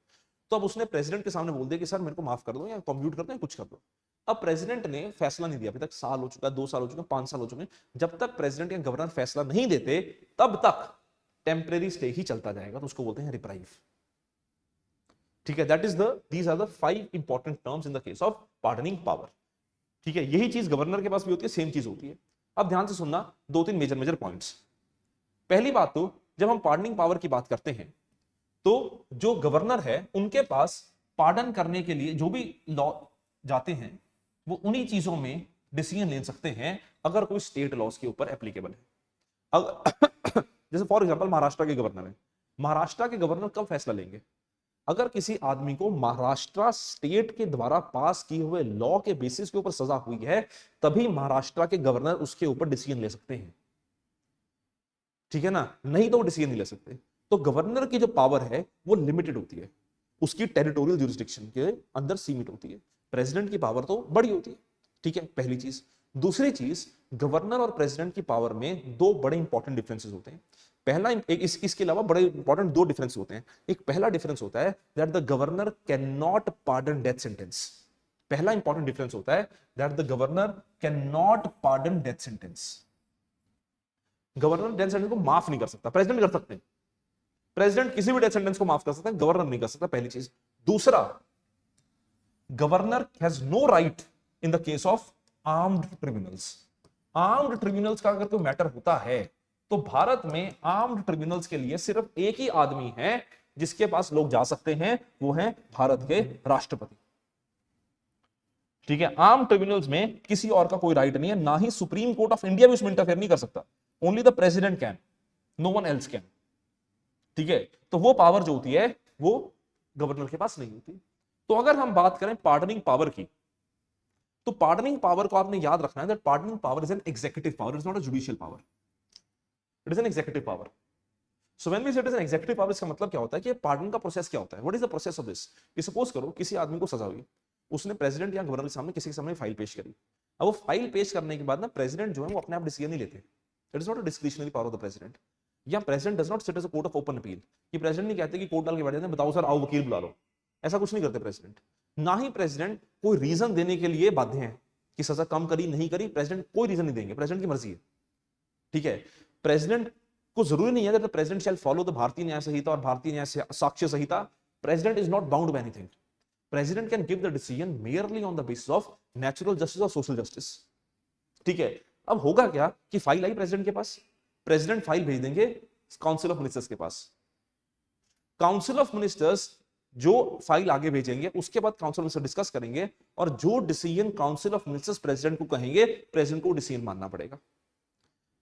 तो अब उसने प्रेसिडेंट के सामने बोल दिया कि सर मेरे को माफ कर दो या कम्यूट कर दो या कुछ कर दो। अब प्रेसिडेंट ने फैसला नहीं दिया, अभी तक साल हो चुका है, 2 साल हो चुके हैं, 5 साल हो चुके हैं, जब तक प्रेसिडेंट या गवर्नर फैसला नहीं देते तब तक टेम्परेरी स्टे ही चलता जाएगा, तो उसको बोलते हैं रिप्राइव। ठीक है, these are the 5 important terms in the case of pardoning power. ठीक है, यही चीज गवर्नर के पास भी होती है, सेम चीज होती है। अब ध्यान से सुनना, 2-3 मेजर पॉइंट्स। पहली बात तो, जब हम पार्डनिंग पावर की बात करते हैं तो जो गवर्नर है उनके पास पार्डन करने के लिए जो भी लॉ जाते हैं वो उन्हीं चीजों में डिसीजन ले सकते हैं अगर कोई स्टेट लॉज के ऊपर एप्लीकेबल है। जैसे फॉर एग्जांपल महाराष्ट्र के गवर्नर है, महाराष्ट्र के गवर्नर कब फैसला लेंगे? अगर किसी आदमी को महाराष्ट्र स्टेट के द्वारा पास किए हुए लॉ के बेसिस के ऊपर सजा हुई है, तभी महाराष्ट्र के गवर्नर उसके ऊपर डिसीजन ले सकते हैं। ठीक है ना, नहीं तो वो डिसीजन नहीं ले सकते। तो गवर्नर की जो पावर है वो लिमिटेड होती है, उसकी टेरिटोरियल ज्यूरिसडिक्शन के अंदर सीमित होती है। प्रेसिडेंट की पावर तो बड़ी होती है। ठीक है, पहली चीज। दूसरी चीज, गवर्नर और प्रेसिडेंट की पावर में 2 बड़े इंपॉर्टेंट डिफरेंसेस होते हैं। पहला, इसके अलावा बड़े इंपॉर्टेंट 2 डिफरेंस होते हैं। एक पहला डिफरेंस होता है that the governor can not pardon death sentence. पहला इंपॉर्टेंट डिफरेंस होता है that the governor can not pardon death sentence. Governor death sentence को माफ नहीं कर सकता, प्रेसिडेंट कर सकते हैं। प्रेसिडेंट किसी भी डेथ सेंटेंस को माफ कर सकता है, गवर्नर नहीं कर सकता, पहली चीज। दूसरा, governor has no right in the case of armed tribunals. Armed tribunals का अगर कोई मैटर होता है तो भारत में आर्म्ड ट्रिब्यूनल्स के लिए सिर्फ एक ही आदमी है जिसके पास लोग जा सकते हैं, वो है भारत के राष्ट्रपति। ठीक है, आर्म्ड ट्रिब्यूनल्स में किसी और का कोई राइट नहीं है, ना ही सुप्रीम कोर्ट ऑफ इंडिया भी उसमें इंटरफेयर नहीं कर सकता। Only the president can, no one else can. ठीक है, तो वो पावर जो होती है वो गवर्नर के पास नहीं होती। तो अगर हम बात करें पार्डनिंग पावर की, तो पार्डनिंग पावर को आपने याद रखना है that pardoning power is an executive power, is not a judicial power, it is an executive power. So when we say it is an executive power, इसका मतलब क्या होता है कि पार्डन का प्रोसेस क्या होता है, what is the process of this. ये सपोज करो किसी आदमी को सजा हुई, उसने प्रेसिडेंट या गवर्नर के सामने, किसी के सामने फाइल पेश करी। अब वो फाइल पेश करने के बाद ना प्रेसिडेंट जो है वो अपने आप डिसीजन नहीं लेते, it is not a discretionary power of the president. या president does not sit as a court of open appeal, कि प्रेसिडेंट नहीं कहते कि कोर्ट डाल के बैठ जाते हैं, बताओ सर आओ वकील बुला लो, ऐसा कुछ नहीं करते प्रेसिडेंट। ना ही प्रेसिडेंट कोई रीजन देने के लिए बाध्य है कि सजा कम करी नहीं करी, प्रेसिडेंट कोई रीजन नहीं देंगे, प्रेसिडेंट की मर्जी है। ठीक है, प्रेसिडेंट को जरूरी नहीं है that the president shall follow the Bharatiya Nyaya Sanhita और Bharatiya Nyaya Sakshya Sanhita. President is not bound by anything. President can give the decision merely on the basis of natural justice और सोशल जस्टिस। ठीक है, अब होगा क्या कि फाइल आई प्रेसिडेंट के पास, प्रेसिडेंट फाइल भेज देंगे काउंसिल ऑफ मिनिस्टर्स के पास। काउंसिल ऑफ मिनिस्टर्स जो फाइल आगे भेजेंगे, उसके बाद काउंसिल ऑफ मिनिस्टर्स डिस्कस करेंगे, और जो decision council of ministers president को कहेंगे, प्रेसिडेंट को डिसीजन मानना पड़ेगा।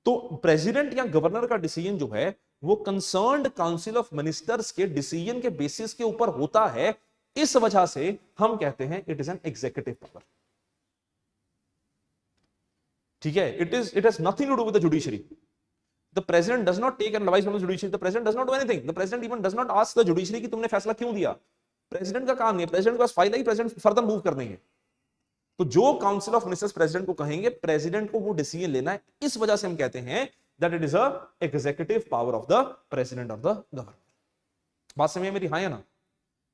तो प्रेसिडेंट या गवर्नर का डिसीजन जो है वो कंसर्न्ड काउंसिल ऑफ मिनिस्टर्स के डिसीजन के बेसिस के ऊपर होता है। इस वजह से हम कहते हैं it is an executive power. ठीक है, it has nothing to do with the judiciary. The president does not take an advice from the judiciary. The president does not do anything. The president even does not ask the judiciary कि तुमने फैसला क्यों दिया। President का काम नहीं है, president के पास फाइल आई, प्रेसिडेंट फर्दर मूव कर देंगे। तो जो काउंसिल ऑफ मिनिस्टर्स प्रेसिडेंट को कहेंगे, प्रेसिडेंट को वो डिसीजन लेना है। इस वजह से हम कहते हैं that it is a executive power of the president of the government. बात समझ में मेरी, हाँ या ना?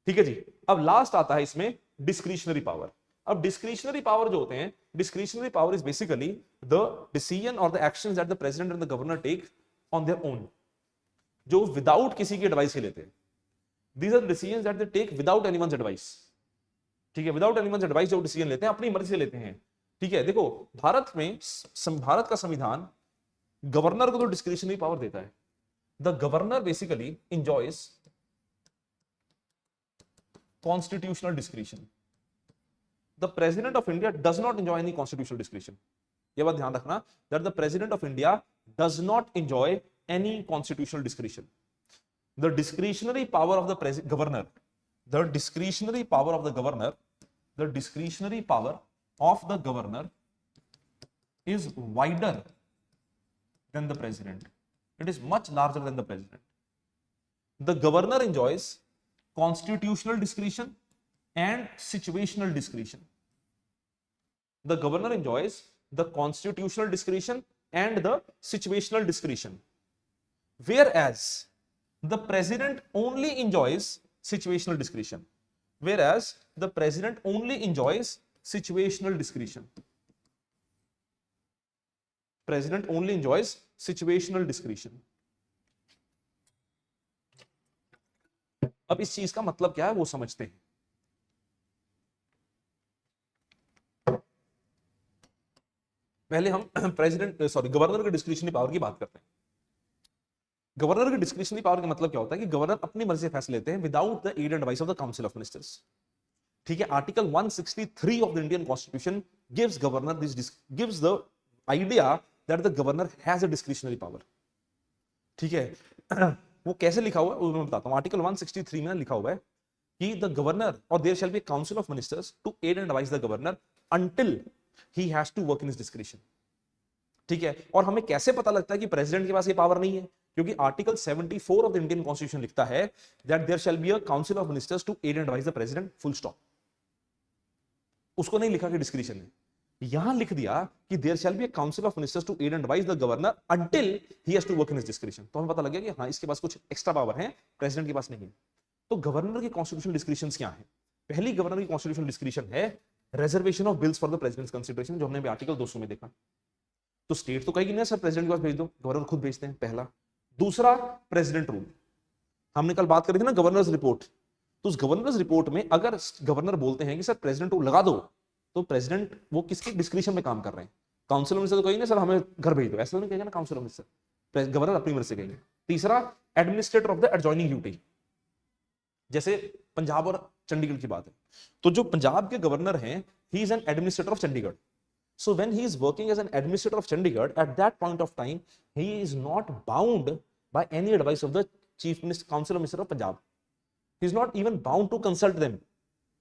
ठीक है जी। अब लास्ट आता है इसमें डिस्क्रिशनरी पावर। अब डिस्क्रिशनरी पावर जो होते हैं, discretionary power is basically the decision और the actions that the president and the governor take on their own, जो विदाउट किसी की एडवाइस के लेते हैं। These are decisions that they take without anyone's advice. ठीक है, विदाउट एनीवन्स एडवाइस जो डिसीजन लेते हैं, अपनी मर्जी से लेते हैं। ठीक है, देखो भारत में भारत का संविधान गवर्नर को तो डिस्क्रिशनरी पावर देता है। The governor basically enjoys constitutional discretion. The president of India does not enjoy any constitutional discretion. ये बात ध्यान रखना that the president of India does not enjoy any constitutional discretion. The discretionary power of the governor, the discretionary power of the governor, the discretionary power of the governor is wider than the president. It is much larger than the president. The governor enjoys constitutional discretion and situational discretion. The governor enjoys the constitutional discretion and the situational discretion, whereas the president only enjoys situational discretion. Whereas the president only enjoys situational discretion. President only enjoys situational discretion. अब इस चीज का मतलब क्या है वो समझते हैं। पहले हम प्रेसिडेंट सॉरी गवर्नर के डिस्क्रिशनरी पावर की बात करते हैं। गवर्नर के डिस्क्रिशनरी पावर का मतलब क्या होता है कि गवर्नर अपनी मर्जी से फैसले लेते हैं without the aid and advice of the council of ministers. ठीक है, article 163 of the Indian constitution gives governor this gives the idea that the governor has a discretionary power. ठीक है, वो कैसे लिखा हुआ है वो मैं बताता हूं। आर्टिकल 163 में लिखा हुआ है कि द गवर्नर और there shall be council of ministers to aid and advice the governor until he has to work in his discretion. ठीक है, और हमें कैसे पता लगता है कि प्रेसिडेंट के पास ये पावर नहीं है? क्योंकि article 74 of the Indian constitution लिखता है that there shall be a council of ministers to aid and advice the president, full stop. उसको नहीं लिखा कि डिस्क्रिशन है, यहां लिख दिया कि there shall be a council of ministers to aid and advice the governor until he has to work in his discretion. तो हमें पता लग गया कि हाँ इसके पास कुछ एक्स्ट्रा पावर है, प्रेसिडेंट के पास नहीं है। तो गवर्नर की कॉन्स्टिट्यूशनल डिस्क्रिशंस क्या है? पहली गवर्नर की कॉन्स्टिट्यूशनल डिस्क्रिशन है reservation of bills for the president's consideration, जो हमने भी आर्टिकल 200 में देखा। तो स्टेट तो कहेगी ना सर प्रेसिडेंट के पास भेज दो, गवर्नर खुद भेजते हैं, पहला। दूसरा, प्रेसिडेंट रूल, हमने कल बात करी थी ना गवर्नर्स रिपोर्ट। तो उस गवर्नर्स रिपोर्ट में अगर गवर्नर बोलते हैं कि सर प्रेसिडेंट रूल लगा दो, तो प्रेसिडेंट वो किसके डिस्क्रिशन में काम कर रहे हैं? काउंसिल मिनिस्टर तो कहेंगे सर हमें घर भेज दो, ऐसा तो नहीं कहेगा ना काउंसिल मिनिस्टर, गवर्नर अपनी मर्जी से कहेंगे। तीसरा, administrator of the adjoining UT, जैसे पंजाब और चंडीगढ़ की बात है, तो जो पंजाब के गवर्नर हैं he is an administrator of Chandigarh. So when he is working as an administrator of Chandigarh, at that point of time, he is not bound by any advice of the Chief Minister, Council of Minister of Punjab. He is not even bound to consult them,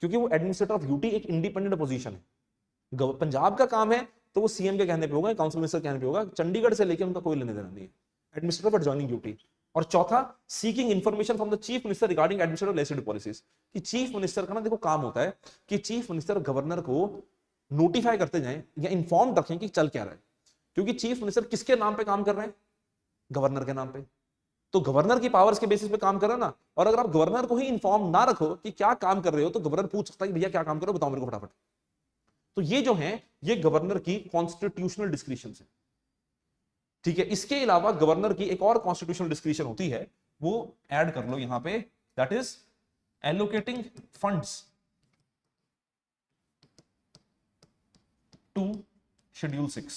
क्योंकि वो administrator of UT एक independent position है। पंजाब का काम है तो वो CM के कहने पे होगा, काउंसिल मिनिस्टर के कहने पे होगा, चंडीगढ़ से लेकर उनका कोई लेने देना नहीं है। Administrator of adjoining duty. और चौथा, seeking information from the chief minister regarding administrative legislative policies, कि चीफ मिनिस्टर का ना देखो काम होता है कि चीफ मिनिस्टर गवर्नर को नोटिफाई करते जाएं या इन्फॉर्म रखें कि चल क्या रहा है, क्योंकि चीफ मिनिस्टर किसके नाम पे काम कर रहे हैं? गवर्नर के नाम पे। तो गवर्नर की पावर्स के बेसिस पे काम कर रहा है ना, और अगर आप गवर्नर को ही इन्फॉर्म ना रखो कि क्या काम कर रहे हो, तो गवर्नर पूछ सकता है कि भैया क्या काम करो बताओ मेरे को फटाफट। तो ये जो है ये गवर्नर की कॉन्स्टिट्यूशनल डिस्क्रिशन है। ठीक है, इसके अलावा गवर्नर की एक और कॉन्स्टिट्यूशनल डिस्क्रिशन होती है, वो ऐड कर लो यहां पे, that is allocating funds to schedule 6।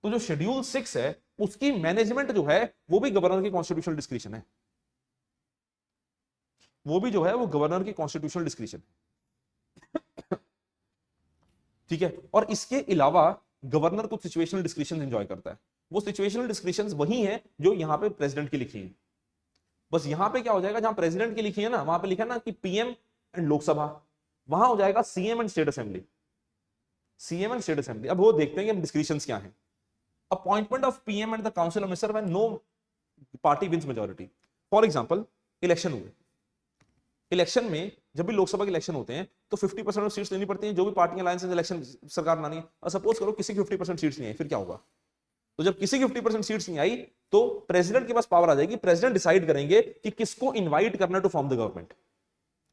तो जो शेड्यूल 6 है उसकी मैनेजमेंट जो है वो भी गवर्नर की कॉन्स्टिट्यूशनल डिस्क्रिशन है, वो भी जो है वो गवर्नर की कॉन्स्टिट्यूशनल डिस्क्रिशन है। ठीक है, और इसके अलावा गवर्नर कुछ सिचुएशनल डिस्क्रिशन एंजॉय करता है। वो सिचुएशनल डिस्क्रिशन वही है जो यहां पे प्रेसिडेंट की लिखी है, बस यहां पे क्या हो जाएगा, जहां प्रेसिडेंट की लिखी है ना वहां पे लिखा है ना कि पीएम एंड लोकसभा, वहां हो जाएगा CM and state assembly, CM and state assembly. अब वो देखते हैं कि डिस्क्रिशंस क्या हैं। Appointment of PM and the council of minister when no party wins majority. For example election हुए, इलेक्शन में जब भी लोकसभा के इलेक्शन होते हैं तो 50% ऑफ सीट्स लेनी पड़ती हैं, जो भी पार्टियां अलायंस इलेक्शन सरकार बनानी है। और सपोज करो किसी की 50% सीट्स नहीं आई, फिर क्या होगा? तो जब किसी की 50% सीट्स नहीं आई तो प्रेसिडेंट के पास पावर आ जाएगी, प्रेसिडेंट डिसाइड करेंगे कि किसको इनवाइट करना टू फॉर्म द गवर्नमेंट।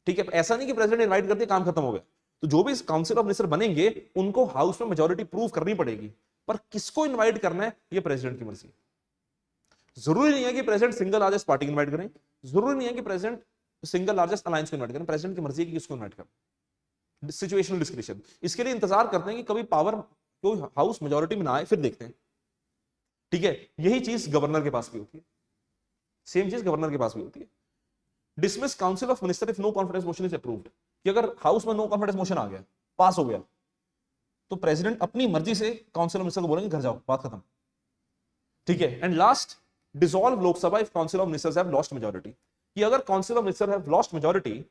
ठीक है, ऐसा नहीं कि प्रेसिडेंट इनवाइट करते काम खत्म हो गया। तो जो भी काउंसिल ऑफ मिनिस्टर बनेंगे उनको हाउस में मेजॉरिटी प्रूव करनी पड़ेगी, पर किसको इनवाइट करना है ये प्रेसिडेंट की मर्जी। जरूरी नहीं है कि प्रेसिडेंट सिंगल लार्जेस्ट पार्टी को इनवाइट करें, जरूरी नहीं है कि प्रेसिडेंट सिंगल लार्जेस्ट अलायंस को इनवाइट करें, प्रेसिडेंट की मर्जी है कि किसको इनवाइट करें। सिचुएशनल डिस्क्रिशन, इसके लिए इंतजार करते हैं कि कभी पावर कोई हाउस मेजॉरिटी में ना आए फिर देखते हैं। ठीक है, यही चीज गवर्नर के पास भी होती है, सेम चीज गवर्नर के पास भी होती है। Dismiss council of minister if no confidence motion is approved, कि अगर हाउस में नो कॉन्फिडेंस मोशन आ गया, पास हो गया, तो प्रेसिडेंट अपनी मर्जी से काउंसिल ऑफ मिनिस्टर को बोलेंगे घर जाओ, बात खत्म। ठीक है, and last, dissolve Lok Sabha if council of ministers have lost majority, कि अगर council of minister have lost majority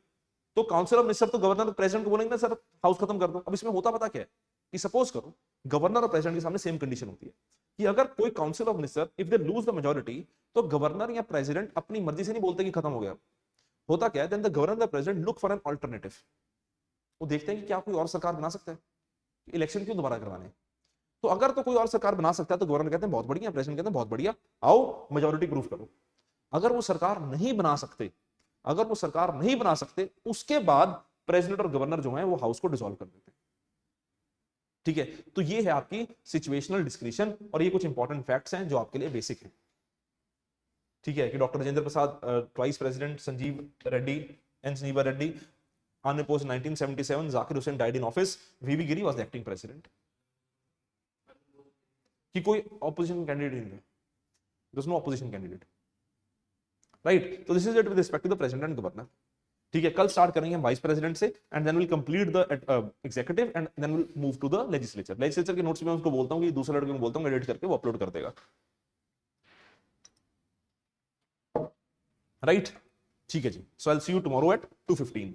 तो काउंसिल ऑफ मिनिस्टर तो गवर्नर प्रेसिडेंट को बोलेंगे ना सर हाउस खत्म कर दो। अब इसमें होता पता क्या है कि सपोज करो गवर्नर और प्रेसिडेंट के सामने सेम कंडीशन होती है कि अगर कोई council of minister if they lose the majority, तो गवर्नर या प्रेसिडेंट अपनी मर्जी से नहीं बोलते कि खत्म हो गया। होता क्या है, then the governor the president look for an alternative, वो देखते हैं कि क्या कोई और सरकार बना सकता है, इलेक्शन क्यों दोबारा करवाने। तो अगर तो कोई और सरकार बना सकता है तो गवर्नर कहते हैं बहुत बढ़िया, प्रेसिडेंट कहते हैं बहुत बढ़िया, आओ मेजॉरिटी प्रूव करो। अगर वो सरकार नहीं बना सकते, अगर वो सरकार नहीं बना सकते, उसके बाद प्रेसिडेंट और गवर्नर जो है वो हाउस को डिसॉल्व कर देते हैं। ठीक है, तो ये है आपकी सिचुएशनल डिस्क्रिशन, और ये कुछ इंपॉर्टेंट फैक्ट्स हैं जो आपके लिए बेसिक है। ठीक है, कि doctor Rajendra Prasad twice president, Sanjeev Reddy N Sanjiva Reddy unopposed 1977, Zakir Hussain died in office, V V Giri was the acting president. कि कोई ऑपोजिशन कैंडिडेट नहीं था, there was no opposition candidate, right. तो this is it with respect to the president and governor. ठीक है, कल start करेंगे हम वाइस प्रेसिडेंट से and then will complete the executive and then will move to the legislature. Legislature के notes में उसको बोलता हूं कि दूसरे लड़के को बोलता हूं एडिट करके वो अपलोड कर देगा, राइट। ठीक है जी, so I will see you tomorrow at 2:15।